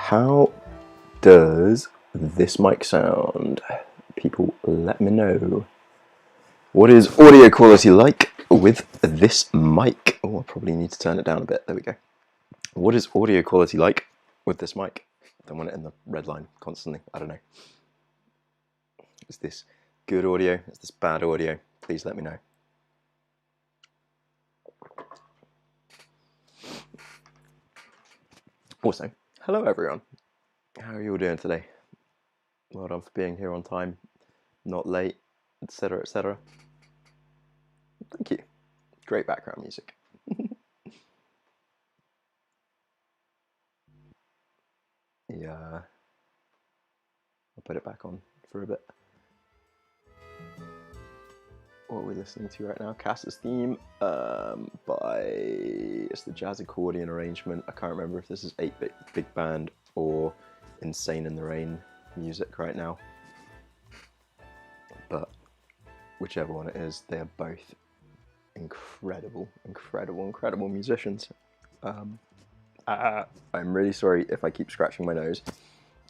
How does this mic sound? People, let me know. What is audio quality like with this mic? Oh, I probably need to turn it down a bit. There we go. What is audio quality like with this mic? I don't want it in the red line constantly. I don't know. Is this good audio? Is this bad audio? Please let me know. Also, hello everyone. How are you all doing today? Well done for being here on time, not late, etc., etc. Thank you. Great background music. Yeah, I'll put it back on for a bit. What are we listening to right now? Cass's theme it's the jazz accordion arrangement. I can't remember if this is 8-bit big band or Insane in the Rain music right now, but whichever one it is, they are both incredible musicians. I'm really sorry if I keep scratching my nose.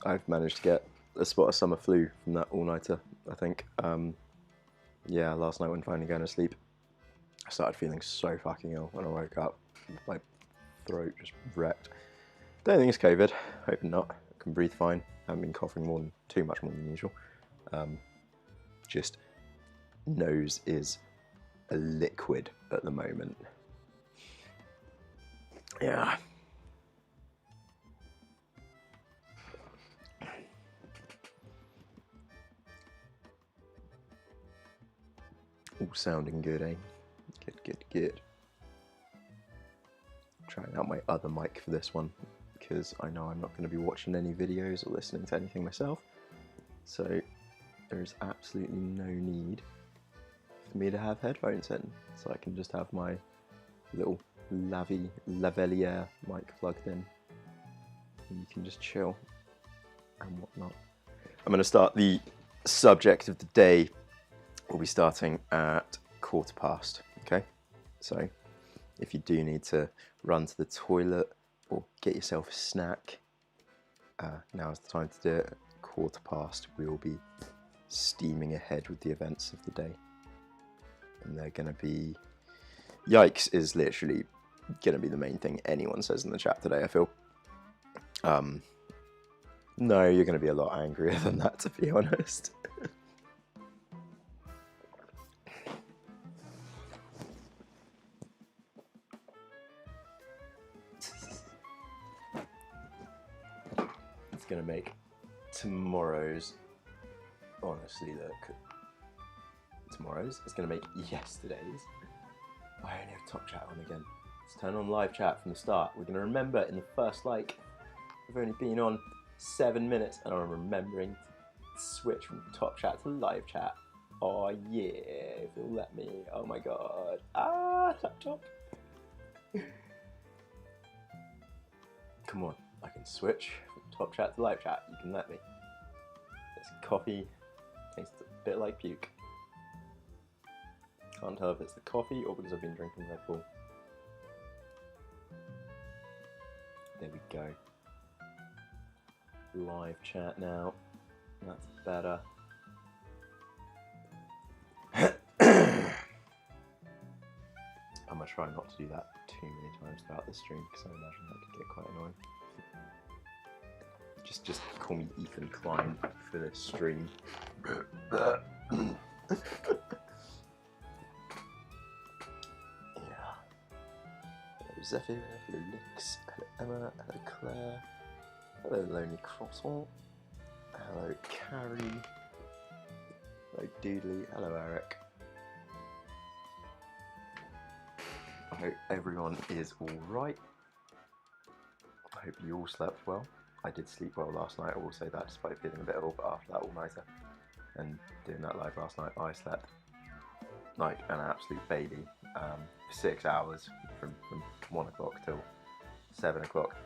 I've managed to get a spot of summer flu from that all-nighter, I think. Yeah, last night when finally going to sleep, I started feeling so fucking ill when I woke up. My throat just wrecked. Don't think it's COVID, hoping not. I can breathe fine. I haven't been coughing too much more than usual. Just nose is a liquid at the moment. Yeah. All sounding good, eh? Good. Trying out my other mic for this one, because I know I'm not going to be watching any videos or listening to anything myself. So there is absolutely no need for me to have headphones in. So I can just have my little lavalier mic plugged in. And you can just chill and whatnot. I'm going to start the subject of the day. We'll be starting at 1:15, okay? So if you do need to run to the toilet or get yourself a snack, now's the time to do it. 1:15, we will be steaming ahead with the events of the day. And they're going to be... Yikes is literally going to be the main thing anyone says in the chat today, I feel. No, you're going to be a lot angrier than that, to be honest. It's going to make tomorrow's... Honestly, look. Tomorrow's? It's going to make yesterday's. I only have top chat on again. Let's turn on live chat from the start. We're going to remember in the first, we've only been on 7 minutes, and I'm remembering to switch from top chat to live chat. Oh yeah, if you'll let me. Oh my god. Laptop. Come on, I can switch from top chat to live chat. You can let me. This coffee tastes a bit like puke. Can't tell if it's the coffee or because I've been drinking Red Bull. There we go. Live chat now. That's better. I'm gonna try not to do that too many times throughout the stream because I imagine that could get quite annoying. Just call me Ethan Klein for this stream. Zephyr, hello Lix, hello Emma, hello Claire, hello Lonely Croissant, hello Carrie, hello Doodly, hello Eric. I hope everyone is alright. I hope you all slept well. I did sleep well last night, I will say that, despite feeling a bit ill, but after that all-nighter and doing that live last night, I slept like an absolute baby. 6 hours from 1 o'clock till 7 o'clock,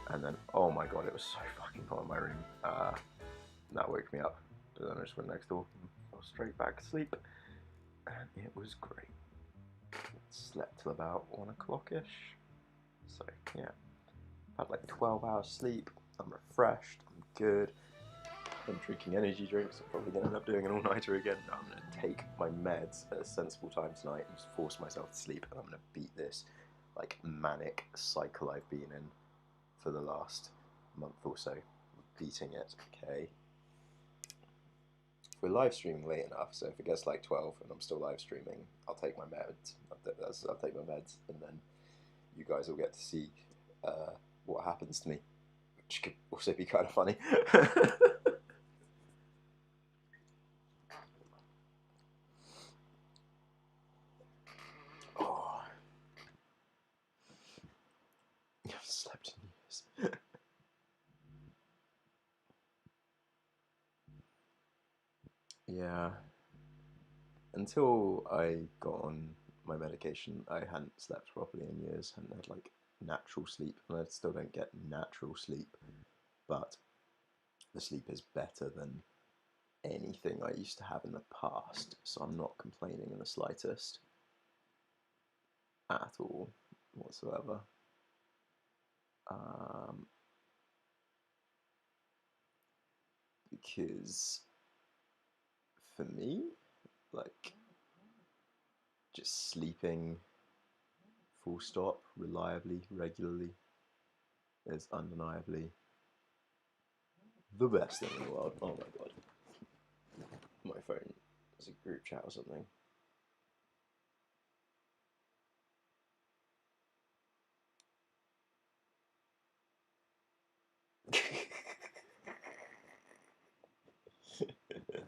and then oh my god, it was so fucking hot in my room. That woke me up, but then I just went next door and fell straight back to sleep, and it was great. Slept till about 1 o'clock ish, so yeah, had like 12 hours sleep. I'm refreshed, I'm good. I'm drinking energy drinks. I'm probably going to end up doing an all-nighter again. No, I'm going to take my meds at a sensible time tonight and just force myself to sleep, and I'm going to beat this like manic cycle I've been in for the last month or so. Beating it, okay? We're live streaming late enough, so if it gets like 12 and I'm still live streaming, I'll take my meds. I'll take my meds, and then you guys will get to see what happens to me, which could also be kind of funny. Oh, I've slept in years. Yeah. Until I got on my medication, I hadn't slept properly in years, hadn't had like natural sleep, and I still don't get natural sleep, but the sleep is better than anything I used to have in the past, so I'm not complaining in the slightest at all whatsoever. Because for me, like, just sleeping full stop, reliably, regularly, is undeniably the best thing in the world. Oh my god. My phone is a group chat or something.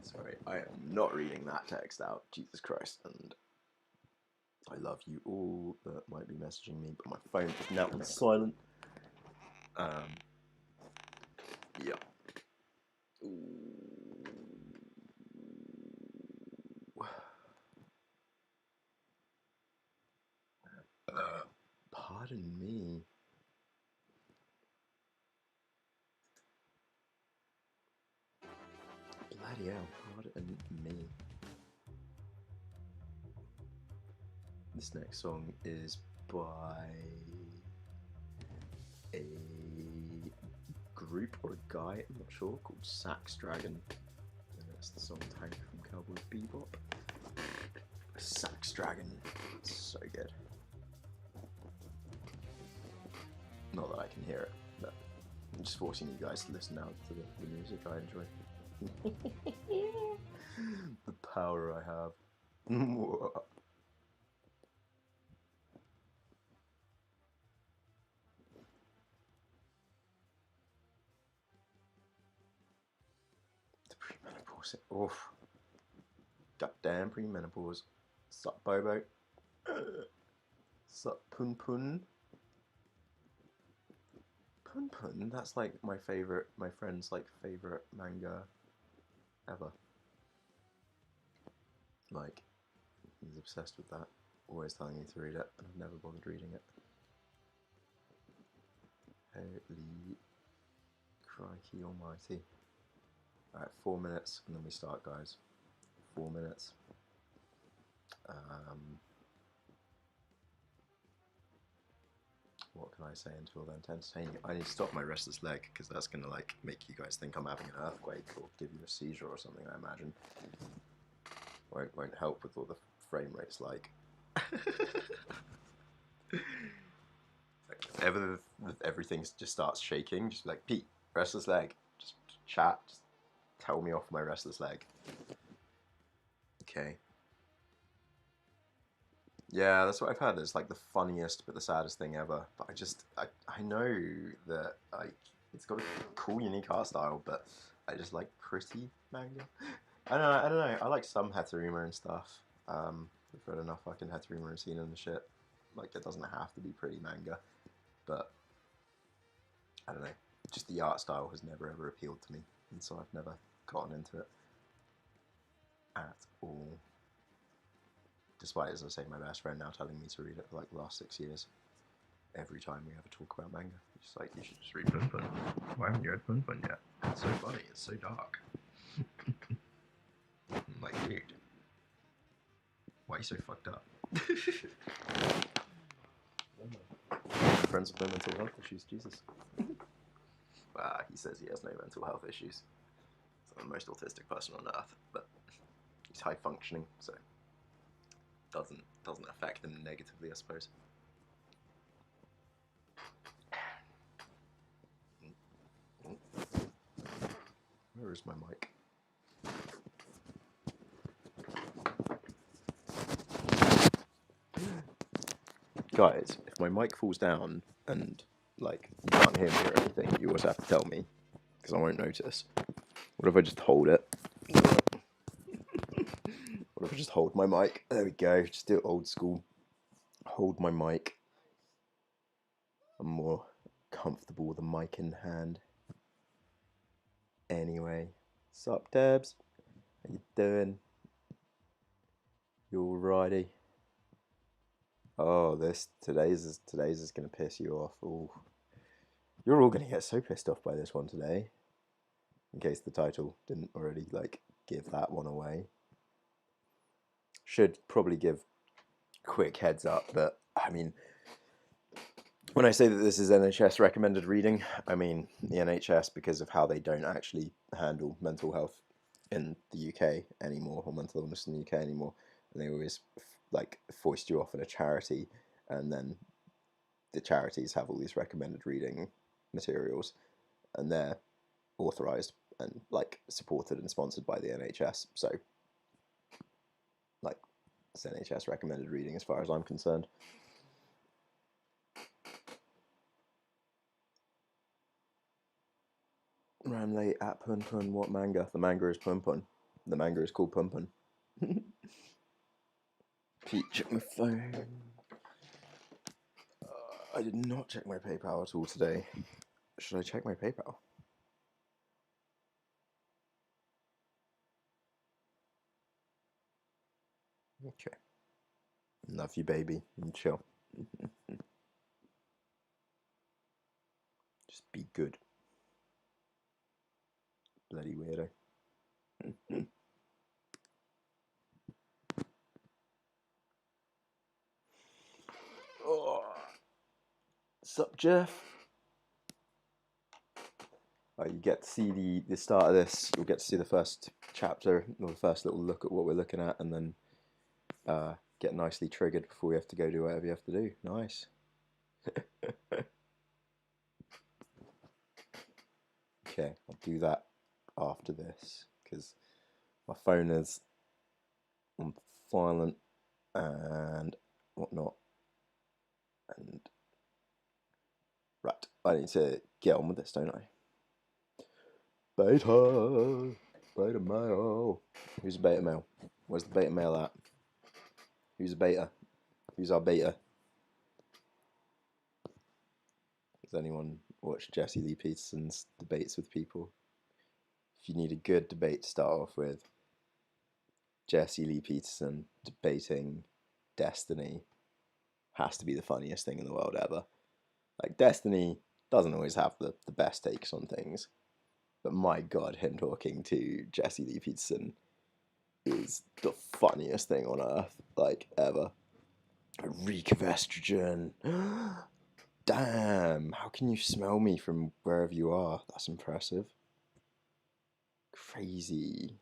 Sorry, I am not reading that text out. Jesus Christ. And I love you all that might be messaging me, but my phone is now on silent. Yeah. Pardon me. Bloody hell, pardon me. This next song is by a group or a guy, I'm not sure, called Sax Dragon. And that's the song Tank from Cowboy Bebop. Sax Dragon. It's so good. Not that I can hear it, but I'm just forcing you guys to listen out to the music I enjoy. The power I have. The premenopause. Oof. Goddamn premenopause. Sup, Bobo? Sup, Pun Pun? Pun Pun? That's like my friend's like favorite manga ever. Like, he's obsessed with that. Always telling me to read it, and I've never bothered reading it. Holy crikey almighty. Alright, 4 minutes, and then we start, guys. 4 minutes. What can I say until then to entertain you? I need to stop my restless leg, because that's going to like make you guys think I'm having an earthquake or give you a seizure or something, I imagine. Won't help with all the frame rates like. If ever everything just starts shaking, just be like, Pete, restless leg. Just chat, just tell me off my restless leg. Okay. Yeah, that's what I've heard. It's like the funniest but the saddest thing ever. But I know that it's got a cool, unique art style, but I just like pretty manga. I don't know. I like some hetero and stuff. I've read enough fucking hetero and seen and shit. Like, it doesn't have to be pretty manga, but I don't know. Just the art style has never ever appealed to me, and so I've never gotten into it at all. Despite, as I say, my best friend now telling me to read it for like the last 6 years. Every time we have a talk about manga, it's like, you should just read Pun Pun. Why haven't you read Pun Pun yet? It's so funny, it's so dark. I'm like, dude, why are you so fucked up? Friends with mental health issues, Jesus. He says he has no mental health issues. He's the most autistic person on earth, but he's high functioning, so doesn't affect him negatively, I suppose. Where is my mic? Guys, if my mic falls down and like you can't hear me or anything, you always have to tell me, because I won't notice. What if I just hold it? What if I just hold my mic? There we go, just do it old school. Hold my mic. I'm more comfortable with a mic in hand. Anyway, sup Debs? How you doing? You alrighty? Oh, today's is gonna piss you off. Ooh. You're all gonna get so pissed off by this one today. In case the title didn't already like give that one away. Should probably give quick heads up, but I mean, when I say that this is NHS recommended reading, I mean the NHS because of how they don't actually handle mental health in the UK anymore, or mental illness in the UK anymore, and they always like foist you off in a charity, and then the charities have all these recommended reading materials, and they're authorized and like supported and sponsored by the NHS, so like it's NHS recommended reading as far as I'm concerned. Ran late at Pun Pun. What manga? The manga is Pun Pun. The manga is called Pun Pun. Pete, check my phone. I did not check my PayPal at all today. Should I check my PayPal? Okay. Love you, baby. And chill. Just be good. Bloody weirdo. Oh. Sup, Jeff? You get to see the start of this. You'll get to see the first chapter, or the first little look at what we're looking at, and then get nicely triggered before we have to go do whatever you have to do. Nice. Okay, I'll do that after this because my phone is on silent and whatnot. And right, I need to get on with this, don't I? Beta male. Who's a beta male? Where's the beta male at? Who's a beta? Who's our beta? Has anyone watched Jesse Lee Peterson's debates with people? If you need a good debate to start off with, Jesse Lee Peterson debating Destiny has to be the funniest thing in the world ever. Like, Destiny doesn't always have the best takes on things, but my god, him talking to Jesse Lee Peterson is the funniest thing on earth, like, ever. A reek of estrogen. Damn, how can you smell me from wherever you are? That's impressive. Crazy.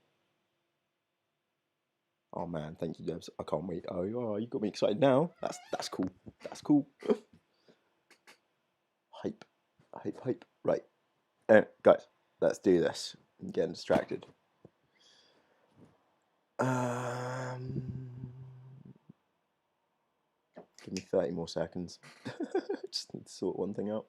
Oh man, thank you, Debs. I can't wait. Oh, you got me excited now. That's cool. That's cool. Hype. Right. Guys, let's do this. I'm getting distracted. Give me 30 more seconds. Just need to sort one thing out.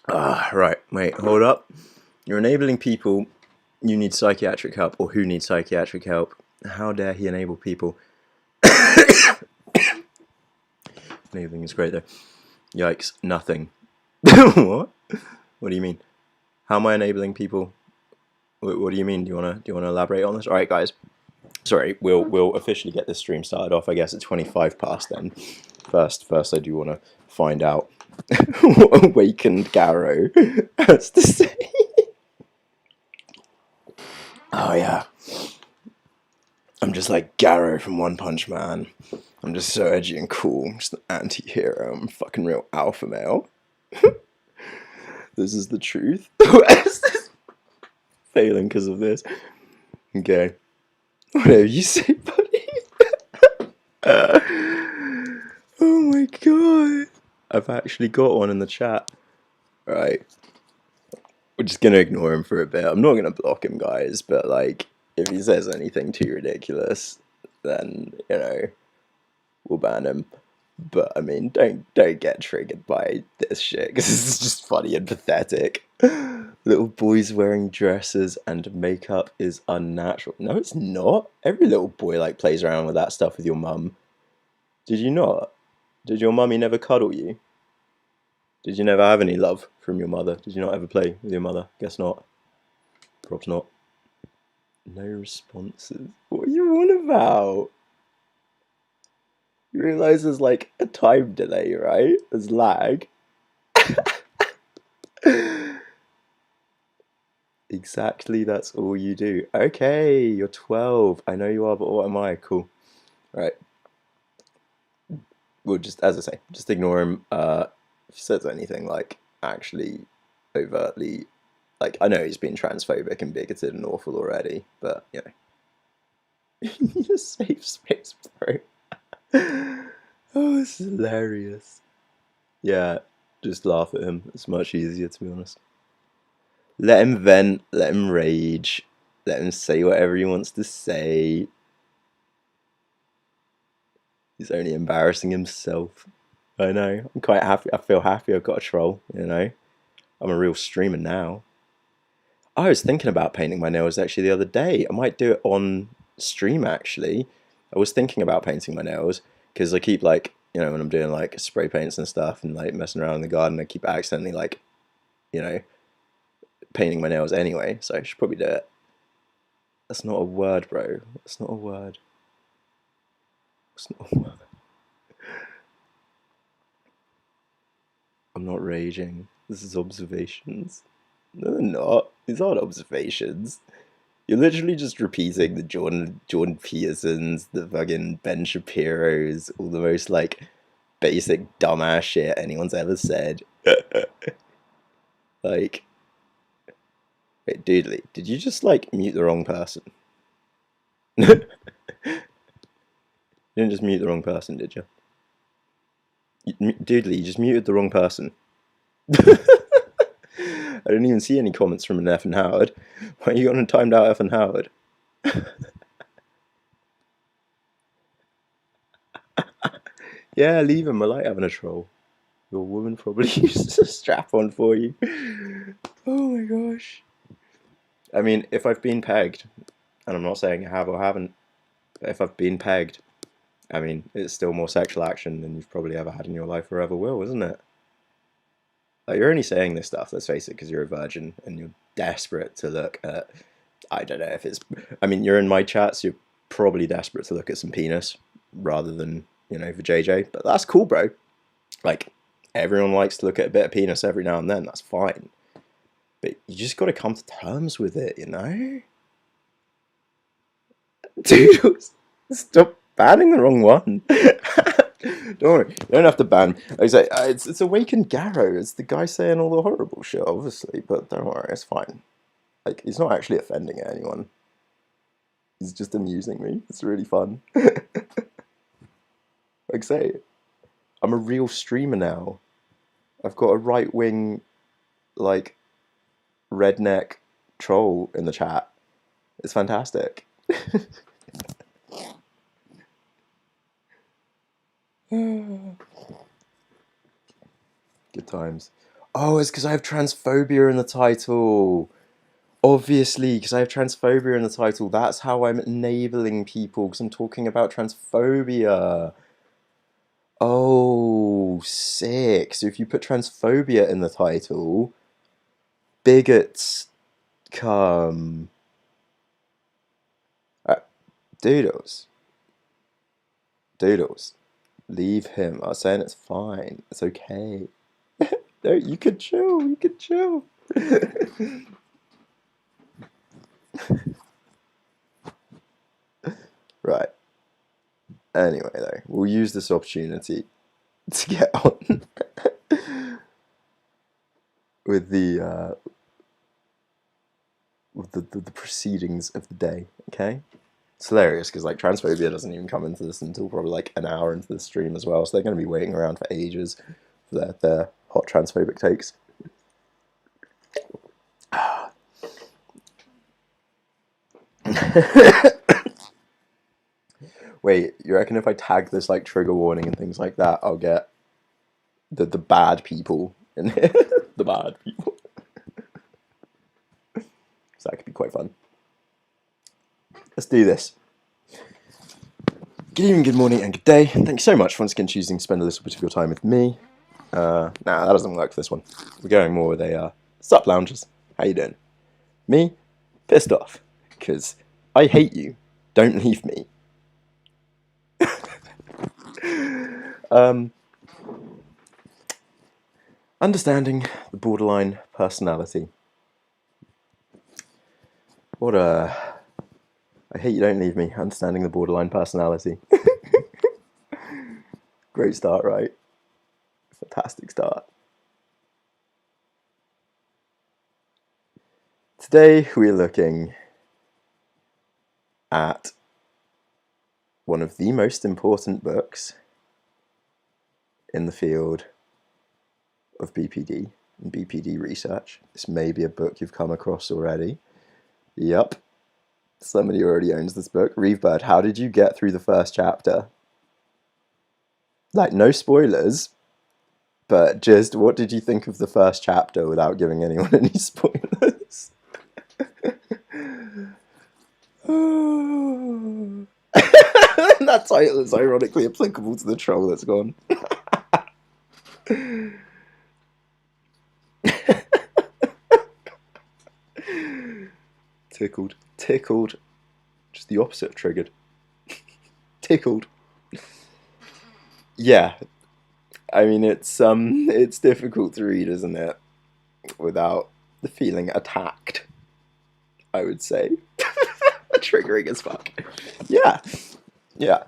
Right, wait, hold up. You're enabling people you need psychiatric help or who need psychiatric help. How dare he enable people? Enabling is great though. Yikes, nothing. What? What do you mean? How am I enabling people? What do you mean? Do you wanna elaborate on this? All right, guys. Sorry, we'll officially get this stream started off. I guess at 25 past. Then, first, I do want to find out what awakened Garrow has to say. Oh yeah, I'm just like Garrow from One Punch Man. I'm just so edgy and cool. I'm just an anti-hero. I'm a fucking real alpha male. This is the truth. Failing because of this. Okay. Whatever you say, buddy. Oh my god. I've actually got one in the chat. Right. We're just gonna ignore him for a bit. I'm not gonna block him, guys, but like, if he says anything too ridiculous, then, you know, we'll ban him. But I mean, don't get triggered by this shit, because this is just funny and pathetic. Little boys wearing dresses and makeup is unnatural. No, it's not. Every little boy like plays around with that stuff with your mum. Did you not? Did your mummy never cuddle you? Did you never have any love from your mother? Did you not ever play with your mother? Guess not. Props not. No responses. What are you on about? You realise there's like a time delay, right? There's lag. Exactly, that's all you do. Okay, you're 12. I know you are, but what am I? Cool. Right. We'll just, as I say, just ignore him. If he says anything like actually overtly, like, I know he's been transphobic and bigoted and awful already, but you know, you need a safe space, bro. Oh, this is hilarious. Yeah, just laugh at him. It's much easier, to be honest. Let him vent, let him rage, let him say whatever he wants to say. He's only embarrassing himself. I know. I'm quite happy. I feel happy I've got a troll, you know. I'm a real streamer now. I was thinking about painting my nails actually the other day. I might do it on stream actually. I was thinking about painting my nails because I keep like, you know, when I'm doing like spray paints and stuff and like messing around in the garden, I keep accidentally like, you know, painting my nails anyway. So I should probably do it. That's not a word, bro. That's not a word. It's not a word. I'm not raging. This is observations. No, they're not. These aren't observations. You're literally just repeating the Jordan Petersons, the fucking Ben Shapiros, all the most like basic dumbass shit anyone's ever said. Like, wait, Doodly, did you just like mute the wrong person? You didn't just mute the wrong person, did you? Doodly, you just muted the wrong person. I didn't even see any comments from an F and Howard. Why are you on a timed out F and Howard? Yeah, leave him. I like having a troll. Your woman probably uses a strap on for you. Oh my gosh. I mean, if I've been pegged, and I'm not saying I have or haven't, but if I've been pegged, I mean, it's still more sexual action than you've probably ever had in your life or ever will, isn't it? Like, you're only saying this stuff, let's face it, because you're a virgin and you're desperate to look at, I don't know if it's, I mean, you're in my chats, you're probably desperate to look at some penis rather than, you know, for JJ, but that's cool, bro. Like, everyone likes to look at a bit of penis every now and then, that's fine. But you just got to come to terms with it, you know? Dude, stop banning the wrong one. Don't worry, you don't have to ban. Like I say, it's Awakened Garrow. It's the guy saying all the horrible shit, obviously, but don't worry, it's fine. Like, he's not actually offending anyone. He's just amusing me. It's really fun. Like I say, I'm a real streamer now. I've got a right-wing, like, redneck troll in the chat. It's fantastic. Good times. Oh, it's because I have transphobia in the title. Obviously, because I have transphobia in the title. That's how I'm enabling people, because I'm talking about transphobia. Oh, sick. So if you put transphobia in the title, bigots come. Doodles. Doodles. Leave him. I was saying it's fine. It's okay. No, you could chill. You could chill. Right. Anyway, though, we'll use this opportunity to get on with the proceedings of the day. Okay. It's hilarious because like transphobia doesn't even come into this until probably like an hour into the stream as well, so they're going to be waiting around for ages for their hot transphobic takes. Wait, you reckon if I tag this like trigger warning and things like that, I'll get the bad people in here? The bad people. So that could be quite fun. Let's do this. Good evening, good morning, and good day. Thank you so much for once again choosing to spend a little bit of your time with me. Nah, that doesn't work for this one. We're going more with a sup loungers. How you doing? Me? Pissed off. Because I hate you. Don't leave me. Understanding the borderline personality. What a... I hate you, don't leave me. Understanding the borderline personality. Great start, right? Fantastic start. Today we're looking at one of the most important books in the field of BPD and BPD research. This may be a book you've come across already. Yup. Somebody already owns this book. Reevebird, how did you get through the first chapter? Like, no spoilers, but just what did you think of the first chapter without giving anyone any spoilers? That title is ironically applicable to the troll that's gone. Tickled. Tickled. Just the opposite of triggered. Tickled. Yeah. I mean, it's difficult to read, isn't it? Without the feeling attacked, I would say. Triggering as fuck. Yeah. Yeah.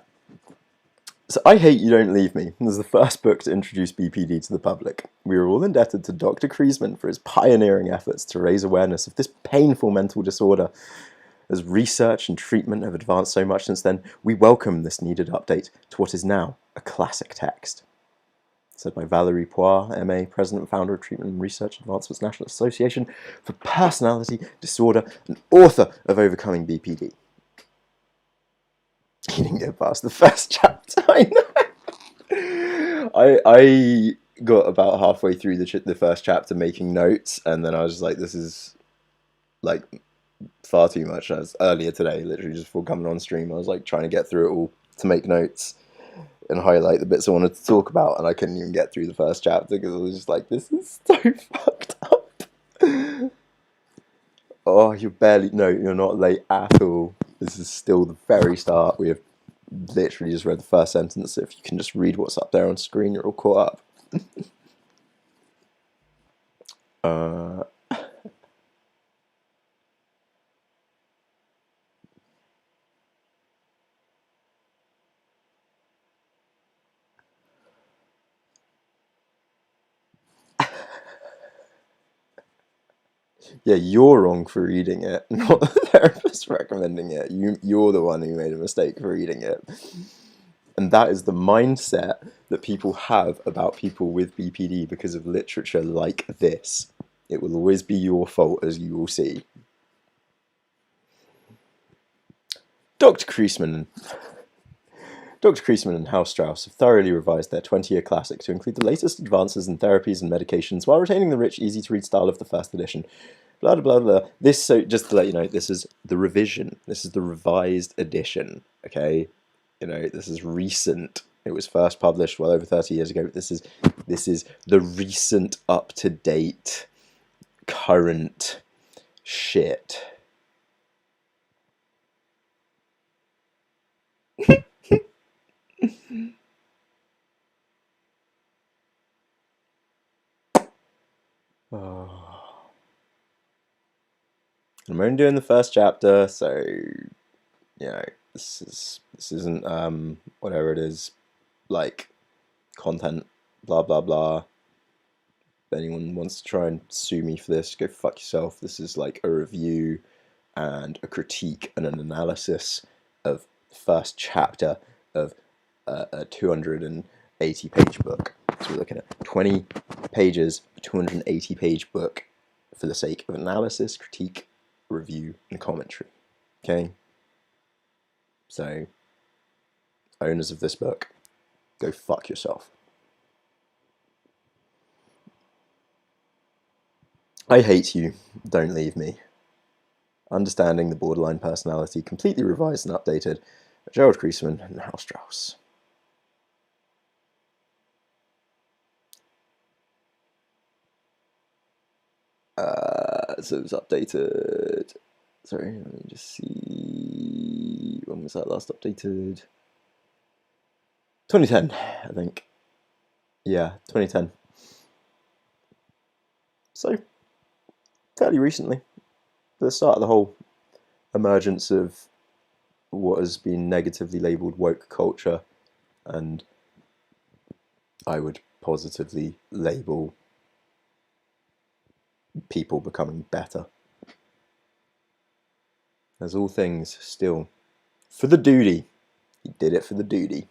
So I Hate You, Don't Leave Me was the first book to introduce BPD to the public. We are all indebted to Dr. Kriesman for his pioneering efforts to raise awareness of this painful mental disorder. As research and treatment have advanced so much since then, we welcome this needed update to what is now a classic text. Said by Valerie Poir, MA, President and Founder of Treatment and Research Advancements National Association for Personality Disorder and author of Overcoming BPD. You didn't get past the first chapter, I know. I got about halfway through the first chapter making notes, and then I was just like, this is like far too much. As earlier today, literally just before coming on stream, I was like trying to get through it all to make notes and highlight the bits I wanted to talk about, and I couldn't even get through the first chapter because I was just like, this is so fucked up. Oh, you're not late at all. This is still the very start. We have literally just read the first sentence. If you can just read what's up there on screen, you're all caught up. Yeah, you're wrong for reading it, not the therapist recommending it. You're the one who made a mistake for reading it. And that is the mindset that people have about people with BPD because of literature like this. It will always be your fault, as you will see. Dr. Kriesman Dr. Kreisman and Hausstrauss have thoroughly revised their 20-year classic to include the latest advances in therapies and medications while retaining the rich, easy-to-read style of the first edition. Blah, blah, blah, blah. This, so just to let you know, this is the revision. This is the revised edition, okay? You know, this is recent. It was first published well over 30 years ago, but this is the recent, up-to-date, current shit. Oh. I'm only doing the first chapter, so you know, this isn't whatever it is, like content, blah blah blah. If anyone wants to try and sue me for this, go fuck yourself. This is like a review and a critique and an analysis of the first chapter of a 280-page book. So we're looking at 20 pages, a 280-page book for the sake of analysis, critique, review, and commentary. Okay? So, owners of this book, go fuck yourself. I hate you, don't leave me. Understanding the Borderline Personality, completely revised and updated by Gerald Kreisman and Hausstrauss. So it was updated. Sorry, let me just see. When was that last updated? 2010, I think. Yeah, 2010. So, fairly recently. The start of the whole emergence of what has been negatively labelled woke culture, and I would positively label people becoming better. As all things, still for the duty. He did it for the duty.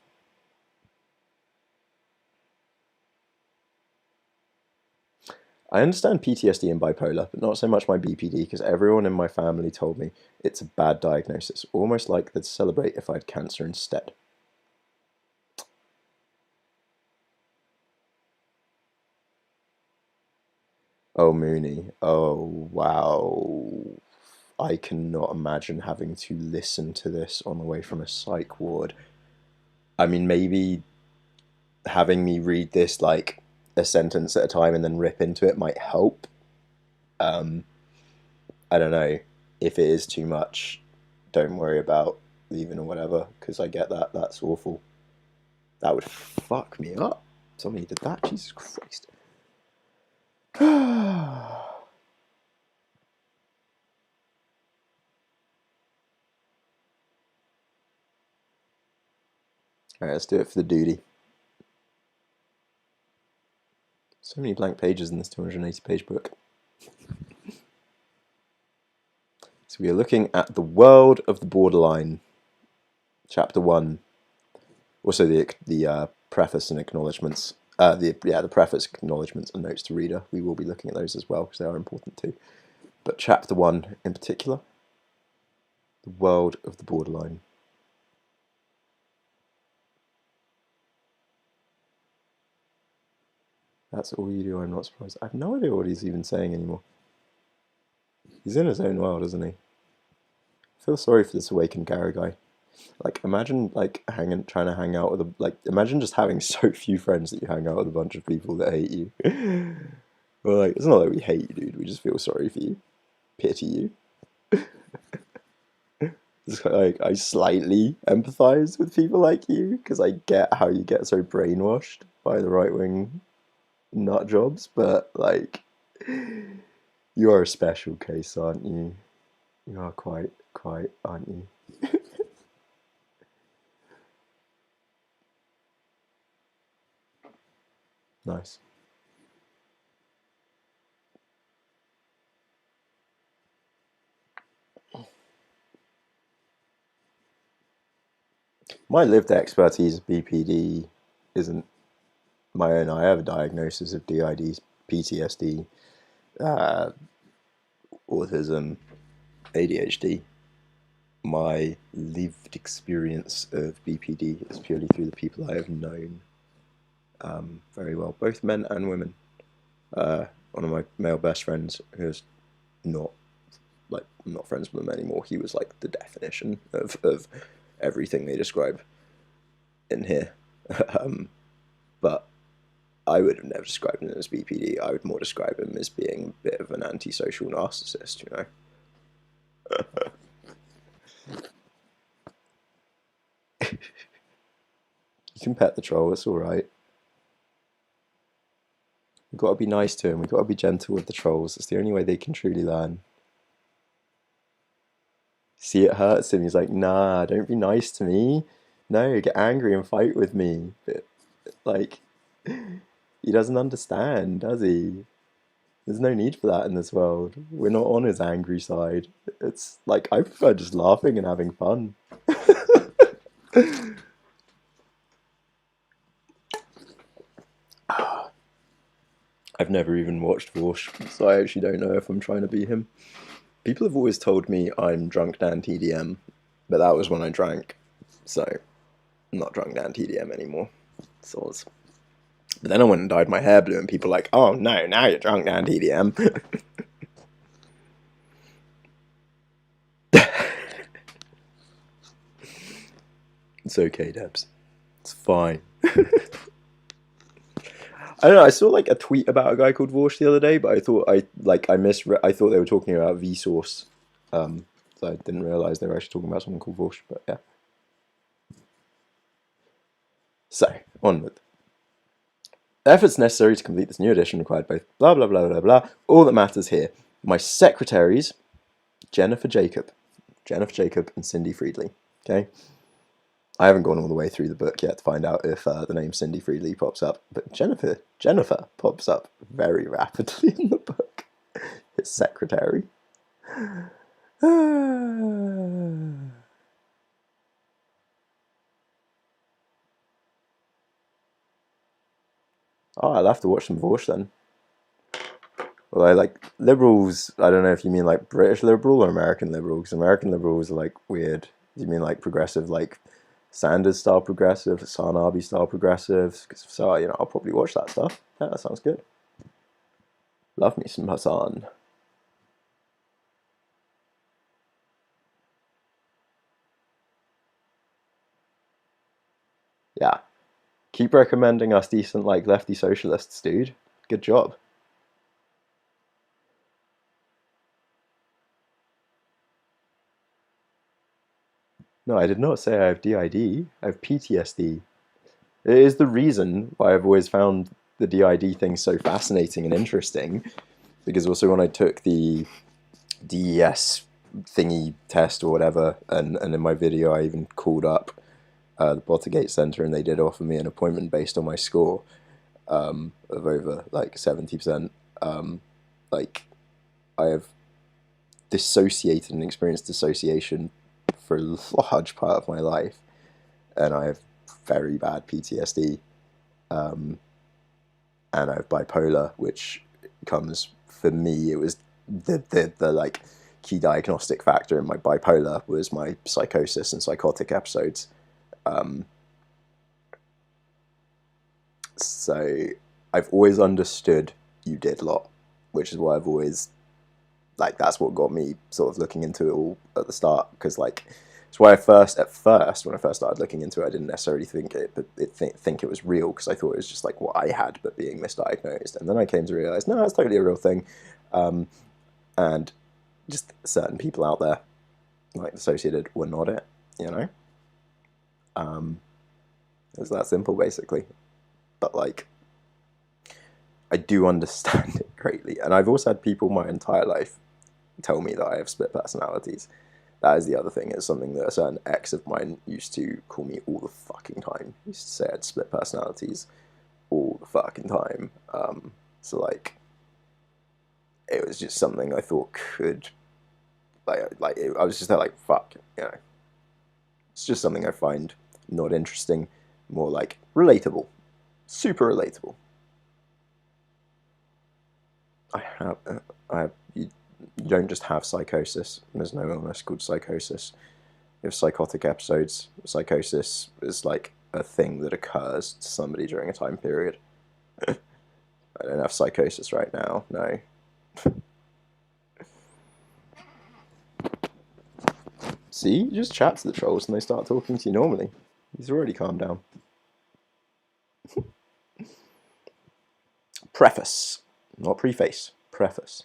I understand PTSD and bipolar, but not so much my BPD, because everyone in my family told me it's a bad diagnosis, almost like they'd celebrate if I had cancer instead. Oh, Mooney. Oh, wow. I cannot imagine having to listen to this on the way from a psych ward. I mean, maybe having me read this like a sentence at a time and then rip into it might help. I don't know. If it is too much, don't worry about leaving or whatever, because I get that. That's awful. That would fuck me up. Somebody did that. Jesus Christ. Alright, let's do it for the duty. So many blank pages in this 280-page book. So we are looking at the world of the borderline, chapter 1. Also the preface and acknowledgements. The preface, acknowledgements, and notes to reader. We will be looking at those as well because they are important too. But chapter 1 in particular, the world of the borderline. That's all you do. I'm not surprised. I have no idea what he's even saying anymore. He's in his own world, isn't he? I feel sorry for this awakened Gary guy. Like, imagine like trying to hang out with imagine just having so few friends that you hang out with a bunch of people that hate you. Well, like, it's not like we hate you, dude. We just feel sorry for you, pity you. It's like I slightly empathize with people like you because I get how you get so brainwashed by the right wing nut jobs, but like, you are a special case, aren't you? You are quite, aren't you? Nice. My lived expertise of BPD isn't my own. I have a diagnosis of DID, PTSD, autism, ADHD. my lived experience of BPD is purely through the people I have known very well, both men and women. One of my male best friends, who's not I'm not friends with him anymore. He was like the definition of everything they describe in here. But I would have never described him as BPD. I would more describe him as being a bit of an antisocial narcissist, you know. You can pet the troll, it's alright. We've got to be nice to him, we've got to be gentle with the trolls. It's the only way they can truly learn. See, it hurts him. He's like, nah, don't be nice to me. No, get angry and fight with me. But, like, he doesn't understand, does he? There's no need for that in this world. We're not on his angry side. It's like, I prefer just laughing and having fun. I've never even watched Vorsh, so I actually don't know if I'm trying to be him. People have always told me I'm drunk Dan TDM, but that was when I drank, so I'm not drunk Dan TDM anymore. Soz. But then I went and dyed my hair blue, and people were like, oh no, now you're drunk Dan TDM. It's okay, Debs. It's fine. I don't know. I saw like a tweet about a guy called Vorsh the other day, but I thought I thought they were talking about Vsauce, so I didn't realize they were actually talking about someone called Vorsh. But yeah. So onward. The efforts necessary to complete this new edition required both blah blah blah blah blah. All that matters here. My secretaries, Jennifer Jacob, and Cindy Friedley. Okay. I haven't gone all the way through the book yet to find out if the name Cindy Friedley pops up, but Jennifer pops up very rapidly in the book. His secretary. Oh, I'll have to watch some Vorsh then. Well, I like liberals. I don't know if you mean like British liberal or American liberal, because American liberals are like weird. Do you mean like progressive, like Sanders style progressive, Sarnabi style progressive? So, you know, I'll probably watch that stuff. Yeah, that sounds good. Love me some Hassan. Yeah. Keep recommending us decent, like, lefty socialists, dude. Good job. No, I did not say I have DID. I have PTSD. It is the reason why I've always found the DID thing so fascinating and interesting, because also when I took the DES thingy test or whatever, and in my video I even called up the Bottergate Centre, and they did offer me an appointment based on my score of over like 70%. Like, I have dissociated and experienced dissociation for a large part of my life, and I have very bad PTSD, and I have bipolar, which comes, for me, it was the like key diagnostic factor in my bipolar was my psychosis and psychotic episodes. So I've always understood you did a lot, which is why I've always, like, that's what got me sort of looking into it all at the start, because like it's why at first when I first started looking into it, I didn't necessarily think it was real, because I thought it was just like what I had but being misdiagnosed, and then I came to realize no, it's totally a real thing, and just certain people out there like associated were not it, you know. It's that simple basically, but like I do understand it greatly, and I've also had people my entire life tell me that I have split personalities. That is the other thing. It's something that a certain ex of mine used to call me all the fucking time. He used to say I had split personalities all the fucking time. So like, it was just something I thought could, I was just there like, fuck, you know. It's just something I find not interesting, more like relatable, super relatable. You don't just have psychosis. There's no illness called psychosis. if psychotic episodes, psychosis is like a thing that occurs to somebody during a time period. I don't have psychosis right now, no. See, you just chat to the trolls and they start talking to you normally. He's already calmed down. Preface, not preface, preface.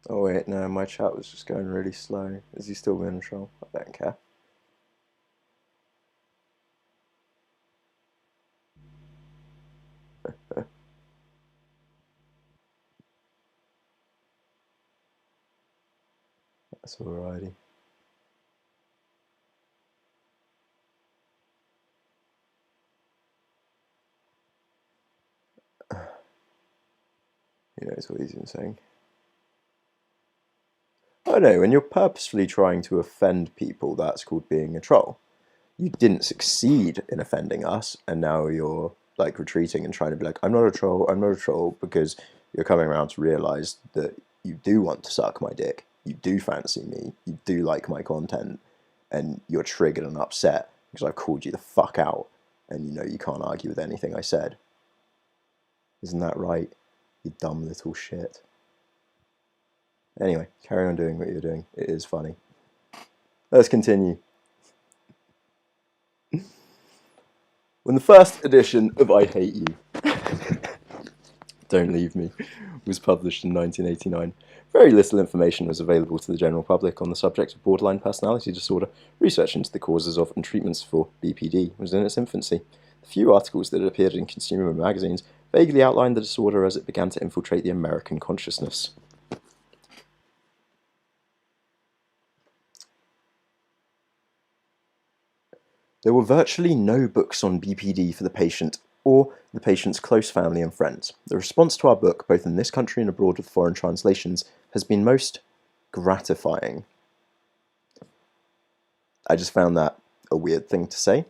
Oh wait, no, my chat was just going really slow. Is he still being a troll? I don't care. That's alrighty. He knows what he's saying. Oh no, when you're purposefully trying to offend people, that's called being a troll. You didn't succeed in offending us, and now you're like retreating and trying to be like, I'm not a troll, because you're coming around to realize that you do want to suck my dick, you do fancy me, you do like my content, and you're triggered and upset because I've called you the fuck out, and you know you can't argue with anything I said. Isn't that right, you dumb little shit? Anyway, carry on doing what you're doing. It is funny. Let's continue. When the first edition of I Hate You, Don't Leave Me, was published in 1989, very little information was available to the general public on the subject of borderline personality disorder. Research into the causes of and treatments for BPD was in its infancy. The few articles that had appeared in consumer magazines vaguely outlined the disorder as it began to infiltrate the American consciousness. There were virtually no books on BPD for the patient or the patient's close family and friends. The response to our book, both in this country and abroad with foreign translations, has been most gratifying. I just found that a weird thing to say.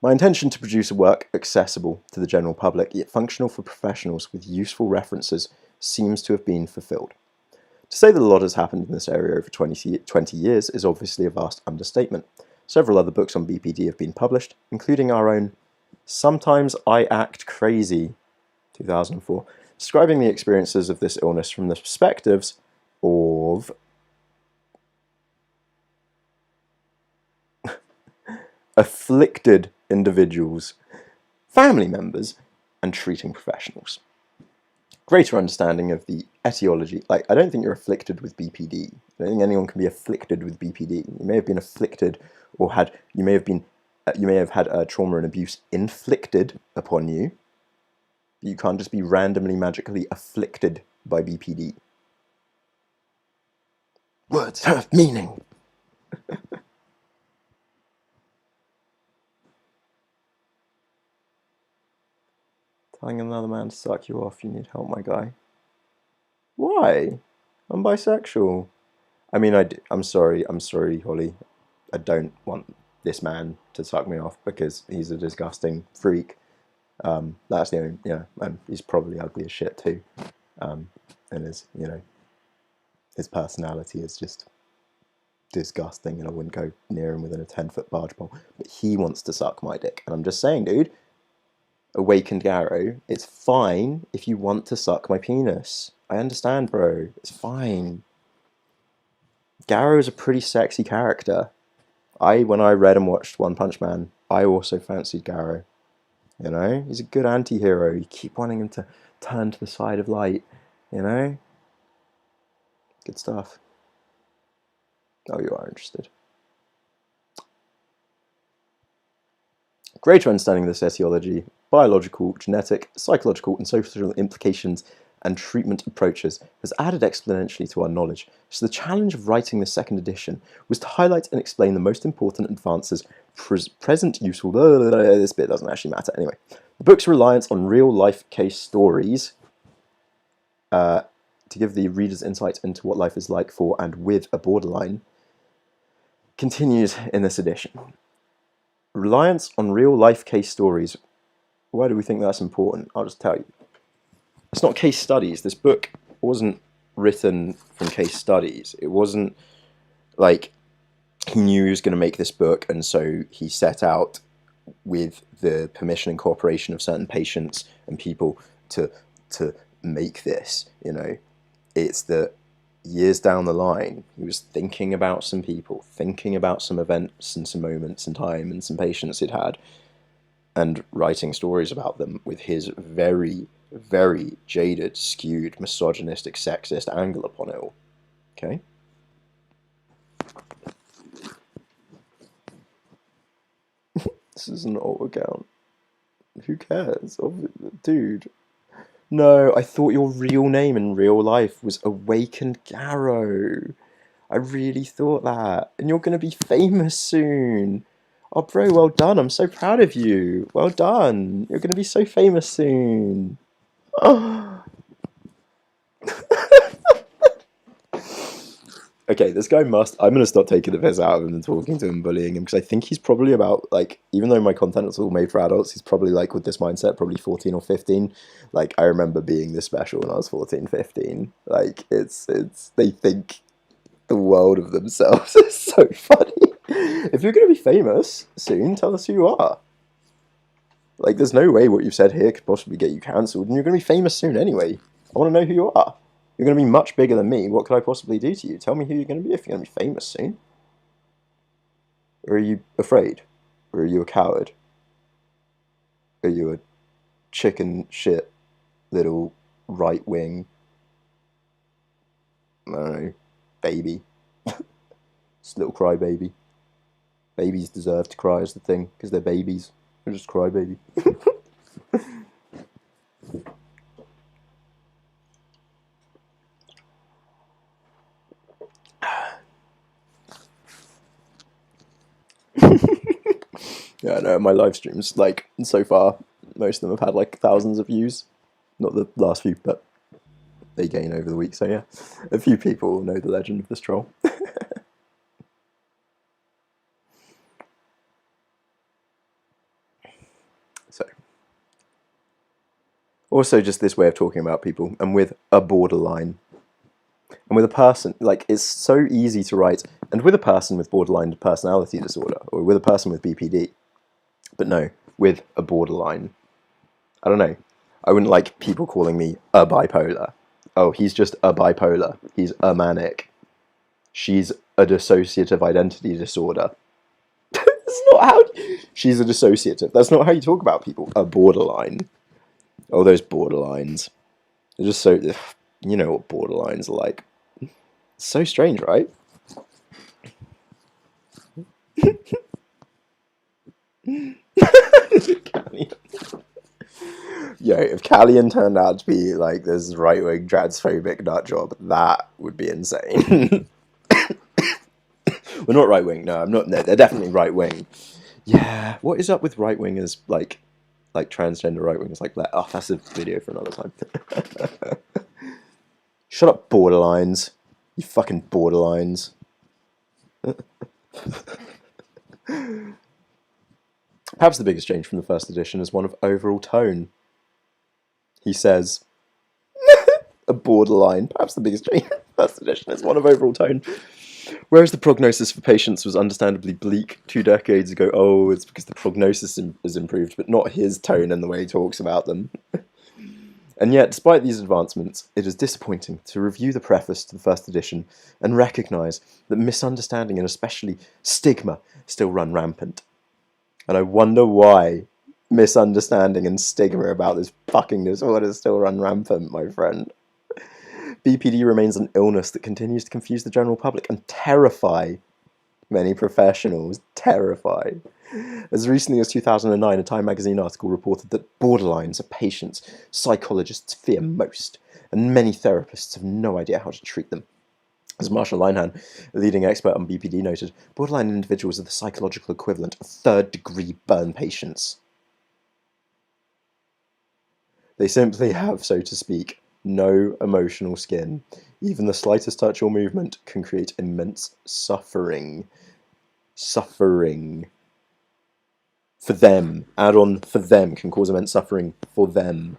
My intention to produce a work accessible to the general public, yet functional for professionals with useful references, seems to have been fulfilled. To say that a lot has happened in this area over 20 years is obviously a vast understatement. Several other books on BPD have been published, including our own Sometimes I Act Crazy, 2004, describing the experiences of this illness from the perspectives of afflicted individuals, family members, and treating professionals. Greater understanding of the etiology. Like, I don't think you're afflicted with BPD. I don't think anyone can be afflicted with BPD. You may have been afflicted, or you may have had trauma and abuse inflicted upon you. You can't just be randomly, magically afflicted by BPD. Words have meaning. Telling another man to suck you off, you need help, my guy. Why? I'm bisexual. I mean, I'm sorry, Holly. I don't want this man to suck me off because he's a disgusting freak. That's the only, and he's probably ugly as shit too. And his personality is just disgusting, and I wouldn't go near him within a 10-foot barge pole. But he wants to suck my dick, and I'm just saying, dude, awakened Garrow, it's fine if you want to suck my penis. I understand, bro. It's fine. Garrow is a pretty sexy character. When I read and watched One Punch Man, I also fancied Garrow. You know, he's a good anti-hero. You keep wanting him to turn to the side of light, you know? Good stuff. Oh, you are interested. Greater understanding of this etiology, biological, genetic, psychological, and social implications and treatment approaches has added exponentially to our knowledge, so the challenge of writing the second edition was to highlight and explain the most important advances present useful. This bit doesn't actually matter anyway. The book's reliance on real-life case stories to give the reader's insight into what life is like for and with a borderline Continues in this edition. Reliance on real-life case stories. Why do we think that's important? I'll just tell you. It's not case studies. This book wasn't written from case studies. It wasn't like he knew he was going to make this book, and so he set out with the permission and cooperation of certain patients and people to make this. You know, it's that years down the line, he was thinking about some people, thinking about some events and some moments in time and some patients he'd had, and writing stories about them with his very, very jaded, skewed, misogynistic, sexist angle upon it all. Okay? This is an alt account. Who cares? Dude. No, I thought your real name in real life was Awakened Garrow. I really thought that. And you're going to be famous soon. Oh, bro, well done. I'm so proud of you. Well done. You're going to be so famous soon. Okay, this guy must... I'm going to stop taking the piss out of him and talking to him, bullying him, because I think he's probably about, like, even though my content is all made for adults, he's probably, like, with this mindset, probably 14 or 15. Like, I remember being this special when I was 14, 15. Like, it's... They think the world of themselves. It's so funny. If you're going to be famous soon, tell us who you are. Like, there's no way what you've said here could possibly get you cancelled, and you're going to be famous soon anyway. I want to know who you are. You're going to be much bigger than me. What could I possibly do to you? Tell me who you're going to be if you're going to be famous soon. Or are you afraid? Or are you a coward? Are you a chicken shit little right wing, I don't know, baby? Just a little crybaby. Babies deserve to cry is the thing, because they're babies. They're just crybaby. Yeah, I know, my live streams, like, so far, most of them have had, like, thousands of views. Not the last few, but they gain over the week, so yeah. A few people know the legend of this troll. So. Also just this way of talking about people, and with a borderline. And with a person, like, it's so easy to write, and with a person with borderline personality disorder, or with a person with BPD. But no, with a borderline. I don't know. I wouldn't like people calling me a bipolar. Oh, he's just a bipolar. He's a manic. She's a dissociative identity disorder. That's not how... She's a dissociative. That's not how you talk about people. A borderline. Oh, those borderlines. They're just so... You know what borderlines are like. It's so strange, right? Yo, if Callian turned out to be like this right-wing transphobic nut job, that would be insane. Well, not right-wing. No, I'm not. No, they're definitely right-wing. Yeah, what is up with right-wingers, like transgender right-wingers like that? Oh, that's a video for another time. Shut up, borderlines. You fucking borderlines. Perhaps the biggest change from the first edition is one of overall tone. He says, a borderline. Perhaps the biggest change from the first edition is one of overall tone. Whereas the prognosis for patients was understandably bleak 2 decades ago, oh, it's because the prognosis has improved, but not his tone and the way he talks about them. And yet, despite these advancements, it is disappointing to review the preface to the first edition and recognise that misunderstanding and especially stigma still run rampant. And I wonder why misunderstanding and stigma about this fucking disorder still run rampant, my friend. BPD remains an illness that continues to confuse the general public and terrify many professionals. Terrify. As recently as 2009, a Time magazine article reported that borderlines are patients psychologists fear most, and many therapists have no idea how to treat them. As Marshall Linehan, a leading expert on BPD, noted, borderline individuals are the psychological equivalent of third-degree burn patients. They simply have, so to speak, no emotional skin. Even the slightest touch or movement can create immense suffering. suffering. For them. Add on for them can cause immense suffering for them.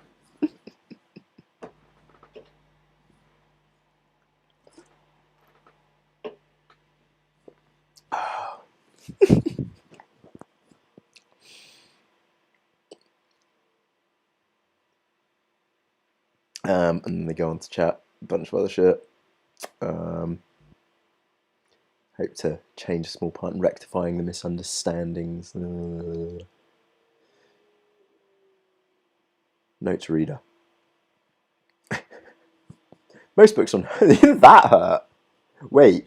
And then they go on to chat a bunch of other shit. Hope to change a small part in rectifying the misunderstandings. Notes reader. Most books on that hurt. Wait,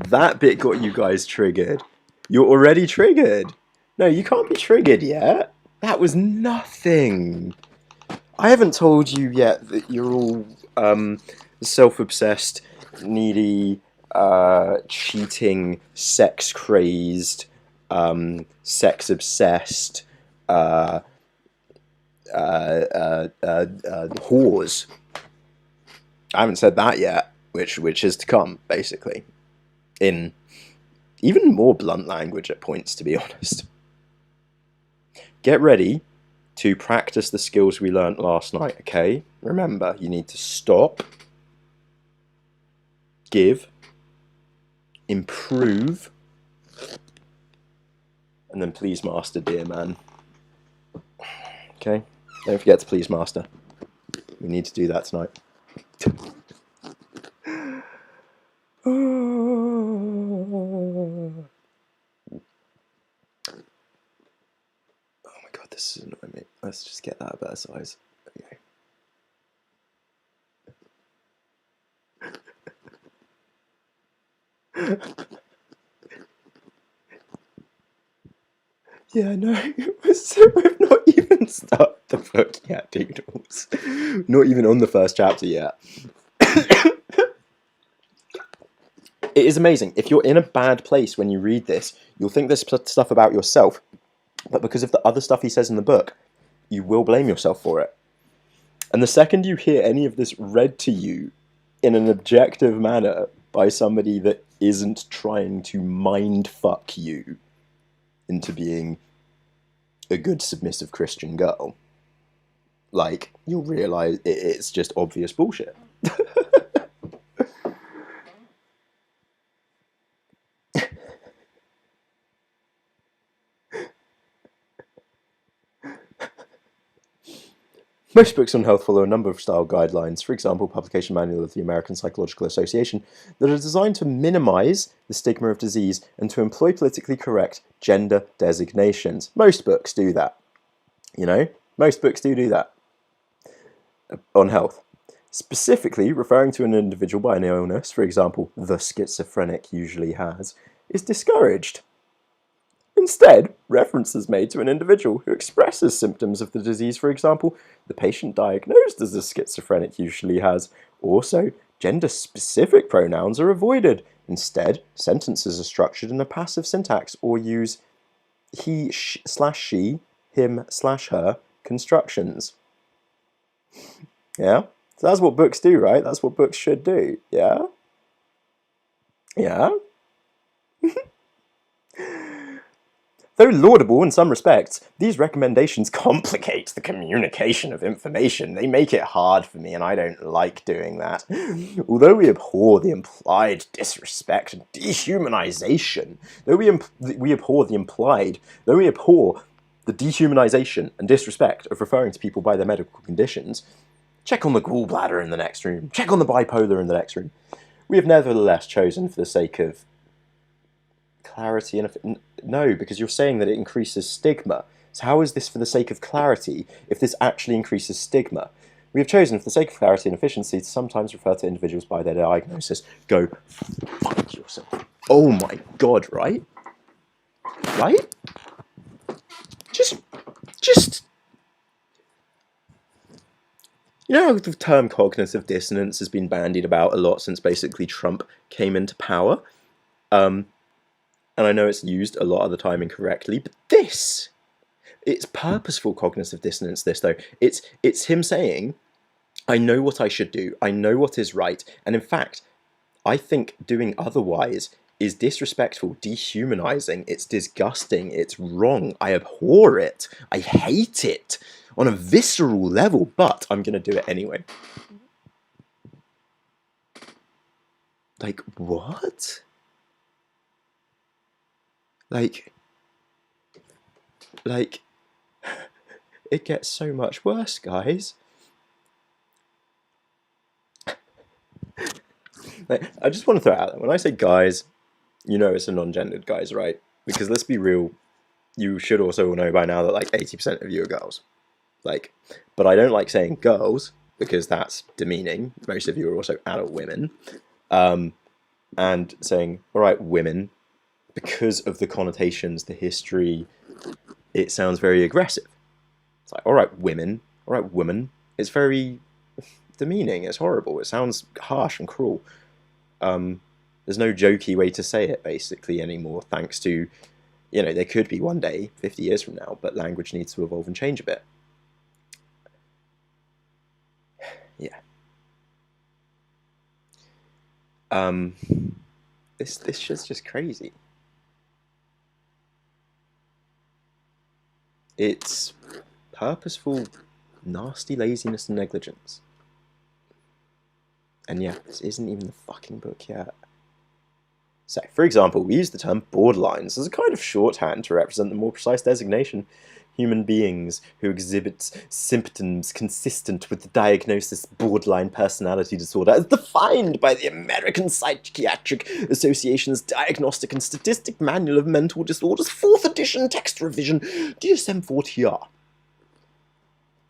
that bit got you guys triggered. You're already triggered. No, you can't be triggered yet. That was nothing. I haven't told you yet that you're all self-obsessed, needy, cheating, sex-crazed, sex-obsessed, whores. I haven't said that yet, which is to come, basically. In even more blunt language at points, to be honest. Get ready to practice the skills we learnt last night, okay? Remember, you need to stop, give, improve, and then please master, dear man. Okay? Don't forget to please master. We need to do that tonight. This is annoying me. Let's just get that a better size. Okay. Yeah, no, we've not even started the book yet, Doodles. Not even on the first chapter yet. It is amazing. If you're in a bad place when you read this, you'll think this stuff about yourself. But because of the other stuff he says in the book, you will blame yourself for it. And the second you hear any of this read to you in an objective manner by somebody that isn't trying to mind-fuck you into being a good submissive Christian girl, like, you'll realise it's just obvious bullshit. Most books on health follow a number of style guidelines, for example, Publication Manual of the American Psychological Association, that are designed to minimize the stigma of disease and to employ politically correct gender designations. Most books do that. You know? Most books do that. On health. Specifically, referring to an individual by an illness, for example, the schizophrenic usually has, is discouraged. Instead, reference is made to an individual who expresses symptoms of the disease, for example, the patient diagnosed as a schizophrenic usually has. Also, gender-specific pronouns are avoided. Instead, sentences are structured in a passive syntax or use he/she, him/her constructions. Yeah? So that's what books do, right? That's what books should do. Yeah? Yeah? Though laudable in some respects, these recommendations complicate the communication of information. They make it hard for me, and I don't like doing that. Although we abhor the implied disrespect and dehumanization, though we abhor the dehumanization and disrespect of referring to people by their medical conditions, check on the gallbladder in the next room, check on the bipolar in the next room. We have nevertheless chosen, for the sake of clarity and no, because you're saying that it increases stigma. So how is this for the sake of clarity if this actually increases stigma? We have chosen, for the sake of clarity and efficiency, to sometimes refer to individuals by their diagnosis. Go fuck yourself. Oh my god, right? Right? Just you know how the term cognitive dissonance has been bandied about a lot since basically Trump came into power? And I know it's used a lot of the time incorrectly, but it's purposeful cognitive dissonance, this though. It's him saying, I know what I should do, I know what is right, and in fact, I think doing otherwise is disrespectful, dehumanizing, it's disgusting, it's wrong, I abhor it, I hate it on a visceral level, but I'm gonna do it anyway. Like, what? Like, it gets so much worse, guys. Like, I just want to throw it out there. When I say guys, you know it's a non-gendered guys, right? Because let's be real, you should also know by now that like 80% of you are girls. Like, but I don't like saying girls because that's demeaning. Most of you are also adult women. And saying, all right, women, because of the connotations, the history, it sounds very aggressive. It's like, all right, women, all right, woman. It's very demeaning. It's horrible. It sounds harsh and cruel. There's no jokey way to say it, basically, anymore, thanks to, you know, there could be one day, 50 years from now, but language needs to evolve and change a bit. Yeah. This shit's just crazy. It's purposeful, nasty laziness and negligence. And yeah, this isn't even the fucking book yet. So, for example, we use the term borderlines as a kind of shorthand to represent the more precise designation. Human beings who exhibit symptoms consistent with the diagnosis borderline personality disorder as defined by the American Psychiatric Association's Diagnostic and Statistic Manual of Mental Disorders, 4th edition, text revision, DSM-4TR.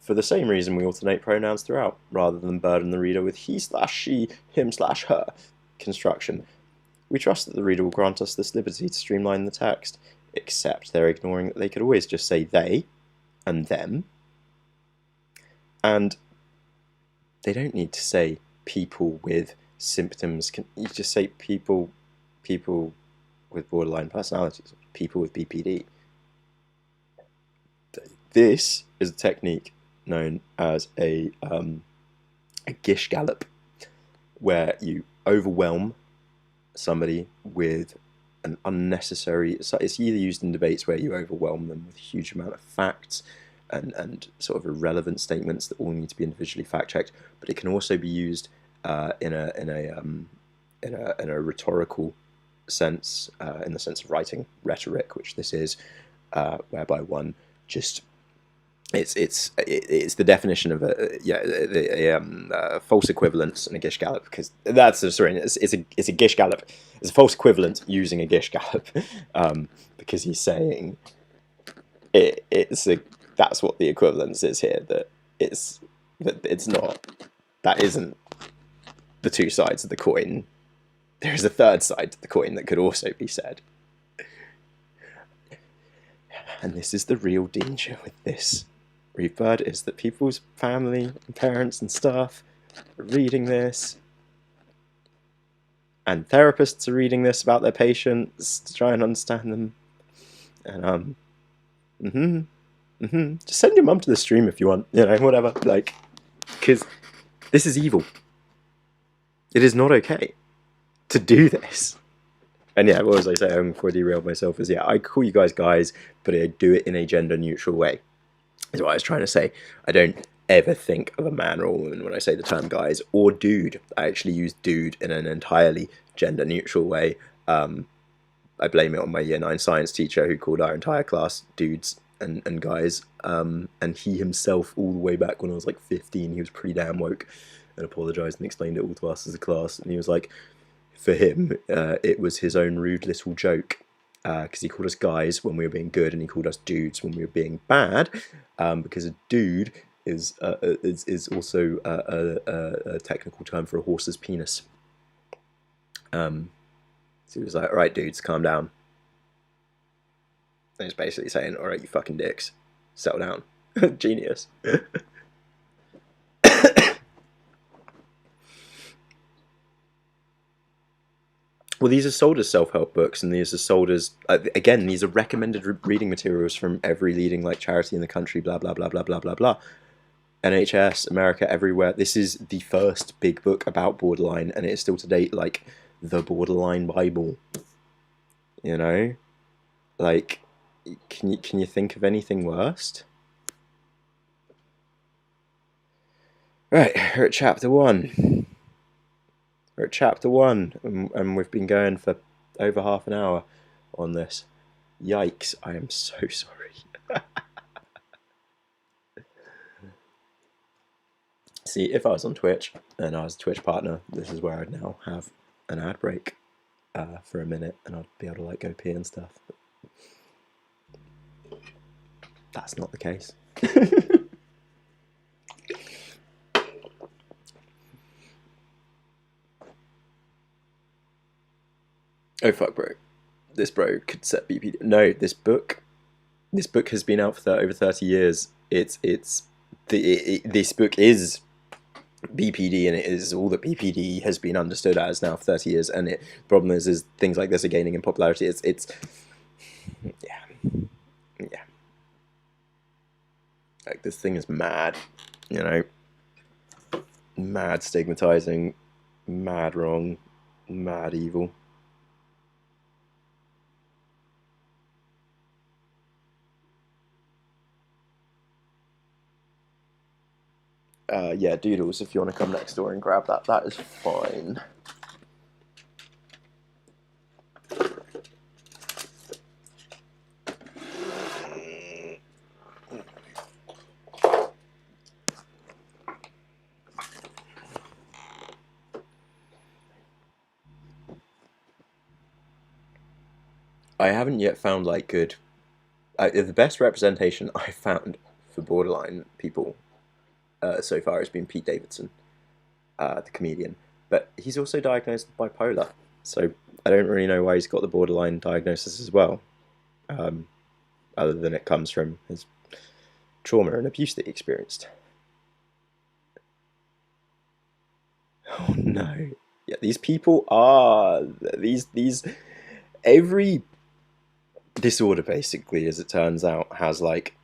For the same reason, we alternate pronouns throughout, rather than burden the reader with he/she, him/her construction. We trust that the reader will grant us this liberty to streamline the text, except they're ignoring that they could always just say they and them. And they don't need to say people with symptoms. You just say people with borderline personalities, people with BPD. This is a technique known as a gish gallop, where you overwhelm somebody with an unnecessary, it's either used in debates where you overwhelm them with a huge amount of facts and sort of irrelevant statements that all need to be individually fact checked, but it can also be used in a rhetorical sense, in the sense of writing rhetoric, which this is, whereby one just it's the definition of a false equivalence and a gish gallop, because that's sorry, it's a gish gallop. It's a false equivalent using a gish gallop, because he's saying that's what the equivalence is here. That it's not, that isn't the two sides of the coin. There is a third side to the coin that could also be said. And this is the real danger with this rebird, is that people's family and parents and staff are reading this, and therapists are reading this about their patients to try and understand them. And just send your mum to the stream if you want, you know, whatever, like, because this is evil. It is not okay to do this. And yeah, what was I saying before I derailed myself is, yeah, I call you guys, but I do it in a gender neutral way, is what I was trying to say. I don't ever think of a man or a woman when I say the term guys or dude. I actually use dude in an entirely gender neutral way. I blame it on my year 9 science teacher, who called our entire class dudes and guys. And he himself, all the way back when I was like 15, he was pretty damn woke and apologised and explained it all to us as a class. And he was like, for him, it was his own rude little joke, because he called us guys when we were being good, and he called us dudes when we were being bad, because a dude is also a technical term for a horse's penis. So he was like, all right, dudes, calm down. And he's basically saying, all right, you fucking dicks, settle down. Genius. Well, these are sold as self-help books, and these are sold as, again, these are recommended reading materials from every leading like charity in the country, blah, blah, blah, blah, blah, blah, blah. NHS, America, everywhere. This is the first big book about borderline, and it is still to date like the borderline Bible. you know? Like, can you think of anything worse? Right, we're at chapter 1. We're at chapter 1, and we've been going for over half an hour on this. Yikes, I am so sorry. See, if I was on Twitch and I was a Twitch partner, this is where I'd now have an ad break for a minute, and I'd be able to like go pee and stuff. But that's not the case. Oh fuck, bro! This bro could set BPD. No, this book has been out for over 30 years. This book is BPD, and it is all that BPD has been understood as now for 30 years. And the problem is things like this are gaining in popularity. It's yeah. Like, this thing is mad, you know, mad stigmatizing, mad wrong, mad evil. Yeah, Doodles, if you want to come next door and grab that, that is fine. I haven't yet found like good. The best representation I found for borderline people so far has been Pete Davidson, the comedian. But he's also diagnosed with bipolar, so I don't really know why he's got the borderline diagnosis as well, other than it comes from his trauma and abuse that he experienced. Oh no! Yeah, these people are these every disorder basically, as it turns out, has like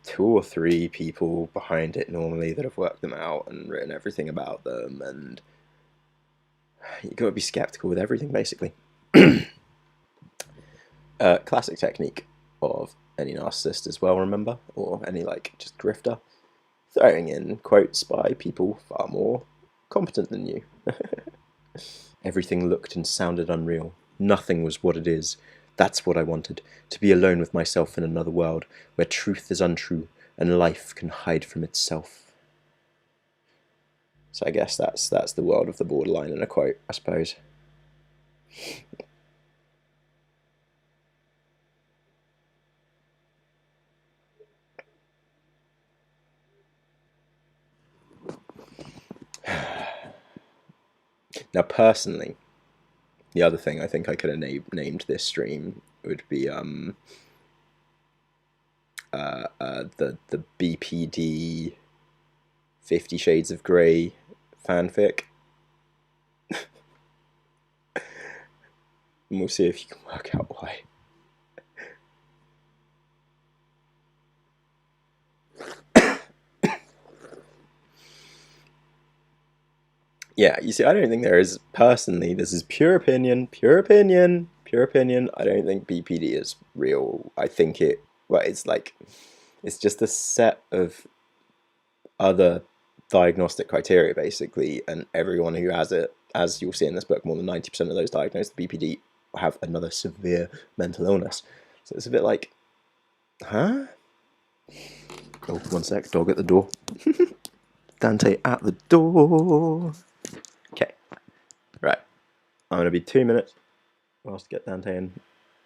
2 or 3 people behind it normally that have worked them out and written everything about them, and you got to be skeptical with everything basically. Classic technique of any narcissist as well, remember, or any like just grifter, throwing in quotes by people far more competent than you. Everything looked and sounded unreal. Nothing was what it is. That's what I wanted, to be alone with myself in another world, where truth is untrue and life can hide from itself. So I guess that's the world of the borderline in a quote, I suppose. Now, personally, the other thing I think I could have named this stream would be the BPD 50 Shades of Grey fanfic. And we'll see if you can work out why. Yeah, you see, I don't think there is, personally, this is pure opinion, pure opinion, pure opinion. I don't think BPD is real. I think it's like, it's just a set of other diagnostic criteria, basically, and everyone who has it, as you'll see in this book, more than 90% of those diagnosed with BPD have another severe mental illness. So it's a bit like, huh? Oh, one sec, dog at the door. Dante at the door. Okay, right. I'm going to be 2 minutes whilst I get Dante in.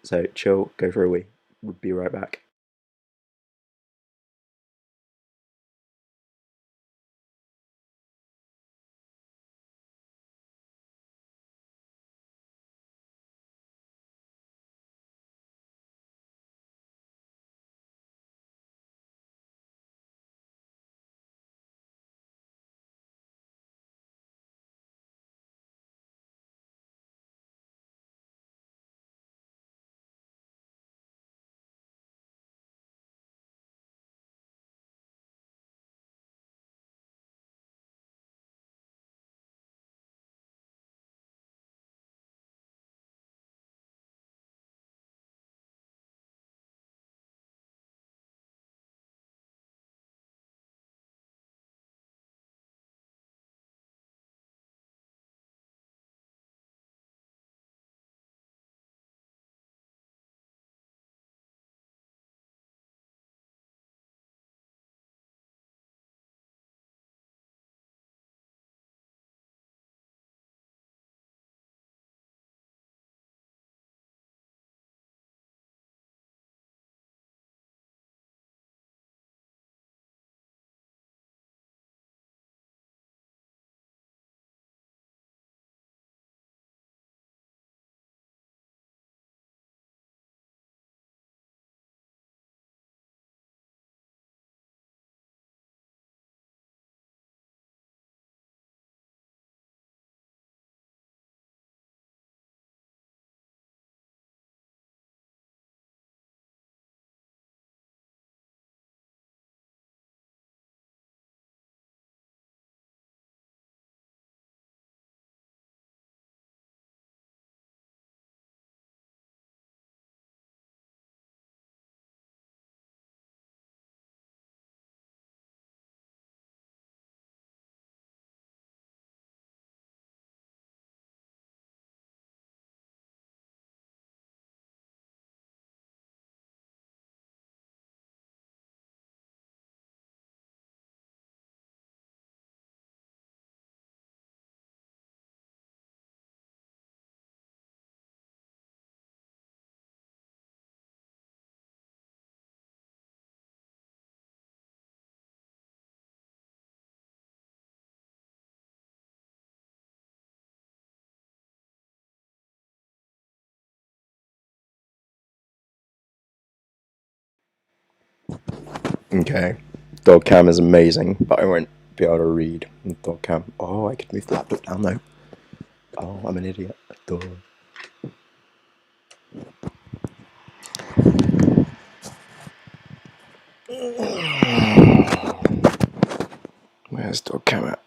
So chill, go for a wee. We'll be right back. Okay, dog cam is amazing, but I won't be able to read dog cam. Oh, I could move the laptop down though. Oh, I'm an idiot. Duh. Where's dog cam at?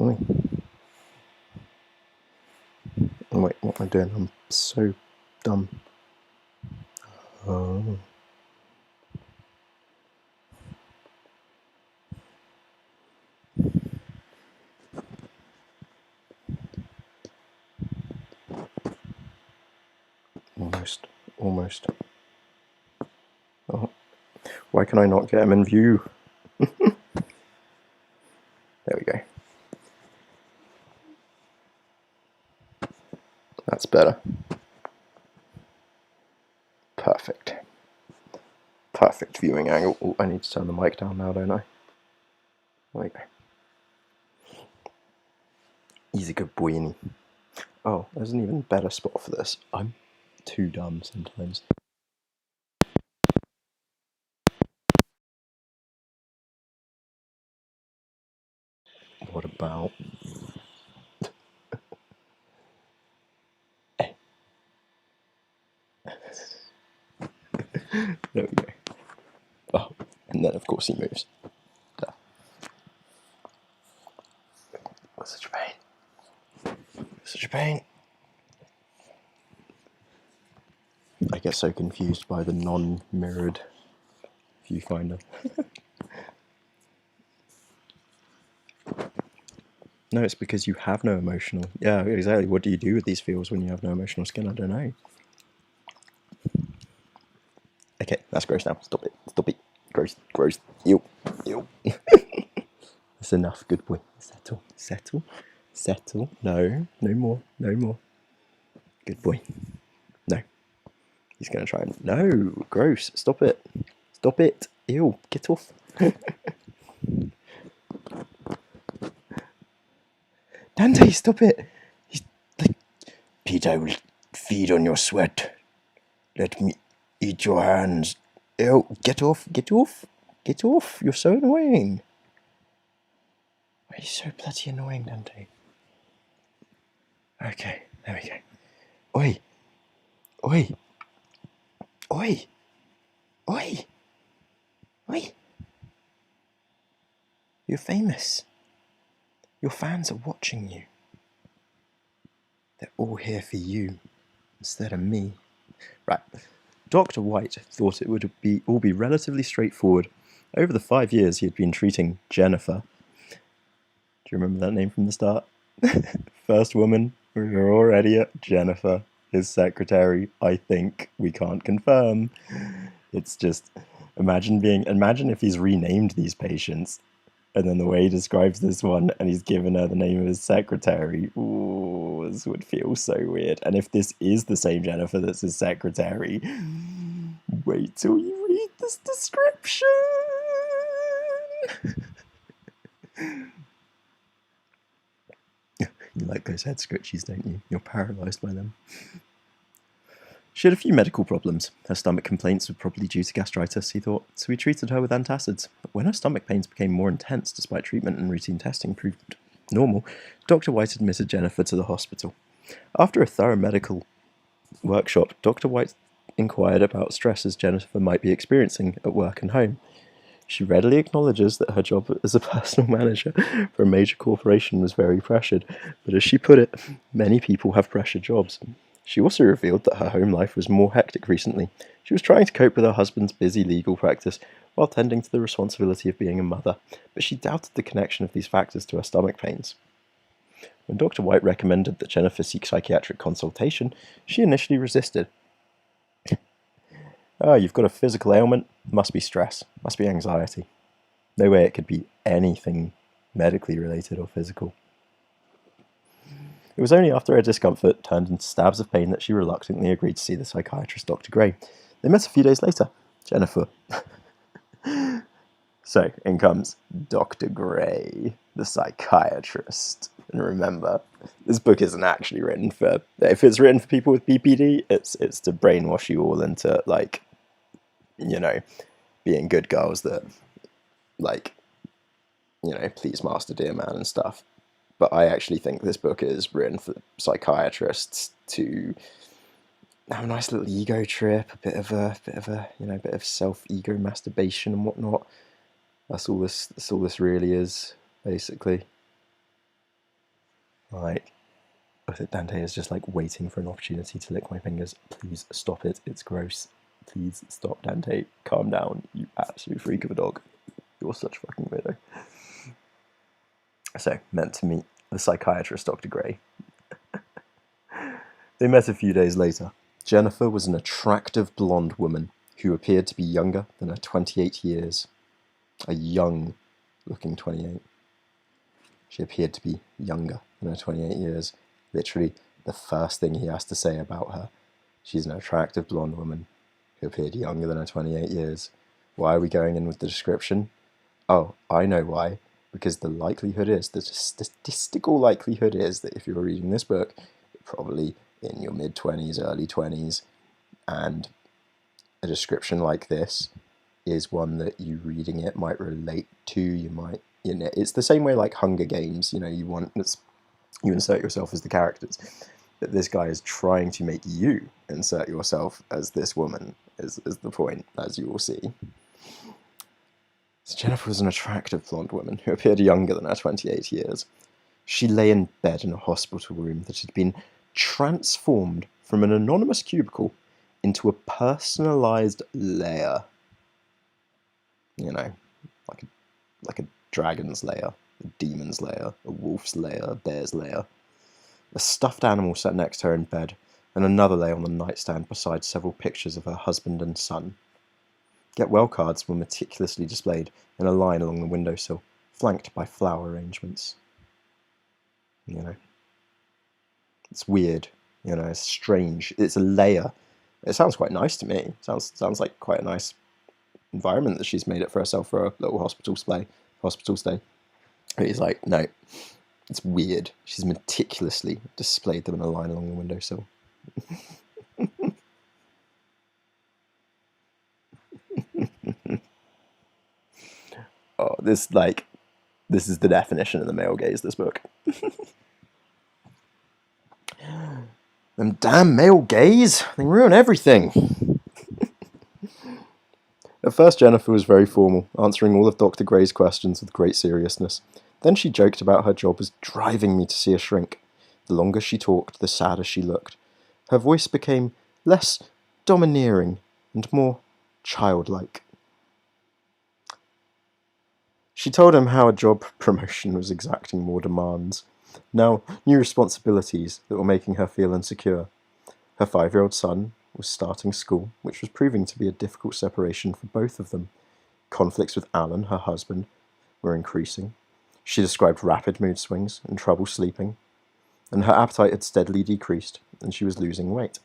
Oh. Wait, what am I doing? I'm so dumb. Oh. Almost. Oh. Why can I not get him in view? There we go. That's better. Perfect. Perfect viewing angle. Oh, I need to turn the mic down now, don't I? There we go. He's a good boy, isn't he? Oh, there's an even better spot for this. I'm too dumb sometimes. What about... There we go. Oh, and then of course he moves. Duh. Such a pain. Such a pain. I get so confused by the non-mirrored viewfinder. No, it's because you have no emotional... Yeah, exactly. What do you do with these feels when you have no emotional skin? I don't know. Okay, that's gross now. Stop it. Stop it. Gross. Gross. Ew. Ew. That's enough. Good boy. Settle. Settle. Settle. No. No more. No more. Good boy. No. He's going to try and... No. Gross. Stop it. Stop it. Ew. Get off. Dante, stop it. He's like... Pete, I will feed on your sweat. Let me eat your hands. Ew. Get off. Get off. Get off. You're so annoying. Why are you so bloody annoying, Dante? Okay, there we go. Oi! Oi! Oi! Oi! Oi! You're famous. Your fans are watching you. They're all here for you, instead of me. Right. Dr. White thought it would all be relatively straightforward. Over the 5 years he had been treating Jennifer. Do you remember that name from the start? First woman, we were already at Jennifer, his secretary, I think. We can't confirm. It's just, imagine if he's renamed these patients, and then the way he describes this one, and he's given her the name of his secretary. Ooh, this would feel so weird. And if this is the same Jennifer that's his secretary, wait till you read this description. You like those head scratchies, don't you? You're paralysed by them. She had a few medical problems. Her stomach complaints were probably due to gastritis, he thought, so he treated her with antacids. But when her stomach pains became more intense despite treatment and routine testing proved normal, Dr. White admitted Jennifer to the hospital. After a thorough medical workshop, Dr. White inquired about stresses Jennifer might be experiencing at work and home. She readily acknowledges that her job as a personal manager for a major corporation was very pressured, but as she put it, many people have pressured jobs. She also revealed that her home life was more hectic recently. She was trying to cope with her husband's busy legal practice while tending to the responsibility of being a mother, but she doubted the connection of these factors to her stomach pains. When Dr. White recommended that Jennifer seek psychiatric consultation, she initially resisted. Oh, you've got a physical ailment? Must be stress. Must be anxiety. No way it could be anything medically related or physical. It was only after her discomfort turned into stabs of pain that she reluctantly agreed to see the psychiatrist, Dr. Gray. They met a few days later. Jennifer. So, in comes Dr. Gray, the psychiatrist. And remember, this book isn't actually written for... If it's written for people with BPD, it's to brainwash you all into, like, you know, being good girls that, like, you know, please Master Dear Man and stuff. But I actually think this book is written for psychiatrists to have a nice little ego trip, a bit of you know, a bit of self-ego masturbation and whatnot. That's all this really is, basically. Like, Dante is just like waiting for an opportunity to lick my fingers. Please stop it. It's gross. Please stop, Dante. Calm down. You absolute freak of a dog. You're such a fucking weirdo. So, meant to meet the psychiatrist, Dr. Gray. They met a few days later. Jennifer was an attractive blonde woman who appeared to be younger than her 28 years. A young-looking 28. She appeared to be younger than her 28 years. Literally, the first thing he has to say about her. She's an attractive blonde woman who appeared younger than her 28 years. Why are we going in with the description? Oh, I know why. Because the likelihood is, the statistical likelihood is that if you're reading this book, you're probably in your mid-20s, early 20s, and a description like this is one that you reading it might relate to. You might, you know, it's the same way like Hunger Games, you know, you insert yourself as the characters, but this guy is trying to make you insert yourself as this woman, is the point, as you will see. So Jennifer was an attractive blonde woman who appeared younger than her 28 years. She lay in bed in a hospital room that had been transformed from an anonymous cubicle into a personalized lair. You know, like a dragon's lair, a demon's lair, a wolf's lair, a bear's lair. A stuffed animal sat next to her in bed, and another lay on the nightstand beside several pictures of her husband and son. Get well cards were meticulously displayed in a line along the windowsill, flanked by flower arrangements. You know, it's weird. You know, it's strange. It's a layer. It sounds quite nice to me. Sounds like quite a nice environment that she's made it for herself for a little hospital stay. But he's like, no, it's weird. She's meticulously displayed them in a line along the windowsill. Oh, this is the definition of the male gaze, this book. Them damn male gaze, they ruin everything. At first Jennifer was very formal, answering all of Dr. Gray's questions with great seriousness. Then she joked about her job was driving me to see a shrink. The longer she talked, the sadder she looked. Her voice became less domineering and more childlike. She told him how a job promotion was exacting more demands. Now, new responsibilities that were making her feel insecure. Her 5-year-old son was starting school, which was proving to be a difficult separation for both of them. Conflicts with Alan, her husband, were increasing. She described rapid mood swings and trouble sleeping, and her appetite had steadily decreased, and she was losing weight.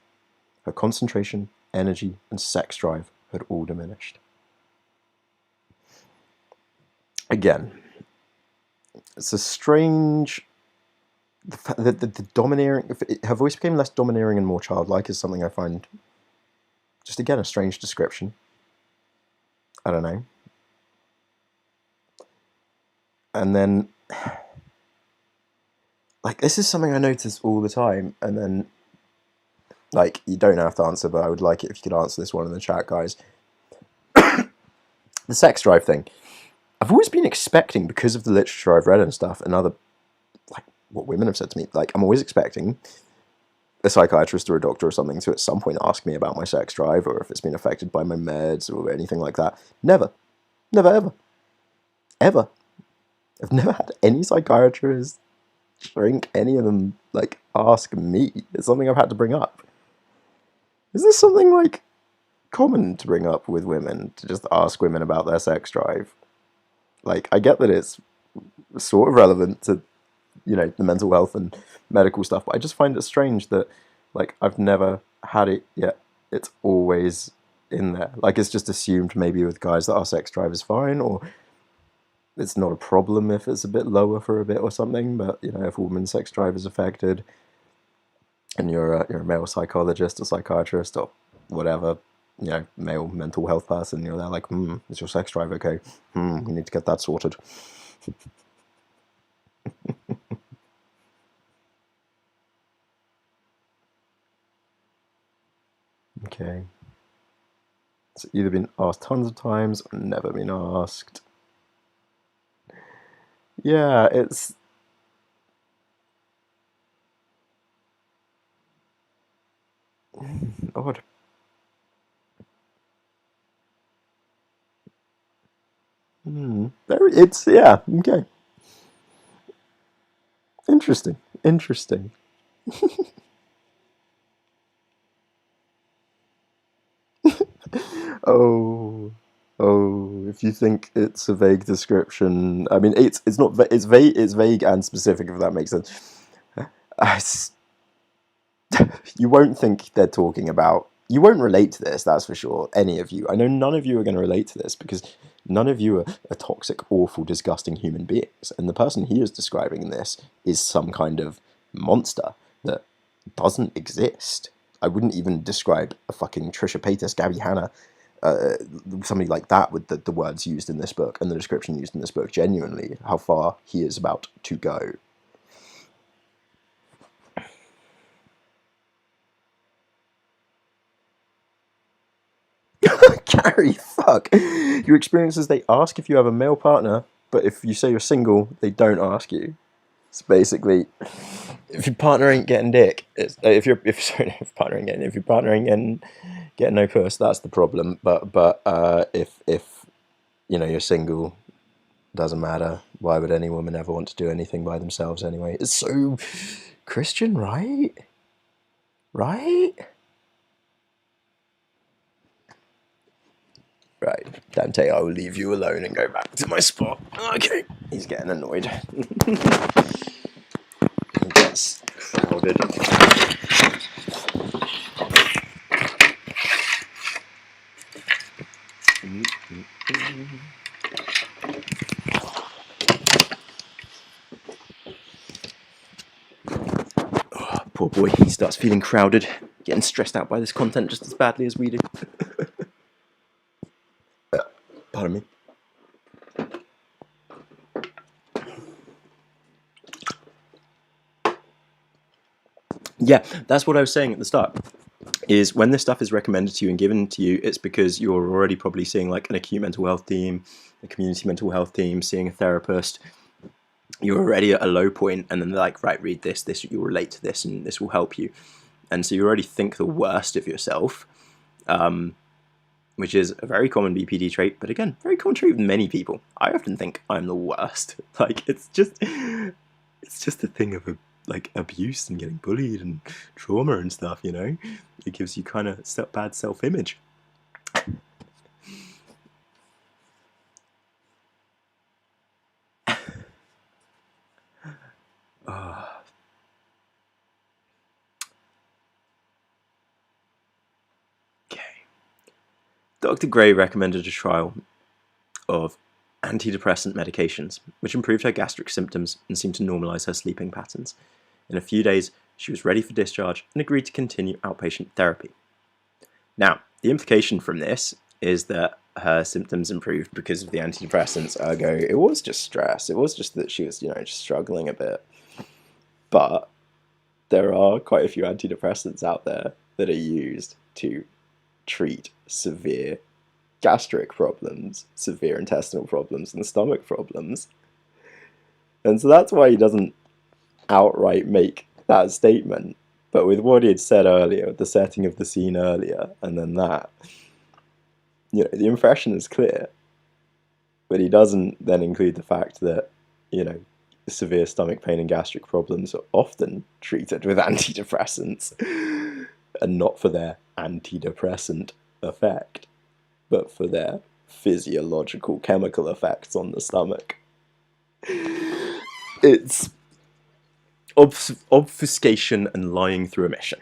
Her concentration, energy, and sex drive had all diminished. Again, it's a strange... The domineering... Her voice became less domineering and more childlike is something I find... just again, a strange description. I don't know. And then... like, this is something I notice all the time, and then... like, you don't have to answer, but I would like it if you could answer this one in the chat, guys. The sex drive thing. I've always been expecting, because of the literature I've read and stuff, and other, like, what women have said to me, like, I'm always expecting a psychiatrist or a doctor or something to at some point ask me about my sex drive, or if it's been affected by my meds or anything like that. Never. Never, ever. Ever. I've never had any psychiatrist, shrink, any of them, like, ask me. It's something I've had to bring up. Is this something, like, common to bring up with women, to just ask women about their sex drive? Like, I get that it's sort of relevant to, you know, the mental health and medical stuff, but I just find it strange that, like, I've never had it yet. It's always in there. Like, it's just assumed maybe with guys that our sex drive is fine, or it's not a problem if it's a bit lower for a bit or something, but, you know, if a woman's sex drive is affected and you're a male psychologist or psychiatrist or whatever, you know, male mental health person, you're there like, is your sex drive okay? We need to get that sorted. Okay. It's either been asked tons of times or never been asked. Yeah, it's... odd. It's, yeah, okay. Interesting. Interesting. Oh, if you think it's a vague description, I mean, it's not, it's vague and specific, if that makes sense. You won't think they're talking about, you won't relate to this, that's for sure, any of you. I know none of you are going to relate to this because none of you are toxic, awful, disgusting human beings. And the person he is describing this is some kind of monster that doesn't exist. I wouldn't even describe a fucking Trisha Paytas, Gabby Hanna, somebody like that with the words used in this book and the description used in this book, genuinely, how far he is about to go. Gary, fuck. Your experiences, they ask if you have a male partner, but if you say you're single, they don't ask you. It's basically, if your partner ain't getting dick, if your partner ain't getting no puss, that's the problem. But if you know you're single, doesn't matter. Why would any woman ever want to do anything by themselves anyway? It's so Christian, right? Right? Right, Dante, I will leave you alone and go back to my spot. Okay, he's getting annoyed. He gets crowded. Oh, poor boy, he starts feeling crowded, getting stressed out by this content just as badly as we do. Pardon me. Yeah, that's what I was saying at the start, is when this stuff is recommended to you and given to you, it's because you're already probably seeing like an acute mental health team, a community mental health team, seeing a therapist. You're already at a low point, and then they're like, right, read this, you'll relate to this, and this will help you. And so you already think the worst of yourself, which is a very common BPD trait, but again, very common trait with many people. I often think I'm the worst. Like, it's just a thing of like abuse and getting bullied and trauma and stuff, you know? It gives you kind of bad self-image. Okay. Dr. Gray recommended a trial of antidepressant medications, which improved her gastric symptoms and seemed to normalize her sleeping patterns. In a few days, she was ready for discharge and agreed to continue outpatient therapy. Now, the implication from this is that her symptoms improved because of the antidepressants, ergo it was just stress. It was just that she was, you know, just struggling a bit. But there are quite a few antidepressants out there that are used to treat severe gastric problems, severe intestinal problems, and stomach problems. And so that's why he doesn't outright make that statement. But with what he had said earlier, the setting of the scene earlier, and then that, you know, the impression is clear. But he doesn't then include the fact that, you know, severe stomach pain and gastric problems are often treated with antidepressants, and not for their antidepressant effect, but for their physiological chemical effects on the stomach. It's obfuscation and lying through omission.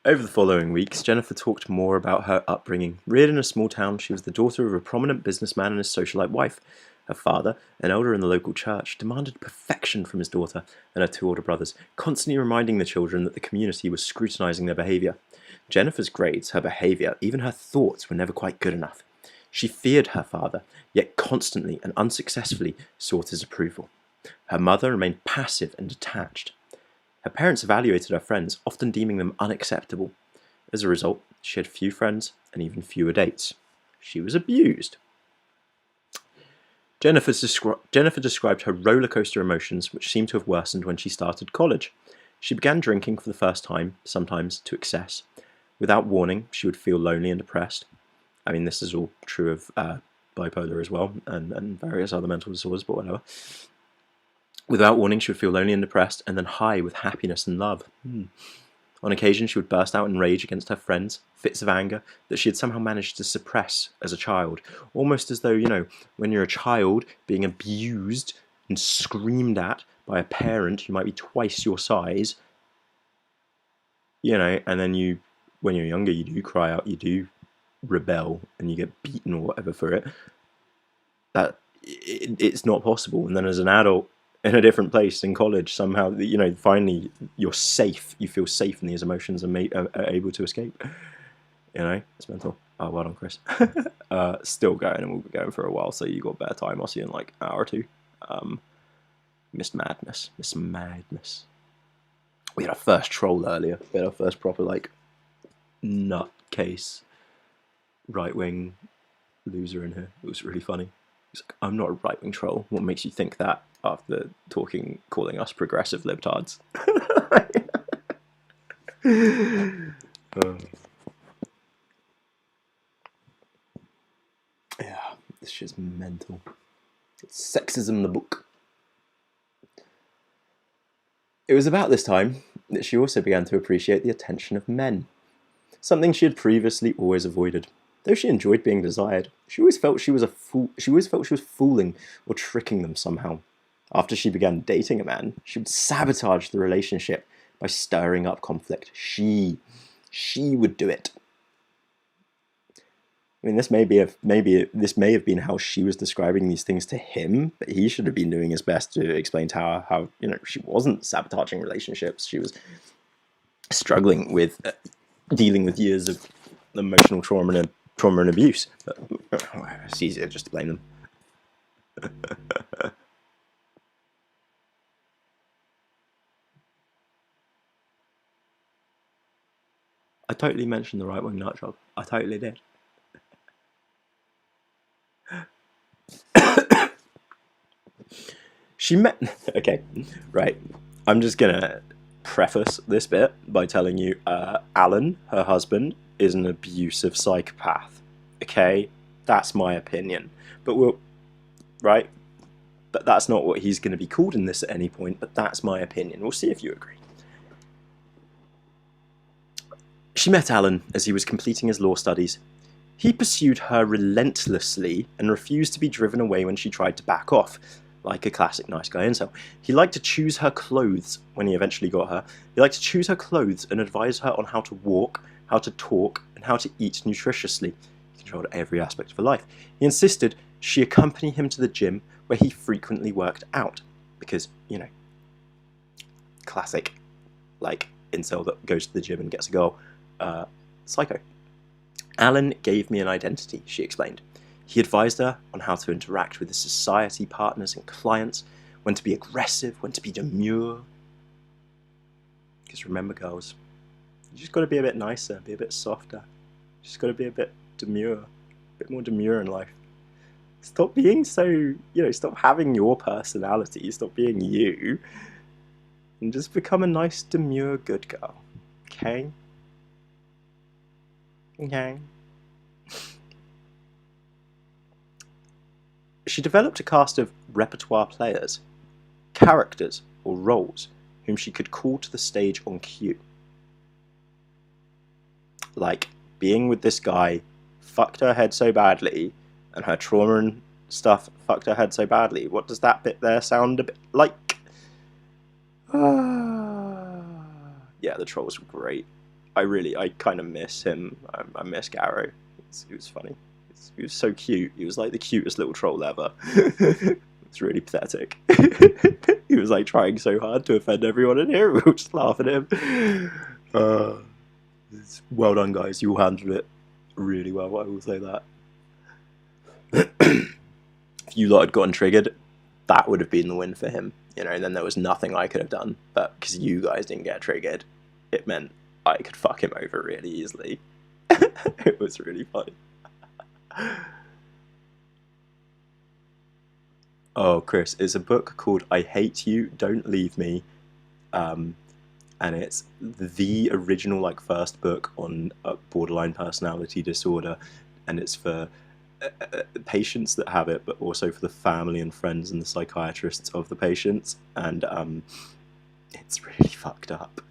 Over the following weeks, Jennifer talked more about her upbringing. Reared in a small town, she was the daughter of a prominent businessman and his socialite wife. Her father, an elder in the local church, demanded perfection from his daughter and her 2 older brothers, constantly reminding the children that the community was scrutinizing their behavior. Jennifer's grades, her behavior, even her thoughts were never quite good enough. She feared her father, yet constantly and unsuccessfully sought his approval. Her mother remained passive and detached. Her parents evaluated her friends, often deeming them unacceptable. As a result, she had few friends and even fewer dates. She was abused. Jennifer described her roller coaster emotions, which seemed to have worsened when she started college. She began drinking for the first time, sometimes to excess. Without warning, she would feel lonely and depressed. I mean, this is all true of bipolar as well, and various other mental disorders, but whatever. Without warning, she would feel lonely and depressed, and then high with happiness and love. On occasion, she would burst out in rage against her friends, fits of anger that she had somehow managed to suppress as a child. Almost as though, you know, when you're a child being abused and screamed at by a parent who might be twice your size, you know, and then you, when you're younger, you do cry out, you do rebel, and you get beaten or whatever for it. It's not possible. And then as an adult, in a different place in college, somehow, you know, finally you're safe. You feel safe, and these emotions are able to escape. You know, it's mental. Oh, well done, Chris. Still going, and we'll be going for a while, so you got better time. I'll see you in like an hour or two. Miss Madness. We had our first troll earlier. We had our first proper like nutcase right-wing loser in here. It was really funny. He's like, I'm not a right-wing troll. What makes you think that? After calling us progressive libtards. Yeah, this shit's mental. It's Sexism, the book. It was about this time that she also began to appreciate the attention of men, something she had previously always avoided. Though she enjoyed being desired, she always felt she was fooling or tricking them somehow. After she began dating a man, she would sabotage the relationship by stirring up conflict. She would do it. I mean, this may have been how she was describing these things to him, but he should have been doing his best to explain to her how, you know, she wasn't sabotaging relationships. She was struggling with dealing with years of emotional trauma and abuse. But it's easier just to blame them. I totally mentioned the right-wing nut job. I totally did. She met... Okay, right. I'm just gonna preface this bit by telling you Alan, her husband, is an abusive psychopath. Okay? That's my opinion. But we'll... Right? But that's not what he's going to be called in this at any point, but that's my opinion. We'll see if you agree. She met Alan as he was completing his law studies. He pursued her relentlessly and refused to be driven away when she tried to back off, like a classic nice guy incel. He liked to choose her clothes when he eventually got her. He liked to choose her clothes and advise her on how to walk, how to talk, and how to eat nutritiously. He controlled every aspect of her life. He insisted she accompany him to the gym where he frequently worked out. Because, you know, classic, like, incel that goes to the gym and gets a girl. Psycho. Alan gave me an identity, she explained. He advised her on how to interact with his society partners and clients, when to be aggressive, when to be demure. Because remember, girls, you just got to be a bit nicer, be a bit softer. You just got to be a bit demure, a bit more demure in life. Stop being so, you know, stop having your personality, stop being you, and just become a nice, demure, good girl. Okay? Okay. She developed a cast of repertoire players, characters or roles whom she could call to the stage on cue. Like, being with this guy fucked her head so badly, and her trauma and stuff fucked her head so badly. What does that bit there sound a bit like? Yeah, the trolls were great. I kind of miss him. I miss Garrow. He was funny. He was so cute. He was like the cutest little troll ever. It's really pathetic. He was like trying so hard to offend everyone in here. We were just laughing at him. Well done, guys. You all handled it really well. I will say that. If you lot had gotten triggered, that would have been the win for him. You know, and then there was nothing I could have done. But because you guys didn't get triggered, it meant I could fuck him over really easily. It was really funny. Oh, Chris, it's a book called I Hate You, Don't Leave Me. And it's the original, like, first book on borderline personality disorder. And it's for patients that have it, but also for the family and friends and the psychiatrists of the patients. And it's really fucked up.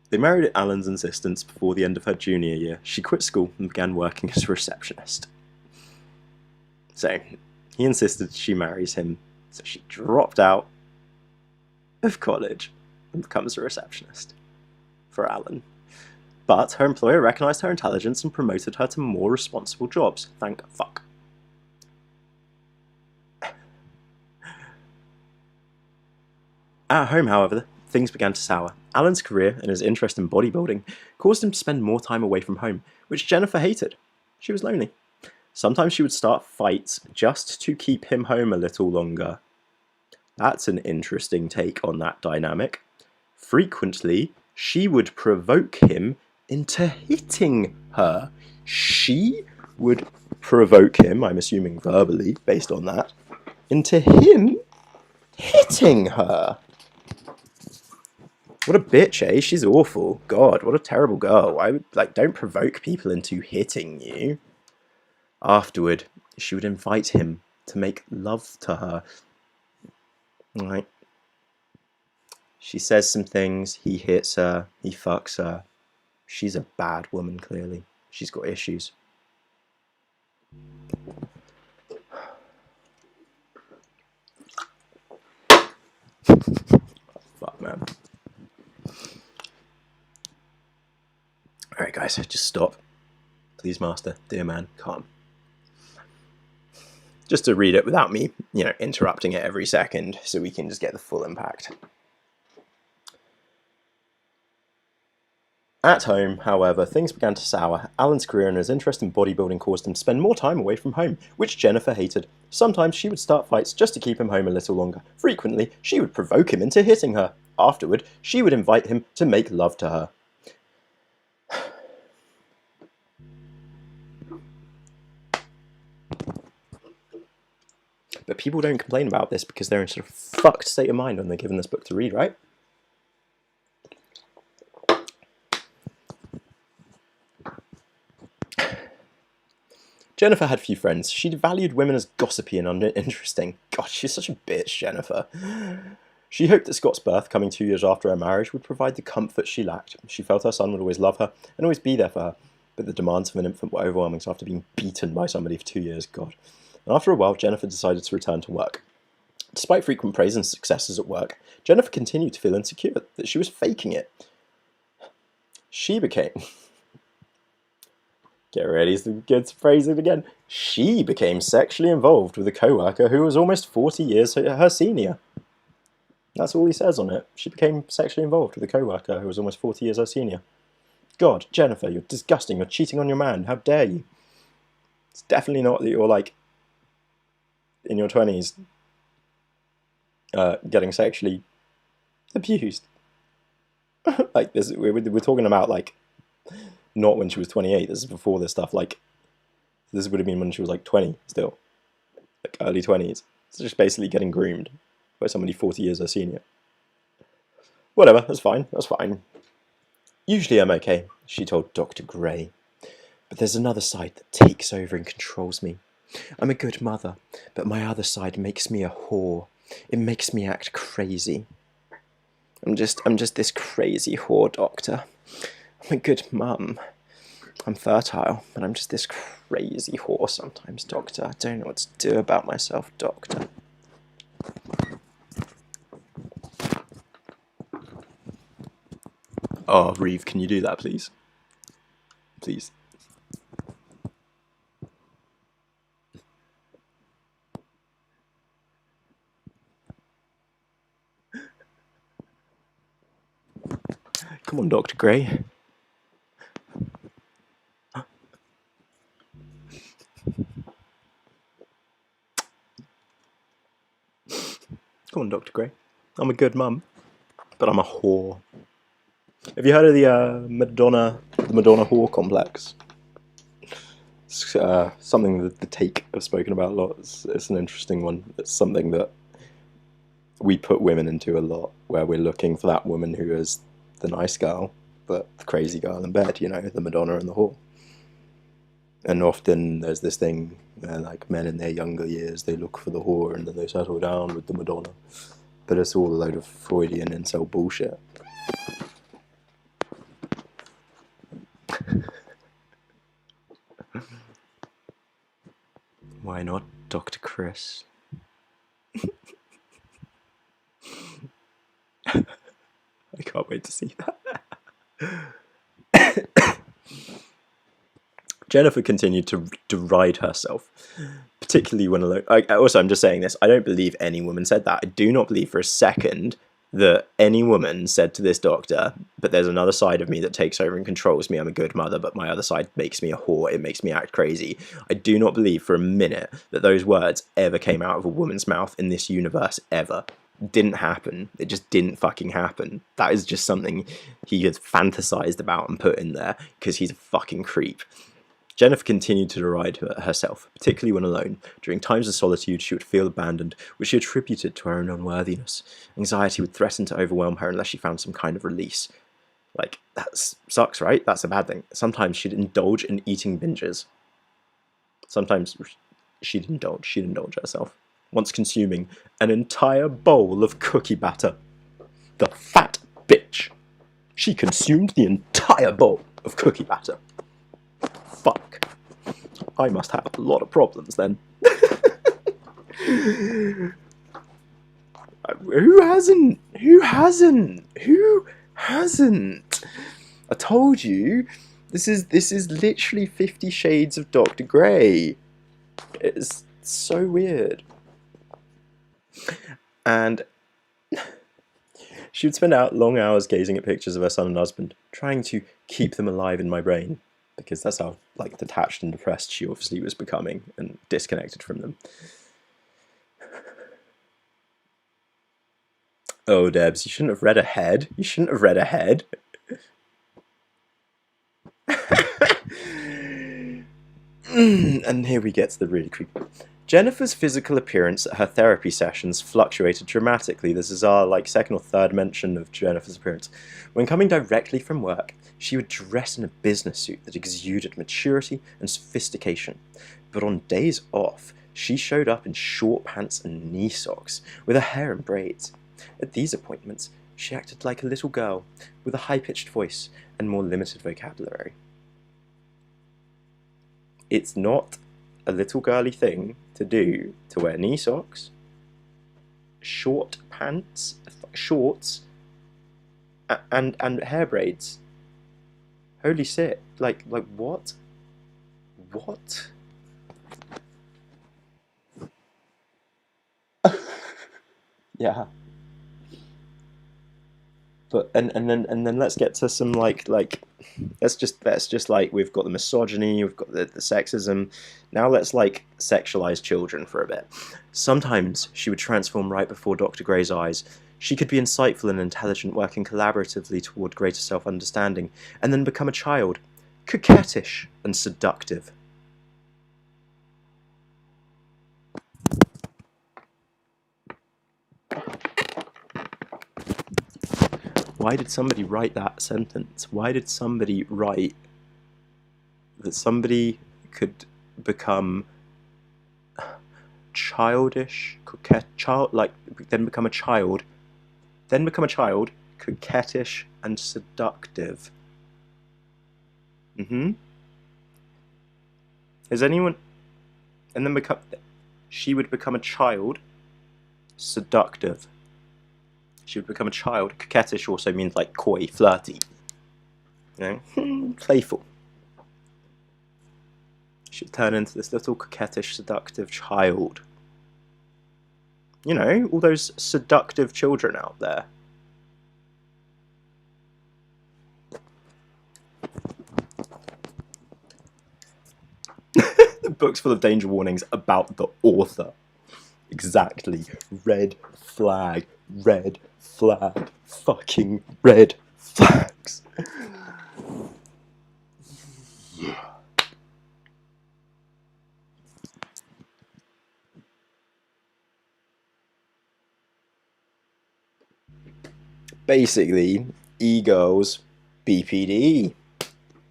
They married at Alan's insistence before the end of her junior year. She quit school and began working as a receptionist. So, he insisted she marries him, so she dropped out of college and becomes a receptionist for Alan. But her employer recognised her intelligence and promoted her to more responsible jobs. Thank fuck. At home, however, things began to sour. Alan's career and his interest in bodybuilding caused him to spend more time away from home, which Jennifer hated. She was lonely. Sometimes she would start fights just to keep him home a little longer. That's an interesting take on that dynamic. Frequently, she would provoke him into hitting her. She would provoke him, I'm assuming verbally, based on that, into him hitting her. What a bitch, eh? She's awful. God, what a terrible girl. I would, like, don't provoke people into hitting you. Afterward, she would invite him to make love to her. Right. She says some things, he hits her, he fucks her. She's a bad woman, clearly. She's got issues. Fuck, man. Alright, guys, just stop. Please, master, dear man, calm. Just to read it without me, you know, interrupting it every second so we can just get the full impact. At home, however, things began to sour. Alan's career and his interest in bodybuilding caused him to spend more time away from home, which Jennifer hated. Sometimes she would start fights just to keep him home a little longer. Frequently, she would provoke him into hitting her. Afterward, she would invite him to make love to her. But people don't complain about this because they're in sort of fucked state of mind when they're given this book to read, right? Jennifer had few friends. She valued women as gossipy and uninteresting. God, she's such a bitch, Jennifer. She hoped that Scott's birth, coming 2 years after her marriage, would provide the comfort she lacked. She felt her son would always love her and always be there for her. But the demands of an infant were overwhelming, so after being beaten by somebody for 2 years, God. And after a while, Jennifer decided to return to work. Despite frequent praise and successes at work, Jennifer continued to feel insecure, that she was faking it. She became... Get ready to get phrasing again. She became sexually involved with a co-worker who was almost 40 years her senior. That's all he says on it. She became sexually involved with a co-worker who was almost 40 years her senior. God, Jennifer, you're disgusting. You're cheating on your man. How dare you? It's definitely not that you're, like, in your 20s getting sexually abused. Like, this, we're talking about, like, not when she was 28. This is before this stuff. Like, this would have been when she was, like, 20 still. Like, early 20s. It's just basically getting groomed by somebody 40 years her senior. Whatever, that's fine. That's fine. Usually I'm okay, she told Dr. Gray. But there's another side that takes over and controls me. I'm a good mother, but my other side makes me a whore. It makes me act crazy. I'm just this crazy whore, doctor. I'm a good mum. I'm fertile, but I'm just this crazy whore sometimes, doctor. I don't know what to do about myself, doctor. Oh, Reeve, can you do that, please? Please. Come on, Dr. Gray. Come on, Dr. Gray. I'm a good mum, but I'm a whore. Have you heard of the Madonna whore complex? It's something that the Take have spoken about a lot. It's an interesting one. It's something that we put women into a lot, where we're looking for that woman who is the nice girl, but the crazy girl in bed, you know, the Madonna and the whore. And often there's this thing where, like, men in their younger years, they look for the whore and then they settle down with the Madonna. But it's all a load of Freudian incel bullshit. Why not Dr. Chris? I can't wait to see that. Jennifer continued to deride herself, particularly when alone. Also, I'm just saying this, I don't believe any woman said that. I do not believe for a second that any woman said to this doctor, but there's another side of me that takes over and controls me. I'm a good mother, but my other side makes me a whore. It makes me act crazy. I do not believe for a minute that those words ever came out of a woman's mouth in this universe, ever. Didn't happen. It just didn't fucking happen. That is just something he has fantasized about and put in there because he's a fucking creep. Jennifer continued to deride herself, particularly when alone. During times of solitude, she would feel abandoned, which she attributed to her own unworthiness. Anxiety would threaten to overwhelm her unless she found some kind of release. Like, that sucks, right? That's a bad thing. Sometimes she'd indulge in eating binges. Sometimes she'd indulge herself, once consuming an entire bowl of cookie batter. The fat bitch! She consumed the entire bowl of cookie batter. Fuck. I must have a lot of problems then. Who hasn't? Who hasn't? Who hasn't? I told you, this is literally 50 Shades of Dr. Grey. It's so weird. And she would spend out long hours gazing at pictures of her son and husband, trying to keep them alive in my brain. Because that's how, like, detached and depressed she obviously was becoming and disconnected from them. Oh, Debs, you shouldn't have read ahead. You shouldn't have read ahead. And here we get to the really creepy. Jennifer's physical appearance at her therapy sessions fluctuated dramatically. This is our, like, second or third mention of Jennifer's appearance. When coming directly from work, she would dress in a business suit that exuded maturity and sophistication. But on days off, she showed up in short pants and knee socks, with her hair in braids. At these appointments, she acted like a little girl, with a high-pitched voice and more limited vocabulary. It's not a little girly thing to do to wear knee socks, short pants, shorts, and hair braids. Holy shit! Like what? What? Yeah. But and then let's get to some like let's just like, we've got the misogyny, we've got the sexism. Now let's like sexualize children for a bit. Sometimes she would transform right before Dr. Gray's eyes. She could be insightful and intelligent, working collaboratively toward greater self-understanding, and then become a child, coquettish and seductive. Why did somebody write that sentence? Why did somebody write that somebody could become childish, then become a child, coquettish and seductive? Has anyone? And then she would become a child, seductive. She would become a child. Coquettish also means like coy, flirty. You know, playful. She'd turn into this little coquettish, seductive child. You know, all those seductive children out there. The book's full of danger warnings about the author. Exactly. Red flag. Red flag. Fucking red flags. Basically, e-girls, BPD.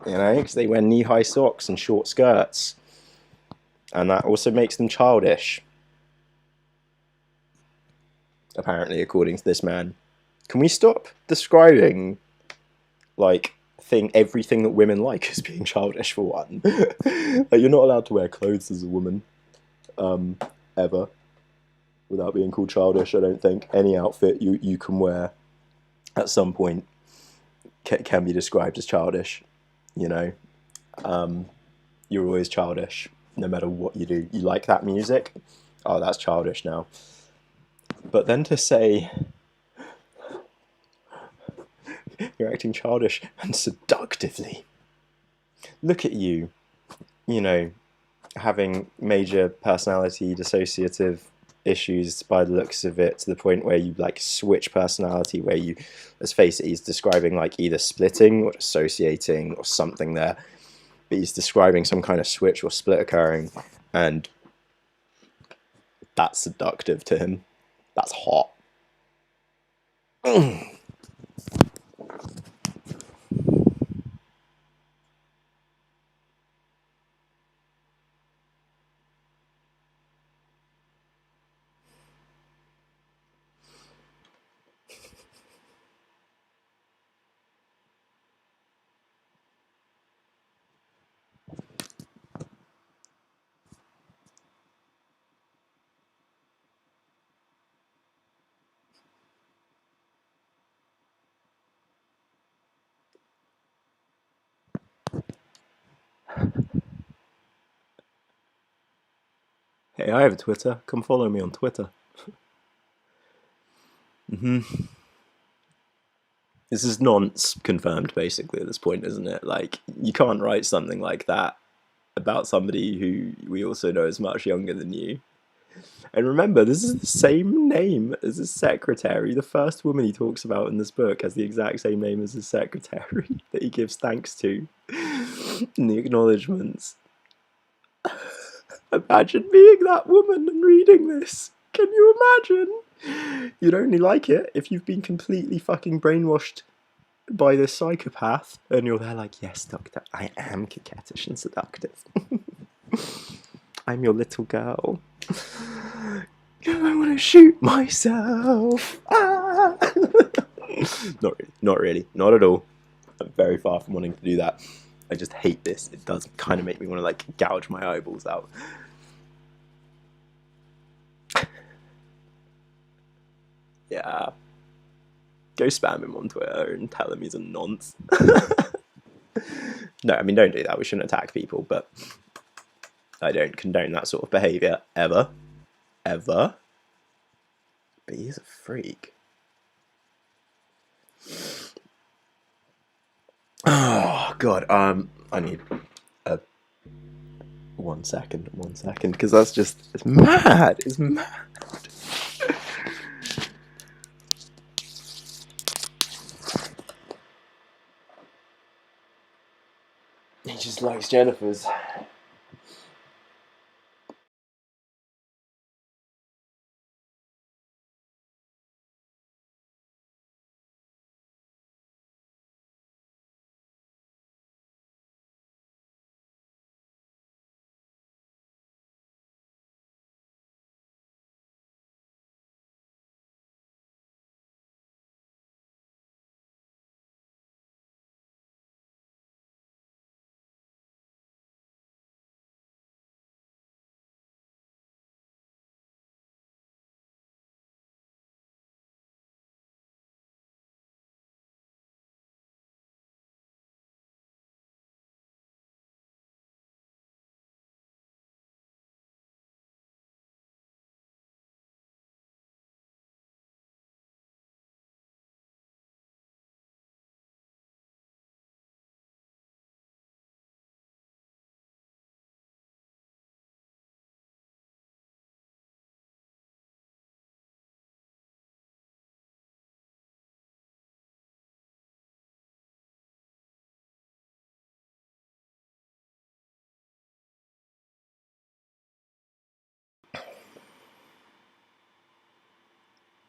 You know, because they wear knee-high socks and short skirts. And that also makes them childish. Apparently, according to this man. Can we stop describing, like, everything that women like as being childish, for one? Like, you're not allowed to wear clothes as a woman, ever, without being called childish, I don't think. Any outfit you can wear at some point can be described as childish, you know? You're always childish, no matter what you do. You like that music? Oh, that's childish now. But then to say you're acting childish and seductively. Look at you, you know, having major personality dissociative issues by the looks of it, to the point where you like switch personality, where you, let's face it, he's describing like either splitting or dissociating or something there, but he's describing some kind of switch or split occurring, and that's seductive to him. That's hot. Hey, I have a Twitter. Come follow me on Twitter. This is nonce confirmed, basically, at this point, isn't it? Like, you can't write something like that about somebody who we also know is much younger than you. And remember, this is the same name as his secretary. The first woman he talks about in this book has the exact same name as his secretary that he gives thanks to in the acknowledgements. Imagine being that woman and reading this. Can you imagine? You'd only like it if you've been completely fucking brainwashed by this psychopath, and you're there like, yes, doctor, I am coquettish and seductive. I'm your little girl. I want to shoot myself. Ah! Not really, not at all. I'm very far from wanting to do that. I just hate this. It does kind of make me want to like gouge my eyeballs out. Yeah. Go spam him on Twitter and tell him he's a nonce. No, I mean, don't do that. We shouldn't attack people, but I don't condone that sort of behaviour, ever. Ever. But he's a freak. Oh, God. I need 1 second, because that's just, it's mad. It's mad. He just likes Jennifer's.